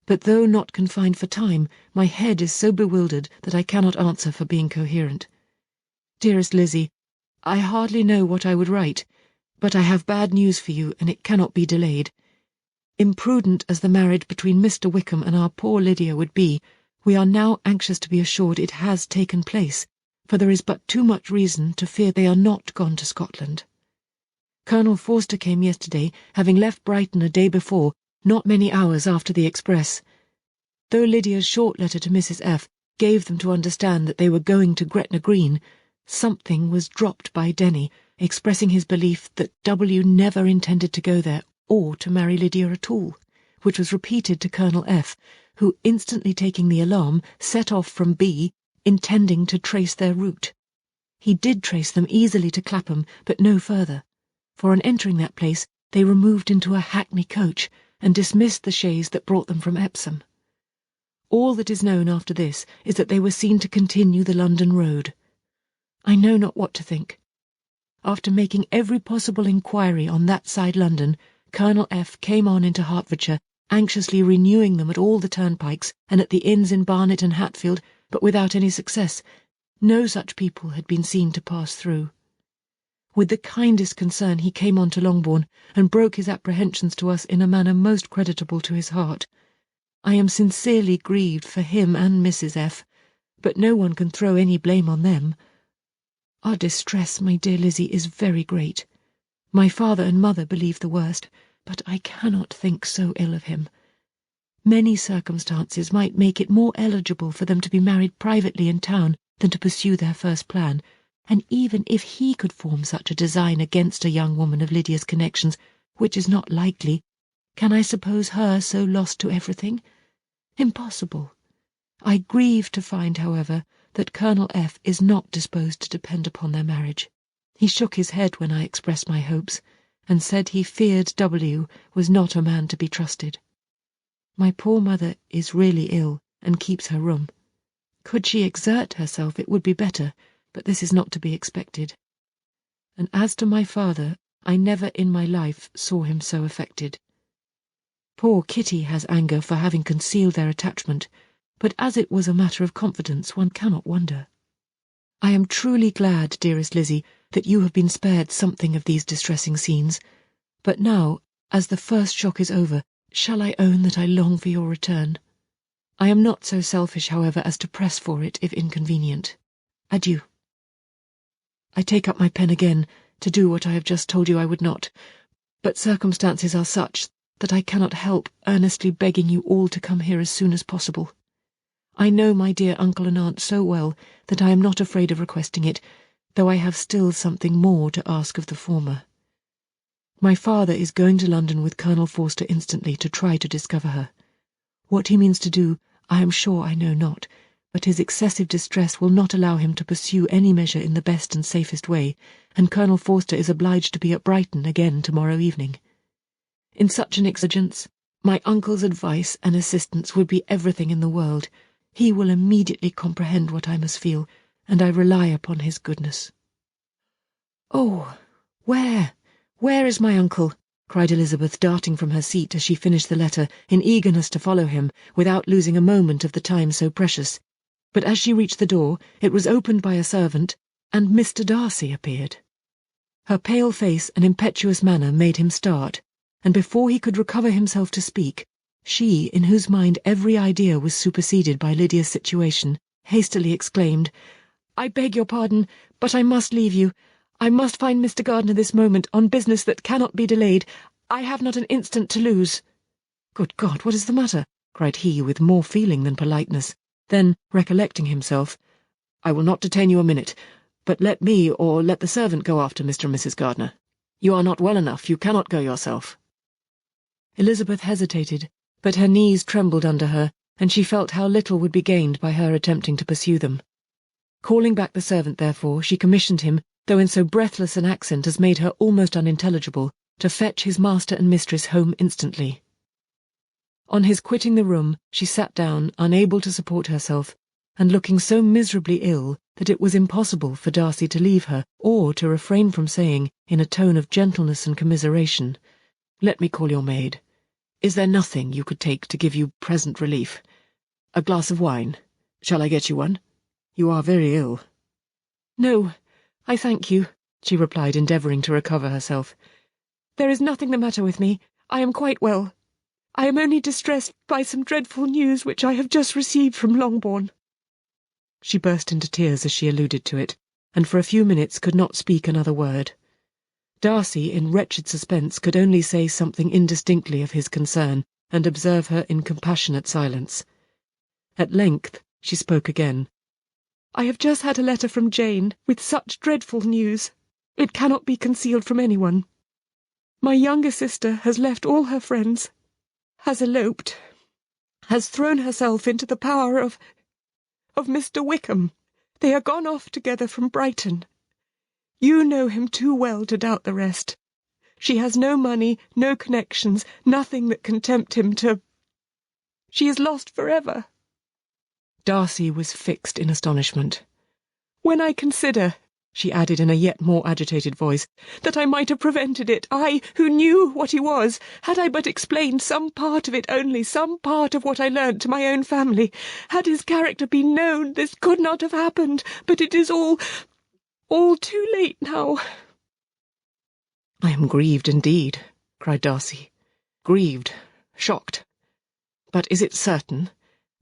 but though not confined for time, my head is so bewildered that I cannot answer for being coherent. Dearest Lizzie, I hardly know what I would write, but I have bad news for you, and it cannot be delayed. Imprudent as the marriage between Mr. Wickham and our poor Lydia would be, we are now anxious to be assured it has taken place, for there is but too much reason to fear they are not gone to Scotland. Colonel Forster came yesterday, having left Brighton a day before, not many hours after the express. Though Lydia's short letter to Mrs. F. gave them to understand that they were going to Gretna Green, something was dropped by Denny, expressing his belief that W. never intended to go there or to marry Lydia at all, which was repeated to Colonel F., who, instantly taking the alarm, set off from B., intending to trace their route. He did trace them easily to Clapham, but no further, for on entering that place they removed into a hackney coach, and dismissed the chaise that brought them from Epsom. All that is known after this is that they were seen to continue the London road. I know not what to think. After making every possible inquiry on that side London, Colonel F. came on into Hertfordshire, anxiously renewing them at all the turnpikes and at the inns in Barnet and Hatfield, but without any success. No such people had been seen to pass through. With the kindest concern he came on to Longbourn, and broke his apprehensions to us in a manner most creditable to his heart. I am sincerely grieved for him and Mrs. F., but no one can throw any blame on them. Our distress, my dear Lizzie, is very great. My father and mother believe the worst, but I cannot think so ill of him. Many circumstances might make it more eligible for them to be married privately in town than to pursue their first plan, and even if he could form such a design against a young woman of Lydia's connections, which is not likely, can I suppose her so lost to everything? Impossible. I grieve to find, however, that Colonel F. is not disposed to depend upon their marriage. He shook his head when I expressed my hopes, and said he feared W. was not a man to be trusted. My poor mother is really ill, and keeps her room. Could she exert herself, it would be better, but this is not to be expected. And as to my father, I never in my life saw him so affected. Poor Kitty has anger for having concealed their attachment, but as it was a matter of confidence, one cannot wonder. I am truly glad, dearest Lizzie, that you have been spared something of these distressing scenes, but now, as the first shock is over, shall I own that I long for your return? I am not so selfish, however, as to press for it if inconvenient. Adieu. I take up my pen again to do what I have just told you I would not, but circumstances are such that I cannot help earnestly begging you all to come here as soon as possible. I know my dear uncle and aunt so well that I am not afraid of requesting it, though I have still something more to ask of the former. My father is going to London with Colonel Forster instantly to try to discover her. What he means to do, I am sure I know not, but his excessive distress will not allow him to pursue any measure in the best and safest way, and Colonel Forster is obliged to be at Brighton again tomorrow evening. In such an exigence, my uncle's advice and assistance would be everything in the world. He will immediately comprehend what I must feel, and I rely upon his goodness. "Oh, where is my uncle?" cried Elizabeth, darting from her seat as she finished the letter, in eagerness to follow him, without losing a moment of the time so precious. But as she reached the door, it was opened by a servant, and Mr. Darcy appeared. Her pale face and impetuous manner made him start, and before he could recover himself to speak, she, in whose mind every idea was superseded by Lydia's situation, hastily exclaimed, "I beg your pardon, but I must leave you. I must find Mr. Gardiner this moment, on business that cannot be delayed. I have not an instant to lose." "Good God, what is the matter?" cried he with more feeling than politeness. Then, recollecting himself, "I will not detain you a minute, but let me or let the servant go after Mr. and Mrs. Gardiner. You are not well enough, you cannot go yourself." Elizabeth hesitated, but her knees trembled under her, and she felt how little would be gained by her attempting to pursue them. Calling back the servant, therefore, she commissioned him, though in so breathless an accent as made her almost unintelligible, to fetch his master and mistress home instantly. On his quitting the room, she sat down, unable to support herself, and looking so miserably ill that it was impossible for Darcy to leave her, or to refrain from saying, in a tone of gentleness and commiseration, "Let me call your maid. Is there nothing you could take to give you present relief? A glass of wine? Shall I get you one? You are very ill." "No, I thank you," she replied, endeavouring to recover herself. "There is nothing the matter with me. I am quite well. I am only distressed by some dreadful news which I have just received from Longbourn." She burst into tears as she alluded to it, and for a few minutes could not speak another word. Darcy, in wretched suspense, could only say something indistinctly of his concern, and observe her in compassionate silence. At length she spoke again. "I have just had a letter from Jane, with such dreadful news. It cannot be concealed from anyone. My younger sister has left all her friends, has eloped, has thrown herself into the power of Mr. Wickham. They are gone off together from Brighton. You know him too well to doubt the rest. She has no money, no connections, nothing that can tempt him to... She is lost forever." Darcy was fixed in astonishment. "When I consider," she added in a yet more agitated voice, "that I might have prevented it, I, who knew what he was, had I but explained some part of it only, some part of what I learnt to my own family. Had his character been known, this could not have happened, but it is all too late now." "I am grieved indeed," cried Darcy. "Grieved, shocked. But is it certain,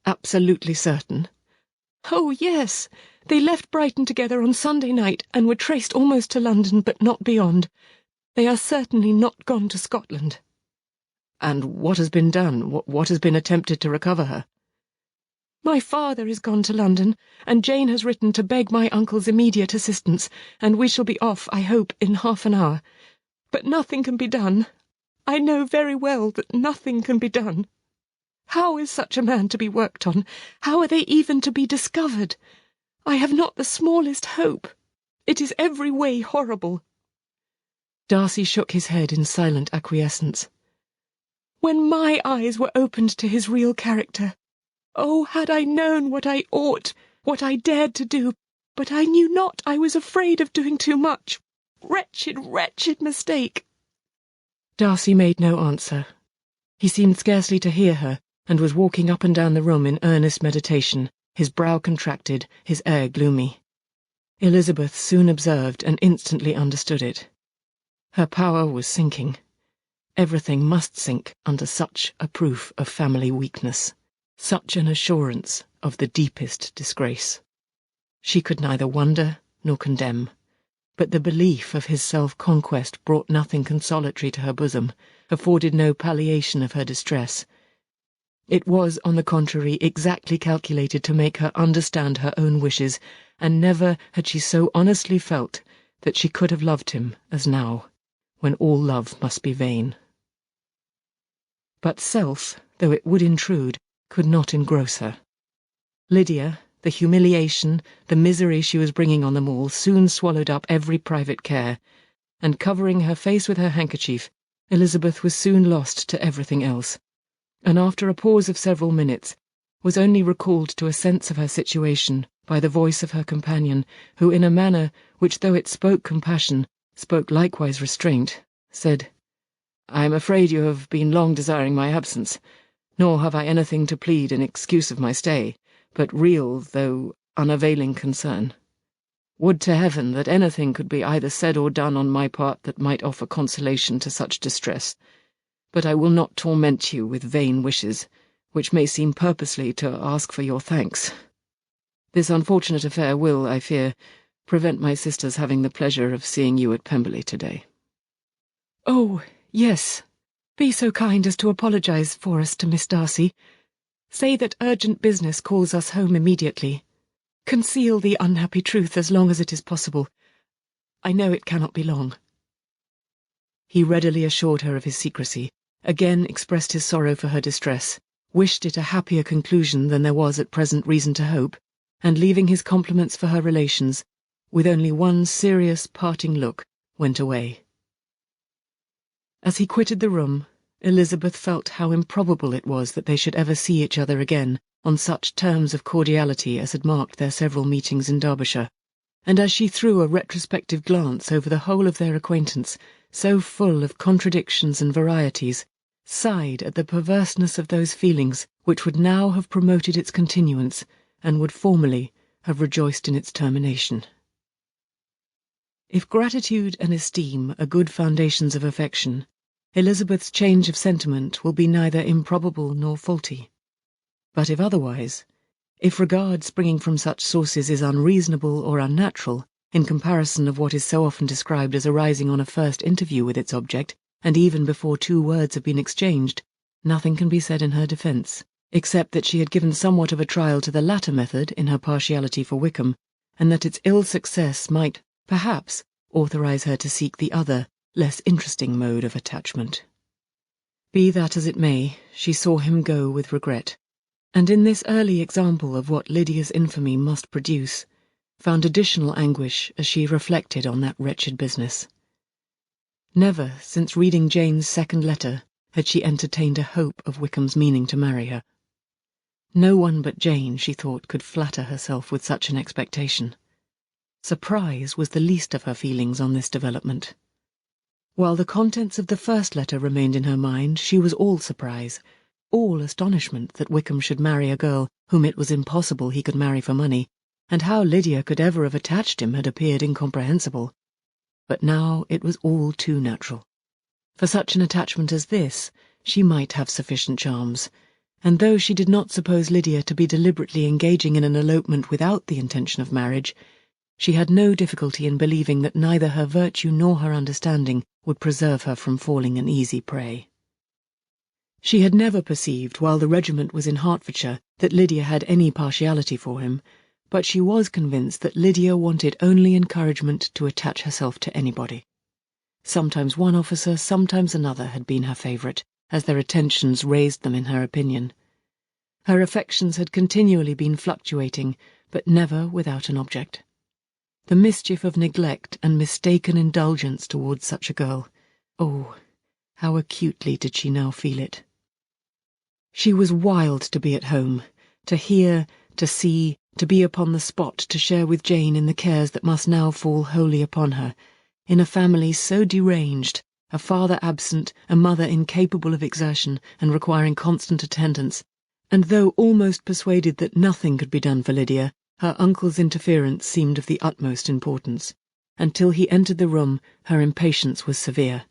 absolutely certain?" "Oh, yes. They left Brighton together on Sunday night, and were traced almost to London, but not beyond. They are certainly not gone to Scotland." "And what has been done? What has been attempted to recover her?" "My father is gone to London, and Jane has written to beg my uncle's immediate assistance, and we shall be off, I hope, in half an hour. But nothing can be done. I know very well that nothing can be done. How is such a man to be worked on? How are they even to be discovered? I have not the smallest hope. It is every way horrible." Darcy shook his head in silent acquiescence. "When my eyes were opened to his real character, oh, had I known what I ought, what I dared to do, but I knew not. I was afraid of doing too much. Wretched, wretched mistake." Darcy made no answer. He seemed scarcely to hear her, and was walking up and down the room in earnest meditation, his brow contracted, his air gloomy. Elizabeth soon observed and instantly understood it. Her power was sinking. Everything must sink under such a proof of family weakness, such an assurance of the deepest disgrace. She could neither wonder nor condemn, but the belief of his self-conquest brought nothing consolatory to her bosom, afforded no palliation of her distress. It was, on the contrary, exactly calculated to make her understand her own wishes, and never had she so honestly felt that she could have loved him as now, when all love must be vain. But self, though it would intrude, could not engross her. Lydia, the humiliation, the misery she was bringing on them all, soon swallowed up every private care, and covering her face with her handkerchief, Elizabeth was soon lost to everything else, and after a pause of several minutes, was only recalled to a sense of her situation by the voice of her companion, who, in a manner which, though it spoke compassion, spoke likewise restraint, said, "I am afraid you have been long desiring my absence, nor have I anything to plead in excuse of my stay, but real, though unavailing concern. Would to heaven that anything could be either said or done on my part that might offer consolation to such distress, but I will not torment you with vain wishes, which may seem purposely to ask for your thanks. This unfortunate affair will, I fear, prevent my sister's having the pleasure of seeing you at Pemberley today." "Oh, yes," Be so kind as to apologize for us to Miss Darcy. Say that urgent business calls us home immediately. Conceal the unhappy truth as long as it is possible. I know it cannot be long." He readily assured her of his secrecy, again expressed his sorrow for her distress, wished it a happier conclusion than there was at present reason to hope, and leaving his compliments for her relations, with only one serious parting look, went away. As he quitted the room, Elizabeth felt how improbable it was that they should ever see each other again on such terms of cordiality as had marked their several meetings in Derbyshire, and as she threw a retrospective glance over the whole of their acquaintance, so full of contradictions and varieties, sighed at the perverseness of those feelings which would now have promoted its continuance, and would formerly have rejoiced in its termination. If gratitude and esteem are good foundations of affection, Elizabeth's change of sentiment will be neither improbable nor faulty. But if otherwise, if regard springing from such sources is unreasonable or unnatural, in comparison of what is so often described as arising on a first interview with its object, and even before 2 words have been exchanged, nothing can be said in her defence, except that she had given somewhat of a trial to the latter method in her partiality for Wickham, and that its ill success might, perhaps, authorise her to seek the other, less interesting mode of attachment. Be that as it may, she saw him go with regret, and in this early example of what Lydia's infamy must produce, found additional anguish as she reflected on that wretched business. Never, since reading Jane's second letter, had she entertained a hope of Wickham's meaning to marry her. No one but Jane, she thought, could flatter herself with such an expectation. Surprise was the least of her feelings on this development. While the contents of the first letter remained in her mind, she was all surprise, all astonishment that Wickham should marry a girl whom it was impossible he could marry for money, and how Lydia could ever have attached him had appeared incomprehensible. But now it was all too natural. For such an attachment as this, she might have sufficient charms, and though she did not suppose Lydia to be deliberately engaging in an elopement without the intention of marriage, she had no difficulty in believing that neither her virtue nor her understanding would preserve her from falling an easy prey. She had never perceived, while the regiment was in Hertfordshire, that Lydia had any partiality for him, but she was convinced that Lydia wanted only encouragement to attach herself to anybody. Sometimes one officer, sometimes another had been her favourite, as their attentions raised them in her opinion. Her affections had continually been fluctuating, but never without an object. The mischief of neglect and mistaken indulgence towards such a girl, oh, how acutely did she now feel it! She was wild to be at home, to hear, to see, to be upon the spot to share with Jane in the cares that must now fall wholly upon her, in a family so deranged, a father absent, a mother incapable of exertion and requiring constant attendance, and though almost persuaded that nothing could be done for Lydia, her uncle's interference seemed of the utmost importance. Until he entered the room, her impatience was severe.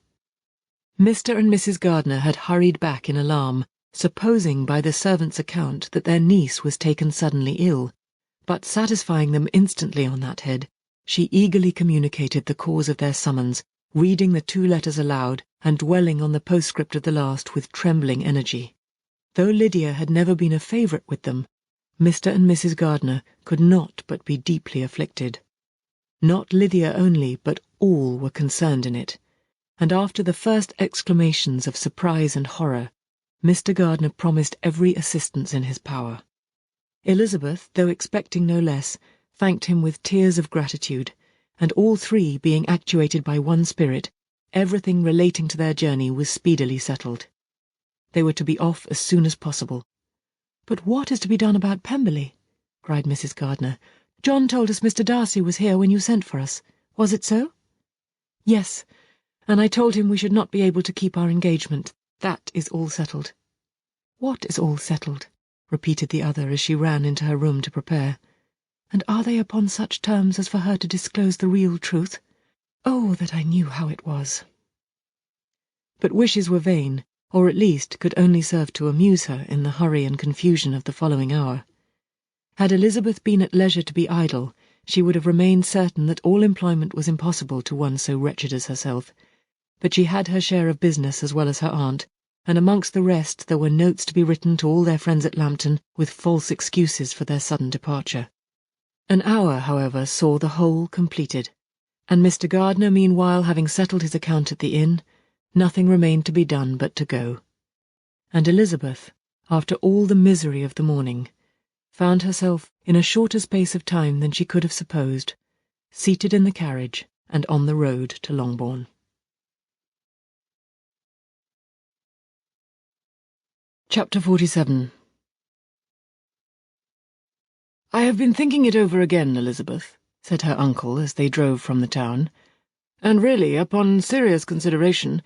Mr. and Mrs. Gardiner had hurried back in alarm, supposing by the servant's account that their niece was taken suddenly ill, but satisfying them instantly on that head, she eagerly communicated the cause of their summons, reading the 2 letters aloud and dwelling on the postscript of the last with trembling energy. Though Lydia had never been a favourite with them, Mr. and Mrs. Gardiner could not but be deeply afflicted. Not Lydia only, but all were concerned in it, and after the first exclamations of surprise and horror, Mr. Gardiner promised every assistance in his power. Elizabeth, though expecting no less, thanked him with tears of gratitude, and all 3 being actuated by one spirit, everything relating to their journey was speedily settled. They were to be off as soon as possible. "But what is to be done about Pemberley?" cried Mrs. Gardiner. "John told us Mr. Darcy was here when you sent for us. Was it so?" "Yes, and I told him we should not be able to keep our engagement. That is all settled." "What is all settled?" repeated the other as she ran into her room to prepare. "And are they upon such terms as for her to disclose the real truth? Oh, that I knew how it was!" But wishes were vain, or at least could only serve to amuse her in the hurry and confusion of the following hour. Had Elizabeth been at leisure to be idle, she would have remained certain that all employment was impossible to one so wretched as herself, but she had her share of business as well as her aunt, and amongst the rest there were notes to be written to all their friends at Lambton with false excuses for their sudden departure. An hour, however, saw the whole completed, and Mr. Gardiner meanwhile having settled his account at the inn, nothing remained to be done but to go. And Elizabeth, after all the misery of the morning, found herself, in a shorter space of time than she could have supposed, seated in the carriage and on the road to Longbourn. Chapter 47. "I have been thinking it over again, Elizabeth," said her uncle as they drove from the town, "and really, upon serious consideration,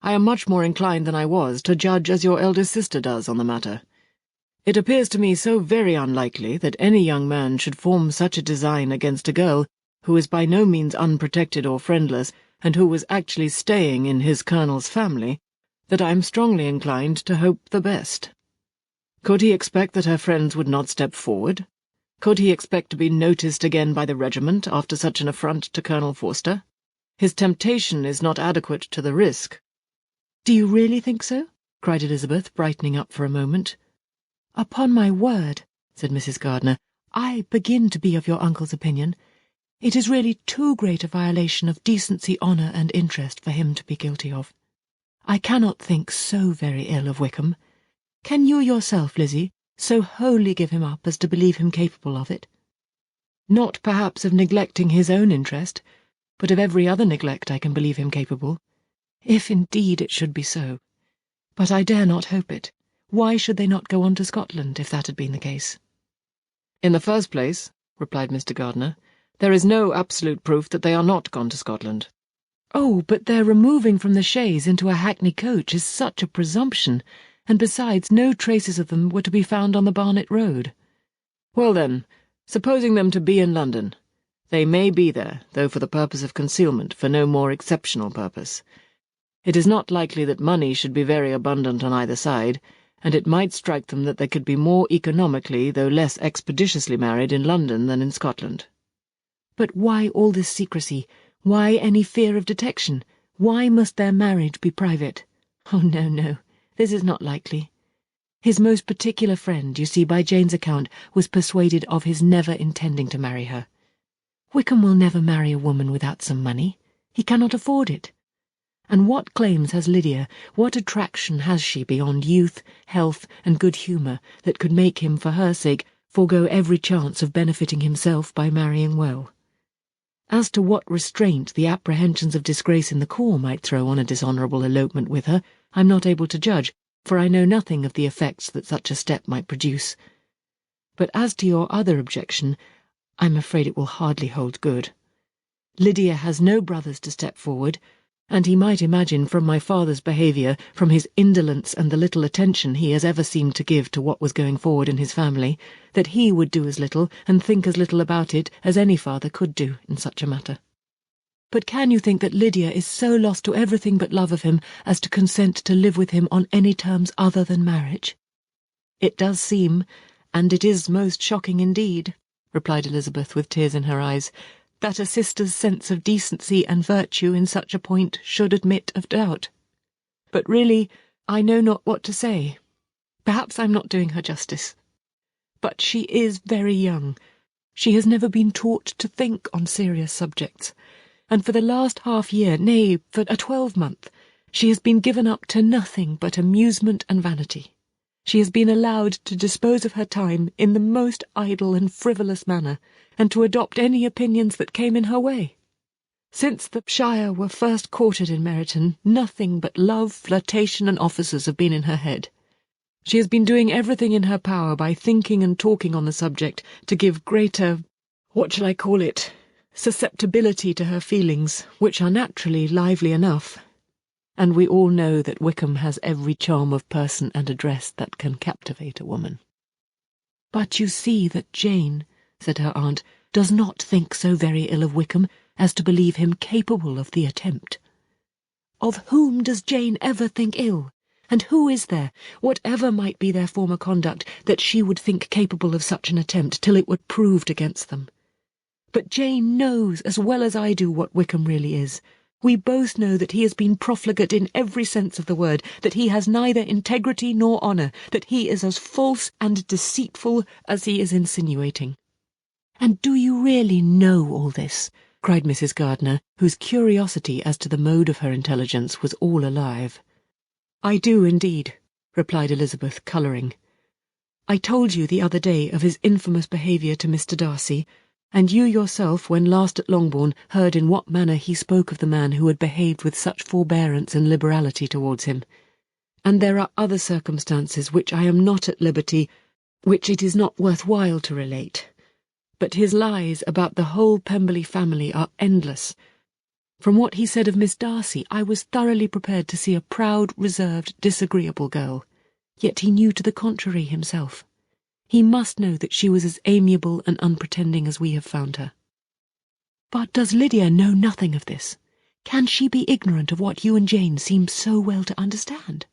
I am much more inclined than I was to judge as your eldest sister does on the matter. It appears to me so very unlikely that any young man should form such a design against a girl who is by no means unprotected or friendless, and who was actually staying in his colonel's family, that I am strongly inclined to hope the best. Could he expect that her friends would not step forward? Could he expect to be noticed again by the regiment after such an affront to Colonel Forster? His temptation is not adequate to the risk." "Do you really think so?" cried Elizabeth, brightening up for a moment. "Upon my word," said Mrs. Gardiner, "I begin to be of your uncle's opinion. It is really too great a violation of decency, honour, and interest for him to be guilty of. I cannot think so very ill of Wickham. Can you yourself, Lizzie, so wholly give him up as to believe him capable of it?" "Not perhaps of neglecting his own interest, but of every other neglect I can believe him capable. If indeed it should be so. But I dare not hope it. Why should they not go on to Scotland, if that had been the case?" "In the first place," replied Mr. Gardiner, "there is no absolute proof that they are not gone to Scotland." "Oh, but their removing from the chaise into a hackney coach is such a presumption, and besides, no traces of them were to be found on the Barnet road." "Well then, supposing them to be in London, they may be there, though for the purpose of concealment, for no more exceptional purpose. It is not likely that money should be very abundant on either side, and it might strike them that they could be more economically, though less expeditiously married in London than in Scotland." "But why all this secrecy? Why any fear of detection? Why must their marriage be private? Oh, no, no, this is not likely. His most particular friend, you see by Jane's account, was persuaded of his never intending to marry her. Wickham will never marry a woman without some money. He cannot afford it. And what claims has Lydia, what attraction has she beyond youth, health, and good humour that could make him, for her sake, forego every chance of benefiting himself by marrying well? As to what restraint the apprehensions of disgrace in the corps might throw on a dishonourable elopement with her, I am not able to judge, for I know nothing of the effects that such a step might produce. But as to your other objection, I am afraid it will hardly hold good. Lydia has no brothers to step forward, and he might imagine from my father's behaviour, from his indolence and the little attention he has ever seemed to give to what was going forward in his family, that he would do as little and think as little about it as any father could do in such a matter. But can you think that Lydia is so lost to everything but love of him as to consent to live with him on any terms other than marriage? It does seem, and it is most shocking indeed," replied Elizabeth with tears in her eyes, "that a sister's sense of decency and virtue in such a point should admit of doubt. But really, I know not what to say. Perhaps I'm not doing her justice. But she is very young. She has never been taught to think on serious subjects, and for the last half-year, nay, for a 12-month, she has been given up to nothing but amusement and vanity. She has been allowed to dispose of her time in the most idle and frivolous manner, and to adopt any opinions that came in her way. Since the Shire were first quartered in Meryton, nothing but love, flirtation, and officers have been in her head. She has been doing everything in her power by thinking and talking on the subject to give greater, what shall I call it, susceptibility to her feelings, which are naturally lively enough. And we all know that Wickham has every charm of person and address that can captivate a woman." "But you see that Jane," said her aunt, "does not think so very ill of Wickham as to believe him capable of the attempt." "Of whom does Jane ever think ill? And who is there, whatever might be their former conduct, that she would think capable of such an attempt till it were proved against them? But Jane knows as well as I do what Wickham really is, We both know that he has been profligate in every sense of the word, that he has neither integrity nor honour, that he is as false and deceitful as he is insinuating." "And do you really know all this?" cried Mrs. Gardiner, whose curiosity as to the mode of her intelligence was all alive. "I do indeed," replied Elizabeth, colouring. "I told you the other day of his infamous behaviour to Mr. Darcy, and you yourself, when last at Longbourn, heard in what manner he spoke of the man who had behaved with such forbearance and liberality towards him. And there are other circumstances which I am not at liberty, which it is not worth while to relate. But his lies about the whole Pemberley family are endless. From what he said of Miss Darcy, I was thoroughly prepared to see a proud, reserved, disagreeable girl. Yet he knew to the contrary himself. He must know that she was as amiable and unpretending as we have found her." "But does Lydia know nothing of this? Can she be ignorant of what you and Jane seem so well to understand?"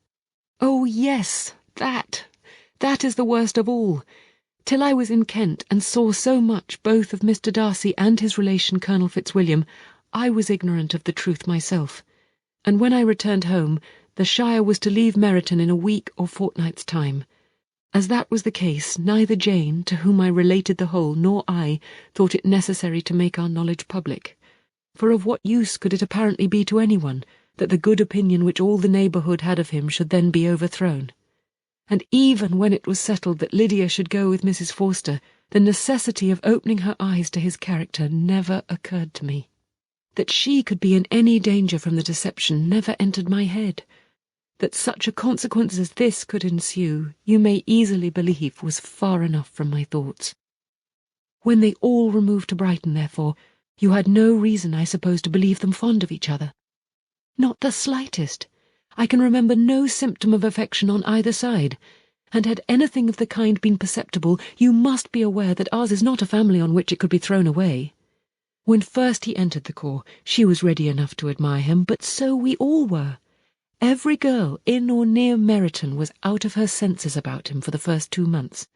"Oh, yes, that is the worst of all. Till I was in Kent and saw so much both of Mr. Darcy and his relation Colonel Fitzwilliam, I was ignorant of the truth myself, and when I returned home, the Shire was to leave Meryton in a week or fortnight's time. As that was the case, neither Jane, to whom I related the whole, nor I thought it necessary to make our knowledge public. For of what use could it apparently be to anyone that the good opinion which all the neighbourhood had of him should then be overthrown? And even when it was settled that Lydia should go with Mrs. Forster, the necessity of opening her eyes to his character never occurred to me. That she could be in any danger from the deception never entered my head. That such a consequence as this could ensue, you may easily believe was far enough from my thoughts. When they all removed to Brighton, therefore, you had no reason, I suppose, to believe them fond of each other?" "Not the slightest. I can remember no symptom of affection on either side, and had anything of the kind been perceptible, you must be aware that ours is not a family on which it could be thrown away. When first he entered the corps, she was ready enough to admire him, but so we all were. Every girl in or near Meryton was out of her senses about him for the first 2 months,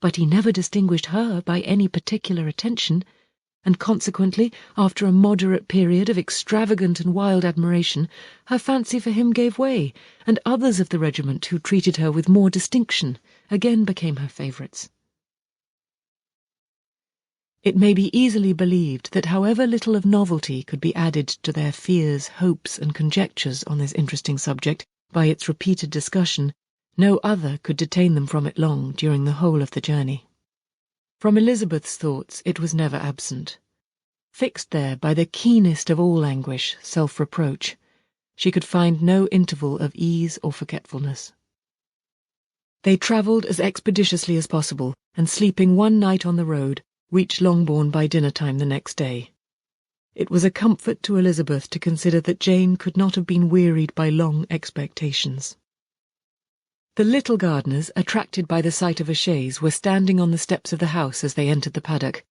but he never distinguished her by any particular attention, and consequently, after a moderate period of extravagant and wild admiration, her fancy for him gave way, and others of the regiment who treated her with more distinction again became her favourites." It may be easily believed that however little of novelty could be added to their fears, hopes, and conjectures on this interesting subject by its repeated discussion, no other could detain them from it long during the whole of the journey. From Elizabeth's thoughts it was never absent. Fixed there by the keenest of all anguish, self-reproach, she could find no interval of ease or forgetfulness. They travelled as expeditiously as possible, and sleeping one night on the road, reached Longbourn by dinner-time the next day. It was a comfort to Elizabeth to consider that Jane could not have been wearied by long expectations. The little Gardiners, attracted by the sight of a chaise, were standing on the steps of the house as they entered the paddock,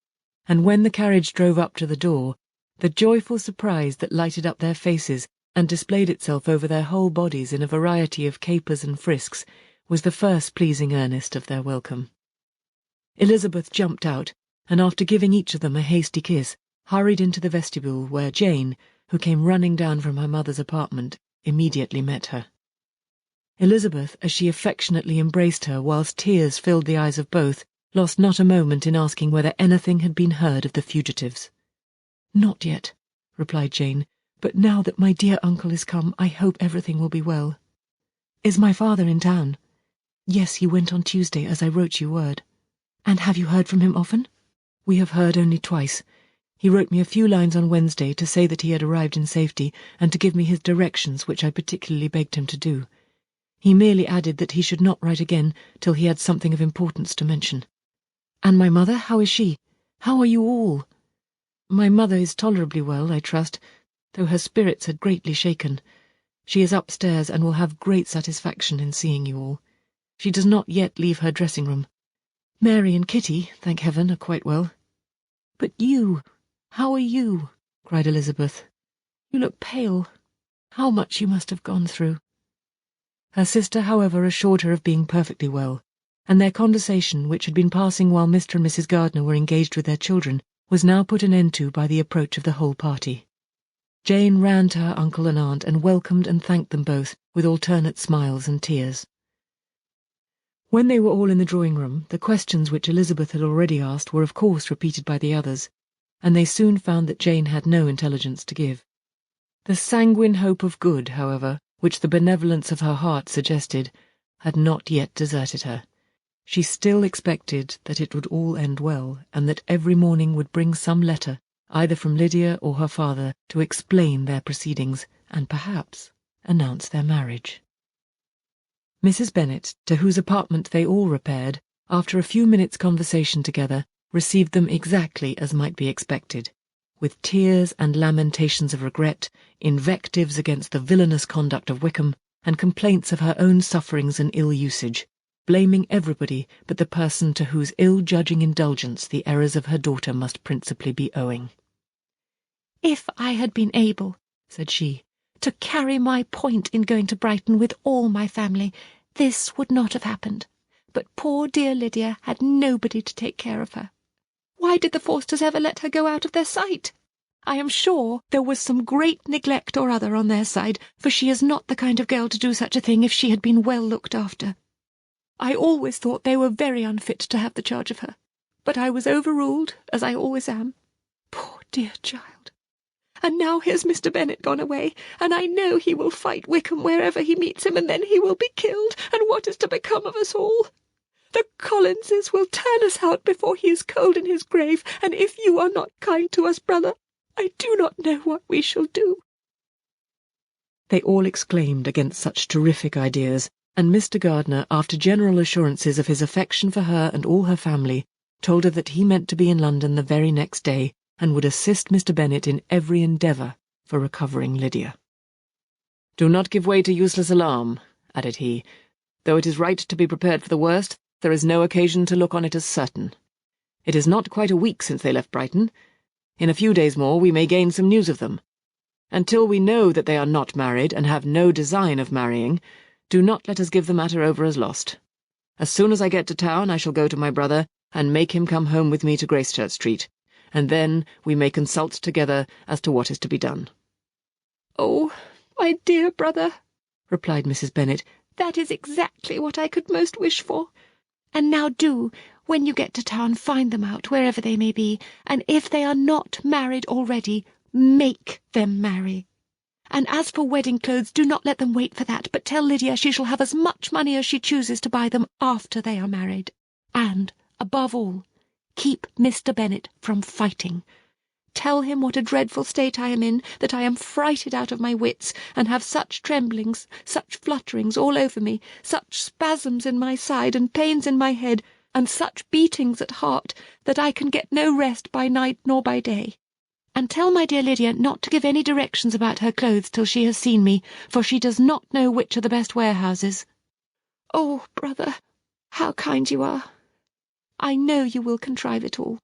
and when the carriage drove up to the door, the joyful surprise that lighted up their faces and displayed itself over their whole bodies in a variety of capers and frisks was the first pleasing earnest of their welcome. Elizabeth jumped out, and after giving each of them a hasty kiss, hurried into the vestibule where Jane, who came running down from her mother's apartment, immediately met her. Elizabeth, as she affectionately embraced her whilst tears filled the eyes of both, lost not a moment in asking whether anything had been heard of the fugitives. "Not yet," replied Jane, "but now that my dear uncle is come, I hope everything will be well." "Is my father in town?" "Yes, he went on Tuesday, as I wrote you word." "And have you heard from him often?" "We have heard only twice. He wrote me a few lines on Wednesday to say that he had arrived in safety, and to give me his directions, which I particularly begged him to do. He merely added that he should not write again till he had something of importance to mention." "And my mother, how is she? How are you all?" "My mother is tolerably well, I trust, though her spirits had greatly shaken. She is upstairs, and will have great satisfaction in seeing you all. She does not yet leave her dressing-room. Mary and Kitty, thank heaven, are quite well." "But you, how are you?" cried Elizabeth. "You look pale. How much you must have gone through." Her sister, however, assured her of being perfectly well, and their conversation, which had been passing while Mr. and Mrs. Gardiner were engaged with their children, was now put an end to by the approach of the whole party. Jane ran to her uncle and aunt and welcomed and thanked them both with alternate smiles and tears. When they were all in the drawing-room, the questions which Elizabeth had already asked were of course repeated by the others, and they soon found that Jane had no intelligence to give. The sanguine hope of good, however, which the benevolence of her heart suggested, had not yet deserted her. She still expected that it would all end well, and that every morning would bring some letter, either from Lydia or her father, to explain their proceedings, and perhaps announce their marriage. Mrs. Bennet, to whose apartment they all repaired, after a few minutes' conversation together, received them exactly as might be expected, with tears and lamentations of regret, invectives against the villainous conduct of Wickham, and complaints of her own sufferings and ill usage, blaming everybody but the person to whose ill-judging indulgence the errors of her daughter must principally be owing. "If I had been able," said she, "to carry my point in going to Brighton with all my family, this would not have happened. But poor dear Lydia had nobody to take care of her. Why did the Forsters ever let her go out of their sight? I am sure there was some great neglect or other on their side, for she is not the kind of girl to do such a thing if she had been well looked after. I always thought they were very unfit to have the charge of her, but I was overruled, as I always am. Poor dear child! And now here's Mr. Bennet gone away, and I know he will fight Wickham wherever he meets him, and then he will be killed, and what is to become of us all? The Collinses will turn us out before he is cold in his grave, and if you are not kind to us, brother, I do not know what we shall do." They all exclaimed against such terrific ideas, and Mr. Gardiner, after general assurances of his affection for her and all her family, told her that he meant to be in London the very next day, and would assist Mr. Bennet in every endeavour for recovering Lydia. "Do not give way to useless alarm," added he. "Though it is right to be prepared for the worst, there is no occasion to look on it as certain. It is not quite a week since they left Brighton. In a few days more we may gain some news of them. Until we know that they are not married and have no design of marrying, do not let us give the matter over as lost. As soon as I get to town I shall go to my brother and make him come home with me to Gracechurch Street, and then we may consult together as to what is to be done." "Oh, my dear brother," replied Mrs. Bennet, "that is exactly what I could most wish for. And now do, when you get to town, find them out, wherever they may be, and if they are not married already, make them marry. And as for wedding clothes, do not let them wait for that, but tell Lydia she shall have as much money as she chooses to buy them after they are married. And, above all, keep Mr. Bennet from fighting. Tell him what a dreadful state I am in, that I am frighted out of my wits, and have such tremblings, such flutterings all over me, such spasms in my side and pains in my head, and such beatings at heart, that I can get no rest by night nor by day. And tell my dear Lydia not to give any directions about her clothes till she has seen me, for she does not know which are the best warehouses. Oh, brother, how kind you are! I know you will contrive it all."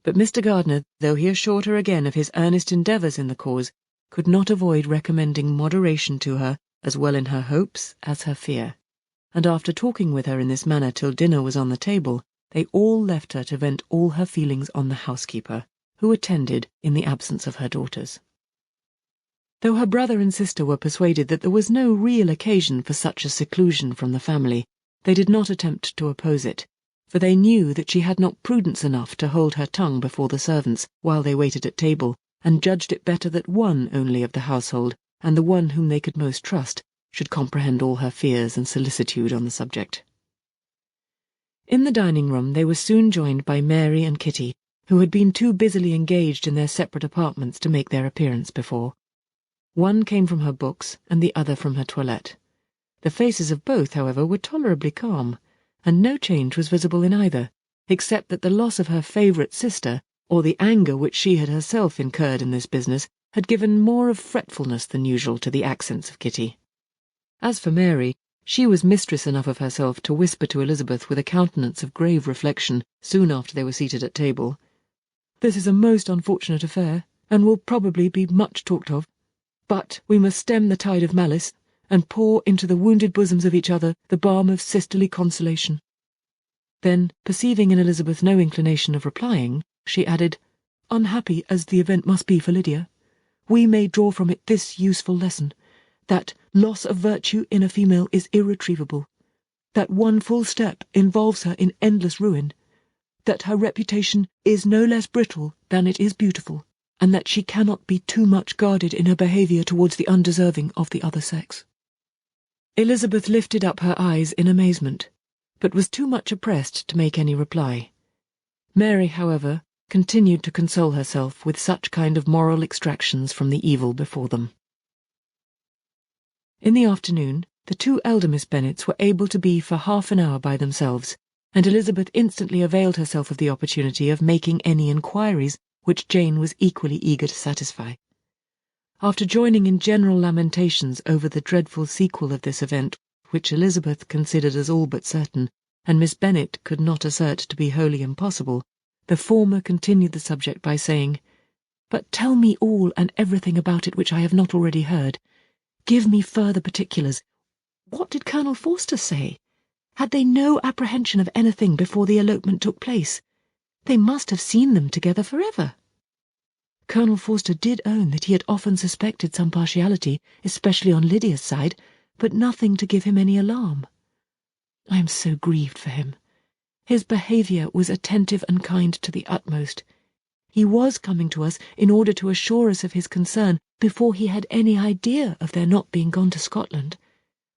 But Mr. Gardiner, though he assured her again of his earnest endeavours in the cause, could not avoid recommending moderation to her, as well in her hopes as her fear, and after talking with her in this manner till dinner was on the table, they all left her to vent all her feelings on the housekeeper, who attended in the absence of her daughters. Though her brother and sister were persuaded that there was no real occasion for such a seclusion from the family, they did not attempt to oppose it, for they knew that she had not prudence enough to hold her tongue before the servants while they waited at table, and judged it better that one only of the household, and the one whom they could most trust, should comprehend all her fears and solicitude on the subject. In the dining-room they were soon joined by Mary and Kitty, who had been too busily engaged in their separate apartments to make their appearance before. One came from her books, and the other from her toilette. The faces of both, however, were tolerably calm, and no change was visible in either, except that the loss of her favourite sister, or the anger which she had herself incurred in this business, had given more of fretfulness than usual to the accents of Kitty. As for Mary, she was mistress enough of herself to whisper to Elizabeth with a countenance of grave reflection, soon after they were seated at table, "This is a most unfortunate affair, and will probably be much talked of. But we must stem the tide of malice, and pour into the wounded bosoms of each other the balm of sisterly consolation." Then, perceiving in Elizabeth no inclination of replying, she added, "Unhappy as the event must be for Lydia, we may draw from it this useful lesson, that loss of virtue in a female is irretrievable, that one full step involves her in endless ruin, that her reputation is no less brittle than it is beautiful, and that she cannot be too much guarded in her behaviour towards the undeserving of the other sex. Elizabeth lifted up her eyes in amazement, but was too much oppressed to make any reply. Mary, however, continued to console herself with such kind of moral extractions from the evil before them. In the afternoon, the two elder Miss Bennets were able to be for half an hour by themselves, and Elizabeth instantly availed herself of the opportunity of making any inquiries which Jane was equally eager to satisfy. After joining in general lamentations over the dreadful sequel of this event, which Elizabeth considered as all but certain, and Miss Bennet could not assert to be wholly impossible, the former continued the subject by saying, "But tell me all and everything about it which I have not already heard. Give me further particulars. What did Colonel Forster say? Had they no apprehension of anything before the elopement took place? They must have seen them together forever." Colonel Forster did own that he had often suspected some partiality, especially on Lydia's side, but nothing to give him any alarm. I am so grieved for him. His behaviour was attentive and kind to the utmost. He was coming to us in order to assure us of his concern before he had any idea of their not being gone to Scotland.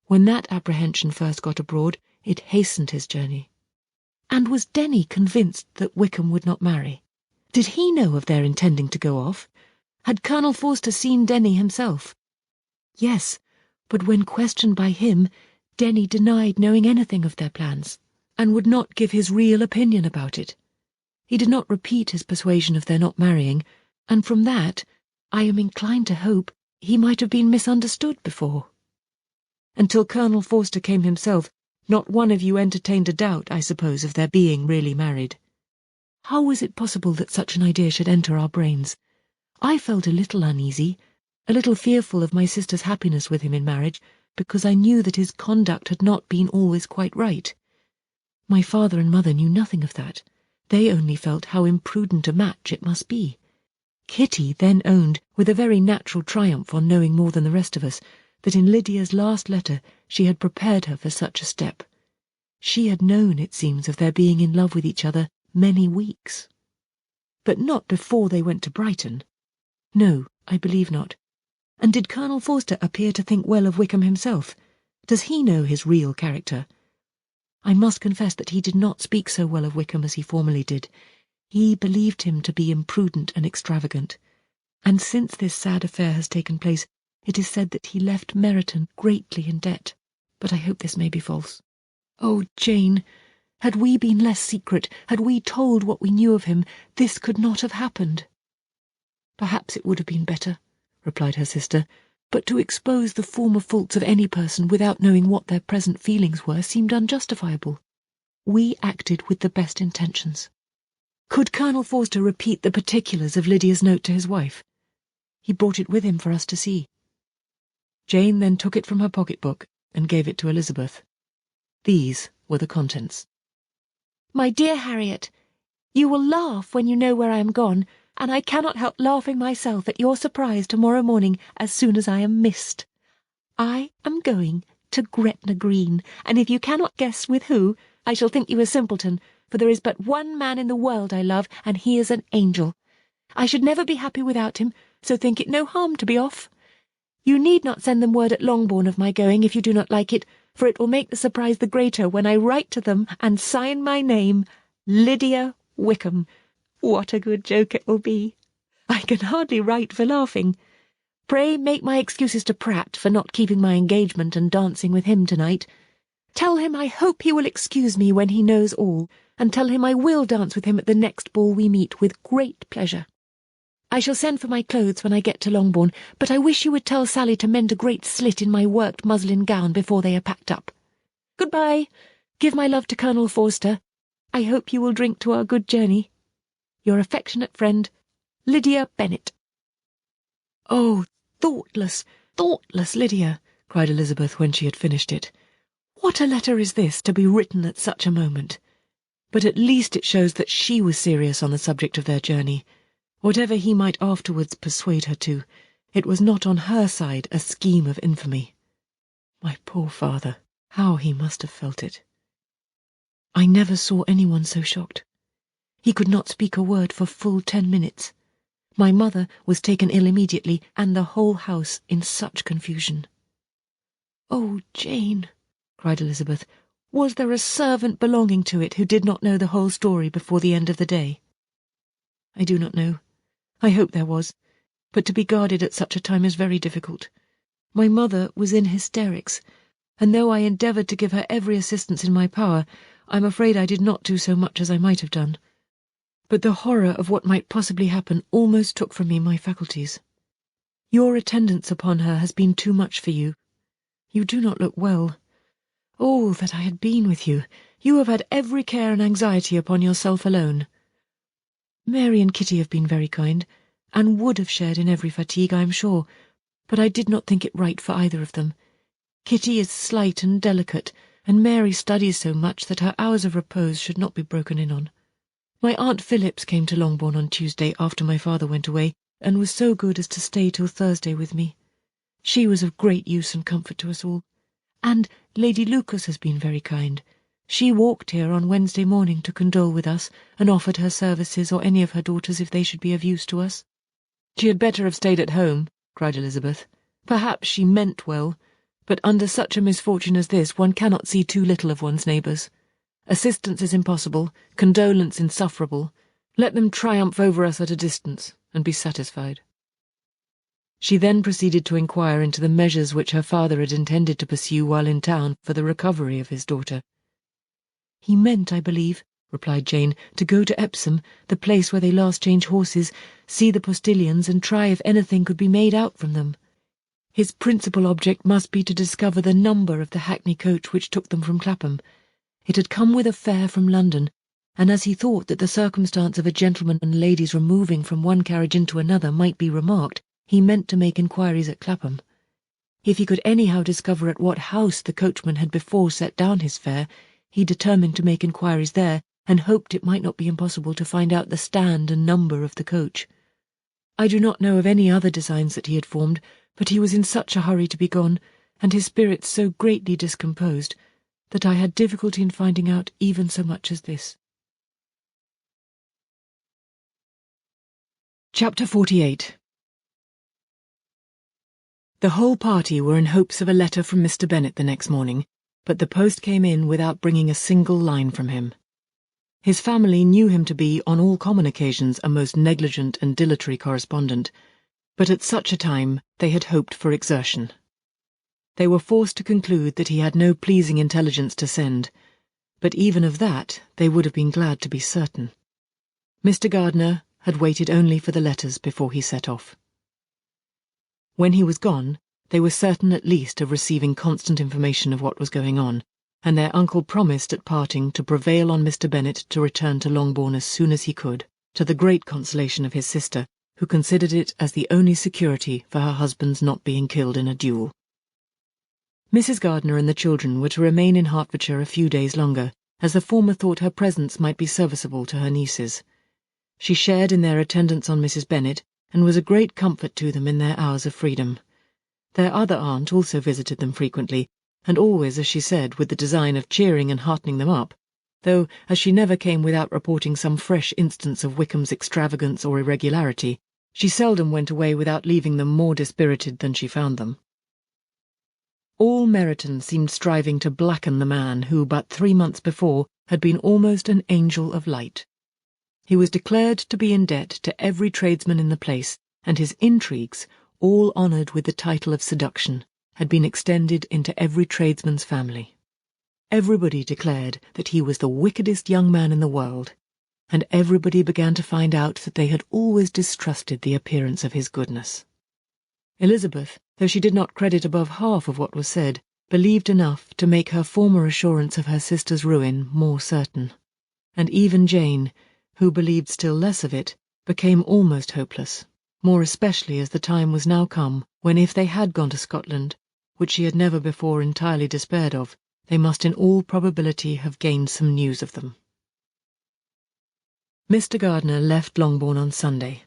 When that apprehension first got abroad, it hastened his journey. And was Denny convinced that Wickham would not marry? Did he know of their intending to go off? Had Colonel Forster seen Denny himself? Yes, but when questioned by him, Denny denied knowing anything of their plans, and would not give his real opinion about it. He did not repeat his persuasion of their not marrying, and from that, I am inclined to hope, he might have been misunderstood before. Until Colonel Forster came himself, not one of you entertained a doubt, I suppose, of their being really married. How was it possible that such an idea should enter our brains? I felt a little uneasy, a little fearful of my sister's happiness with him in marriage, because I knew that his conduct had not been always quite right. My father and mother knew nothing of that. They only felt how imprudent a match it must be. Kitty then owned, with a very natural triumph on knowing more than the rest of us, that in Lydia's last letter she had prepared her for such a step. She had known, it seems, of their being in love with each other many weeks. But not before they went to Brighton. No, I believe not. And did Colonel Forster appear to think well of Wickham himself? Does he know his real character? I must confess that he did not speak so well of Wickham as he formerly did. He believed him to be imprudent and extravagant, and since this sad affair has taken place, it is said that he left Meryton greatly in debt. But I hope this may be false. Oh, Jane, had we been less secret, had we told what we knew of him, this could not have happened. Perhaps it would have been better, replied her sister, but to expose the former faults of any person without knowing what their present feelings were seemed unjustifiable. We acted with the best intentions. Could Colonel Forster repeat the particulars of Lydia's note to his wife? He brought it with him for us to see. Jane then took it from her pocket-book and gave it to Elizabeth. These were the contents. My dear Harriet, you will laugh when you know where I am gone, and I cannot help laughing myself at your surprise tomorrow morning as soon as I am missed. I am going to Gretna Green, and if you cannot guess with who, I shall think you a simpleton, for there is but one man in the world I love, and he is an angel. I should never be happy without him, so think it no harm to be off. You need not send them word at Longbourn of my going if you do not like it, for it will make the surprise the greater when I write to them and sign my name, Lydia Wickham. What a good joke it will be! I can hardly write for laughing. Pray make my excuses to Pratt for not keeping my engagement and dancing with him tonight. Tell him I hope he will excuse me when he knows all, and tell him I will dance with him at the next ball we meet with great pleasure. I shall send for my clothes when I get to Longbourn, but I wish you would tell Sally to mend a great slit in my worked muslin gown before they are packed up. Goodbye. Give my love to Colonel Forster. I hope you will drink to our good journey. Your affectionate friend, Lydia Bennet. Oh, thoughtless, thoughtless Lydia, cried Elizabeth when she had finished it. What a letter is this, to be written at such a moment! But at least it shows that she was serious on the subject of their journey. Whatever he might afterwards persuade her to, It was not on her side a scheme of infamy. My poor father, how he must have felt it. I never saw anyone so shocked. He could not speak a word for full 10 minutes. My mother was taken ill immediately, and the whole house in such confusion. "Oh, Jane," cried Elizabeth, "was there a servant belonging to it who did not know the whole story before the end of the day?" "I do not know. I hope there was, but to be guarded at such a time is very difficult. My mother was in hysterics, and though I endeavoured to give her every assistance in my power, I'm afraid I did not do so much as I might have done. But the horror of what might possibly happen almost took from me my faculties. Your attendance upon her has been too much for you. You do not look well. Oh, that I had been with you! You have had every care and anxiety upon yourself alone. Mary and Kitty have been very kind, and would have shared in every fatigue, I am sure, but I did not think it right for either of them. Kitty is slight and delicate, and Mary studies so much that her hours of repose should not be broken in on. My Aunt Phillips came to Longbourn on Tuesday after my father went away, and was so good as to stay till Thursday with me. She was of great use and comfort to us all. And Lady Lucas has been very kind. She walked here on Wednesday morning to condole with us, and offered her services or any of her daughters if they should be of use to us." "She had better have stayed at home," cried Elizabeth. "Perhaps she meant well, but under such a misfortune as this one cannot see too little of one's neighbours. Assistance is impossible, condolence insufferable. Let them triumph over us at a distance, and be satisfied." She then proceeded to inquire into the measures which her father had intended to pursue while in town for the recovery of his daughter. "He meant, I believe," replied Jane, "to go to Epsom, the place where they last change horses, see the postilions, and try if anything could be made out from them. His principal object must be to discover the number of the hackney coach which took them from Clapham. It had come with a fare from London, and as he thought that the circumstance of a gentleman and ladies removing from one carriage into another might be remarked, he meant to make inquiries at Clapham. If he could anyhow discover at what house the coachman had before set down his fare, he determined to make inquiries there, and hoped it might not be impossible to find out the stand and number of the coach. I do not know of any other designs that he had formed, but he was in such a hurry to be gone, and his spirits so greatly discomposed, that I had difficulty in finding out even so much as this." Chapter 48. The whole party were in hopes of a letter from Mr. Bennet the next morning, but the post came in without bringing a single line from him. His family knew him to be, on all common occasions, a most negligent and dilatory correspondent, but at such a time they had hoped for exertion. They were forced to conclude that he had no pleasing intelligence to send, but even of that they would have been glad to be certain. Mr. Gardiner had waited only for the letters before he set off. When he was gone, they were certain at least of receiving constant information of what was going on, and their uncle promised at parting to prevail on Mr. Bennet to return to Longbourn as soon as he could, to the great consolation of his sister, who considered it as the only security for her husband's not being killed in a duel. Mrs. Gardiner and the children were to remain in Hertfordshire a few days longer, as the former thought her presence might be serviceable to her nieces. She shared in their attendance on Mrs. Bennet, and was a great comfort to them in their hours of freedom. Their other aunt also visited them frequently, and always, as she said, with the design of cheering and heartening them up, though, as she never came without reporting some fresh instance of Wickham's extravagance or irregularity, she seldom went away without leaving them more dispirited than she found them. All Meryton seemed striving to blacken the man who, but 3 months before, had been almost an angel of light. He was declared to be in debt to every tradesman in the place, and his intrigues, all honoured with the title of seduction, had been extended into every tradesman's family. Everybody declared that he was the wickedest young man in the world, and everybody began to find out that they had always distrusted the appearance of his goodness. Elizabeth, though she did not credit above half of what was said, believed enough to make her former assurance of her sister's ruin more certain, and even Jane, who believed still less of it, became almost hopeless, more especially as the time was now come when, if they had gone to Scotland, which she had never before entirely despaired of, they must in all probability have gained some news of them. Mr. Gardiner left Longbourn on Sunday.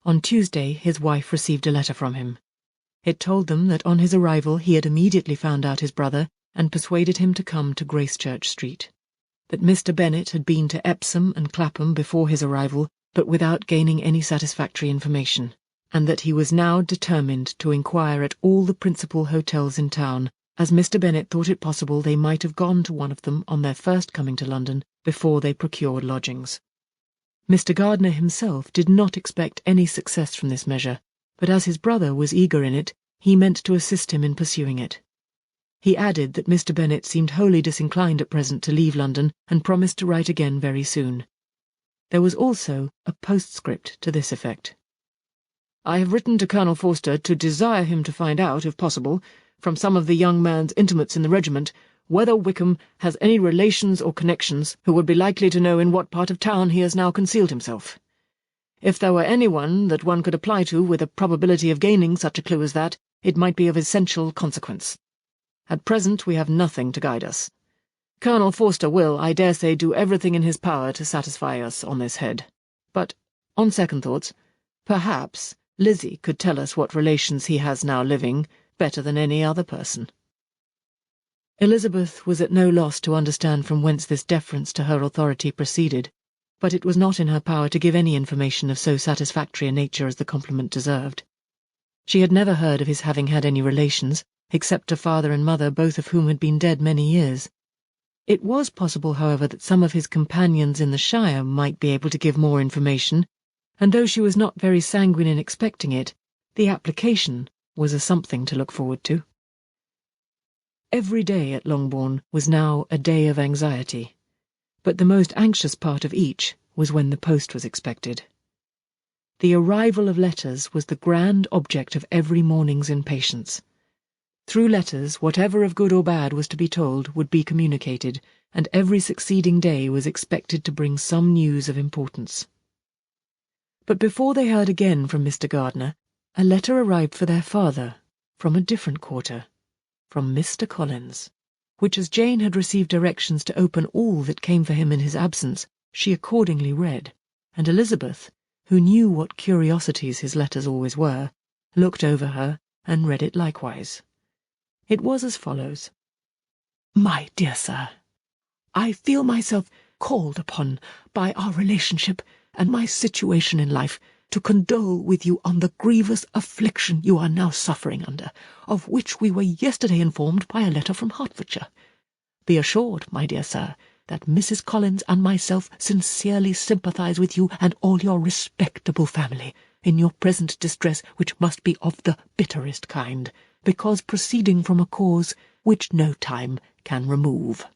On Tuesday his wife received a letter from him. It told them that on his arrival he had immediately found out his brother and persuaded him to come to Gracechurch Street, that Mr. Bennet had been to Epsom and Clapham before his arrival, but without gaining any satisfactory information, and that he was now determined to inquire at all the principal hotels in town, as Mr. Bennet thought it possible they might have gone to one of them on their first coming to London before they procured lodgings. Mr. Gardiner himself did not expect any success from this measure, but as his brother was eager in it, he meant to assist him in pursuing it. He added that Mr. Bennet seemed wholly disinclined at present to leave London, and promised to write again very soon. There was also a postscript to this effect. "I have written to Colonel Forster to desire him to find out, if possible, from some of the young man's intimates in the regiment, whether Wickham has any relations or connections who would be likely to know in what part of town he has now concealed himself. If there were anyone that one could apply to with a probability of gaining such a clue as that, it might be of essential consequence. At present we have nothing to guide us. Colonel Forster will, I dare say, do everything in his power to satisfy us on this head. But, on second thoughts, perhaps Lizzie could tell us what relations he has now living better than any other person." Elizabeth was at no loss to understand from whence this deference to her authority proceeded, but it was not in her power to give any information of so satisfactory a nature as the compliment deserved. She had never heard of his having had any relations, except a father and mother, both of whom had been dead many years. It was possible, however, that some of his companions in the shire might be able to give more information, and though she was not very sanguine in expecting it, the application was a something to look forward to. Every day at Longbourn was now a day of anxiety, but the most anxious part of each was when the post was expected. The arrival of letters was the grand object of every morning's impatience. Through letters, whatever of good or bad was to be told would be communicated, and every succeeding day was expected to bring some news of importance. But before they heard again from Mr. Gardiner, a letter arrived for their father, from a different quarter, from Mr. Collins, which, as Jane had received directions to open all that came for him in his absence, she accordingly read, and Elizabeth, who knew what curiosities his letters always were, looked over her and read it likewise. It was as follows. "My dear Sir, I feel myself called upon by our relationship and my situation in life to condole with you on the grievous affliction you are now suffering under, of which we were yesterday informed by a letter from Hertfordshire. Be assured, my dear Sir, that Mrs. Collins and myself sincerely sympathise with you and all your respectable family in your present distress, which must be of the bitterest kind, because proceeding from a cause which no time can remove.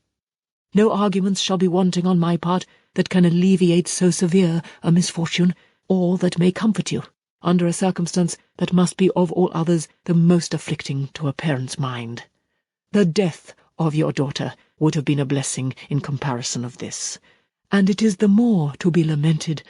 No arguments shall be wanting on my part that can alleviate so severe a misfortune, or that may comfort you, under a circumstance that must be of all others the most afflicting to a parent's mind. The death of your daughter would have been a blessing in comparison of this, and it is the more to be lamented,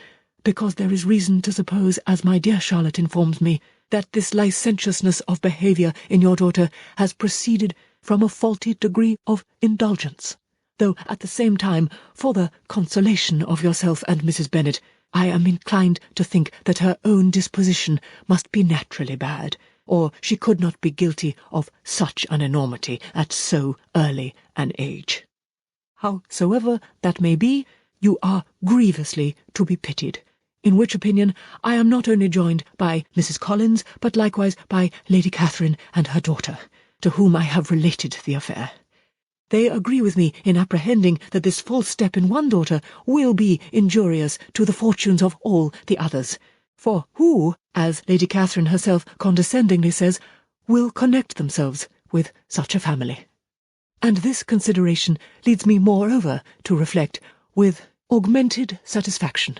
because there is reason to suppose, as my dear Charlotte informs me, that this licentiousness of behaviour in your daughter has proceeded from a faulty degree of indulgence, though at the same time, for the consolation of yourself and Mrs. Bennet, I am inclined to think that her own disposition must be naturally bad, or she could not be guilty of such an enormity at so early an age. Howsoever that may be, you are grievously to be pitied, in which opinion I am not only joined by Mrs. Collins, but likewise by Lady Catherine and her daughter, to whom I have related the affair. They agree with me in apprehending that this false step in one daughter will be injurious to the fortunes of all the others, for who, as Lady Catherine herself condescendingly says, will connect themselves with such a family? And this consideration leads me moreover to reflect, with augmented satisfaction,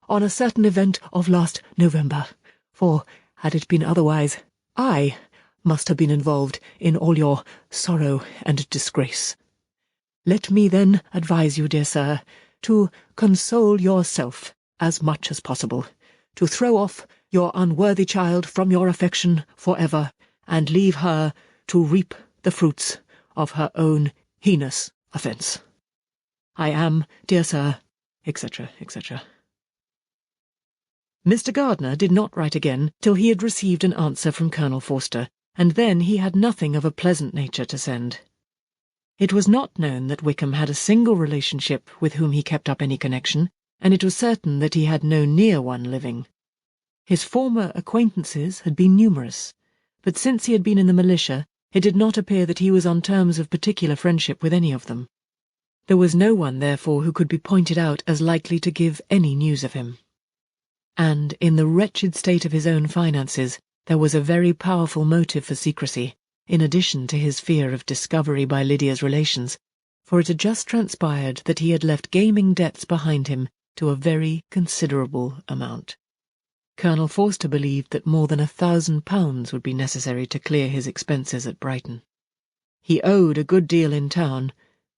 on a certain event of last November, for, had it been otherwise, I must have been involved in all your sorrow and disgrace. Let me then advise you, dear sir, to console yourself as much as possible, to throw off your unworthy child from your affection for ever, and leave her to reap the fruits of her own heinous offence. I am, dear sir, etc., etc. Mr. Gardner did not write again till he had received an answer from Colonel Forster, and then he had nothing of a pleasant nature to send. It was not known that Wickham had a single relationship with whom he kept up any connection, and it was certain that he had no near one living. His former acquaintances had been numerous, but since he had been in the militia, it did not appear that he was on terms of particular friendship with any of them. There was no one, therefore, who could be pointed out as likely to give any news of him. And, in the wretched state of his own finances, there was a very powerful motive for secrecy, in addition to his fear of discovery by Lydia's relations, for it had just transpired that he had left gaming debts behind him to a very considerable amount. Colonel Forster believed that more than £1,000 would be necessary to clear his expenses at Brighton. He owed a good deal in town,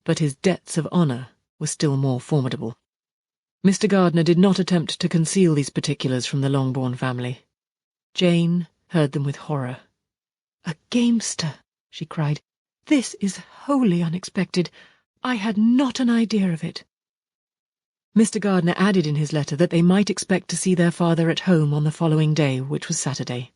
but his debts of honour were still more formidable. Mr. Gardner did not attempt to conceal these particulars from the Longbourn family. Jane heard them with horror. "A gamester!" she cried. "This is wholly unexpected. I had not an idea of it." Mr. Gardner added in his letter that they might expect to see their father at home on the following day, which was Saturday.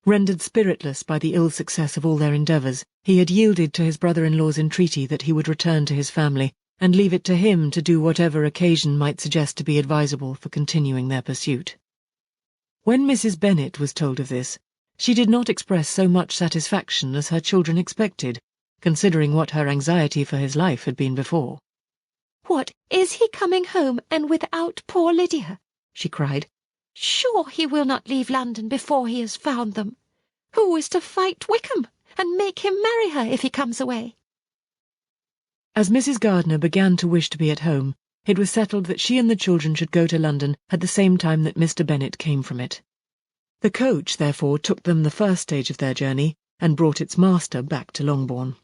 Rendered spiritless by the ill success of all their endeavours, he had yielded to his brother-in-law's entreaty that he would return to his family, and leave it to him to do whatever occasion might suggest to be advisable for continuing their pursuit. When Mrs. Bennet was told of this, she did not express so much satisfaction as her children expected, considering what her anxiety for his life had been before. "What, is he coming home, and without poor Lydia?" she cried. "Sure he will not leave London before he has found them. Who is to fight Wickham, and make him marry her if he comes away?" As Mrs. Gardner began to wish to be at home, it was settled that she and the children should go to London at the same time that Mr. Bennet came from it. The coach, therefore, took them the first stage of their journey, and brought its master back to Longbourn.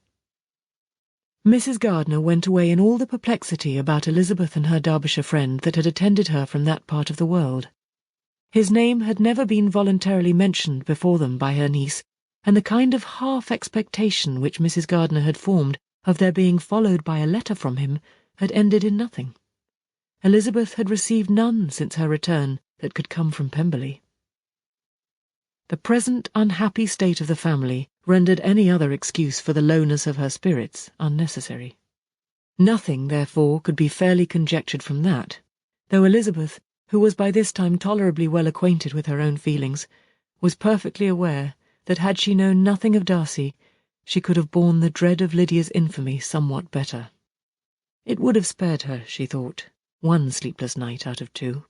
Mrs. Gardner went away in all the perplexity about Elizabeth and her Derbyshire friend that had attended her from that part of the world. His name had never been voluntarily mentioned before them by her niece, and the kind of half-expectation which Mrs. Gardner had formed of their being followed by a letter from him had ended in nothing. Elizabeth had received none since her return that could come from Pemberley. The present unhappy state of the family rendered any other excuse for the lowness of her spirits unnecessary. Nothing, therefore, could be fairly conjectured from that, though Elizabeth, who was by this time tolerably well acquainted with her own feelings, was perfectly aware that had she known nothing of Darcy, she could have borne the dread of Lydia's infamy somewhat better. It would have spared her, she thought, one sleepless night out of 2.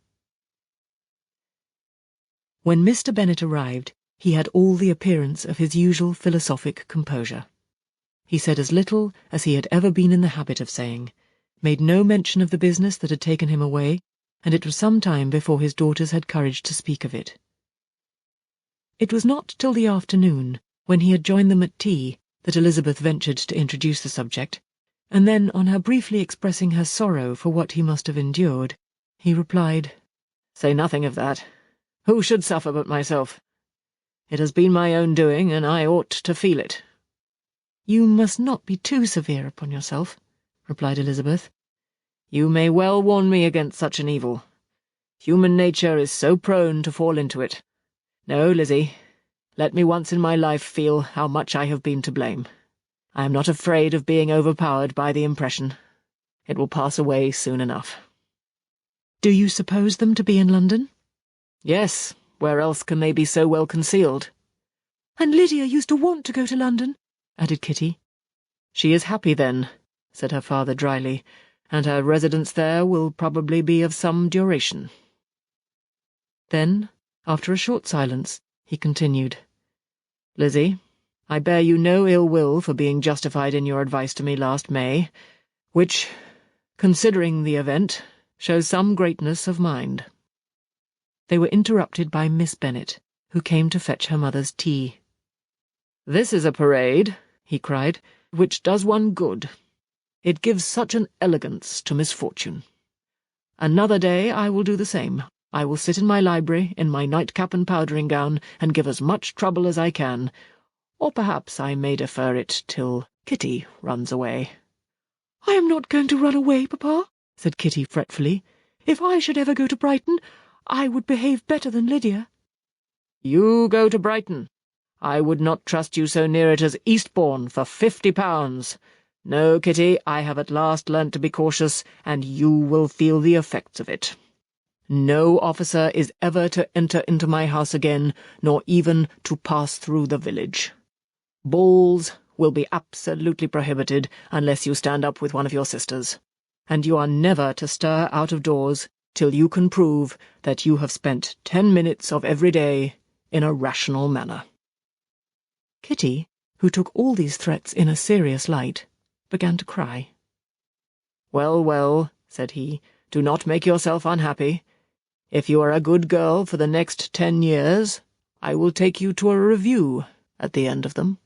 When Mr. Bennet arrived, he had all the appearance of his usual philosophic composure. He said as little as he had ever been in the habit of saying, made no mention of the business that had taken him away, and it was some time before his daughters had courage to speak of it. It was not till the afternoon, when he had joined them at tea, that Elizabeth ventured to introduce the subject, and then, on her briefly expressing her sorrow for what he must have endured, he replied, "Say nothing of that. Who should suffer but myself? It has been my own doing, and I ought to feel it." "You must not be too severe upon yourself," replied Elizabeth. "You may well warn me against such an evil. Human nature is so prone to fall into it. No, Lizzie, let me once in my life feel how much I have been to blame. I am not afraid of being overpowered by the impression. It will pass away soon enough." "Do you suppose them to be in London?" "Yes, where else can they be so well concealed?" "And Lydia used to want to go to London," added Kitty. "She is happy then," said her father dryly, "and her residence there will probably be of some duration." Then, after a short silence, he continued, "Lizzie, I bear you no ill will for being justified in your advice to me last May, which, considering the event, shows some greatness of mind." They were interrupted by Miss Bennet, who came to fetch her mother's tea. "This is a parade," he cried, "which does one good. It gives such an elegance to misfortune. Another day I will do the same. I will sit in my library, in my nightcap and powdering gown, and give as much trouble as I can, or perhaps I may defer it till Kitty runs away." "I am not going to run away, Papa," said Kitty fretfully. "If I should ever go to Brighton, I would behave better than Lydia." "You go to Brighton. I would not trust you so near it as Eastbourne for £50. No, Kitty, I have at last learnt to be cautious, and you will feel the effects of it. No officer is ever to enter into my house again, nor even to pass through the village. Balls will be absolutely prohibited unless you stand up with one of your sisters, and you are never to stir out of doors till you can prove that you have spent 10 minutes of every day in a rational manner." Kitty, who took all these threats in a serious light, began to cry. "Well, well," said he, "do not make yourself unhappy. If you are a good girl for the next 10 years, I will take you to a review at the end of them."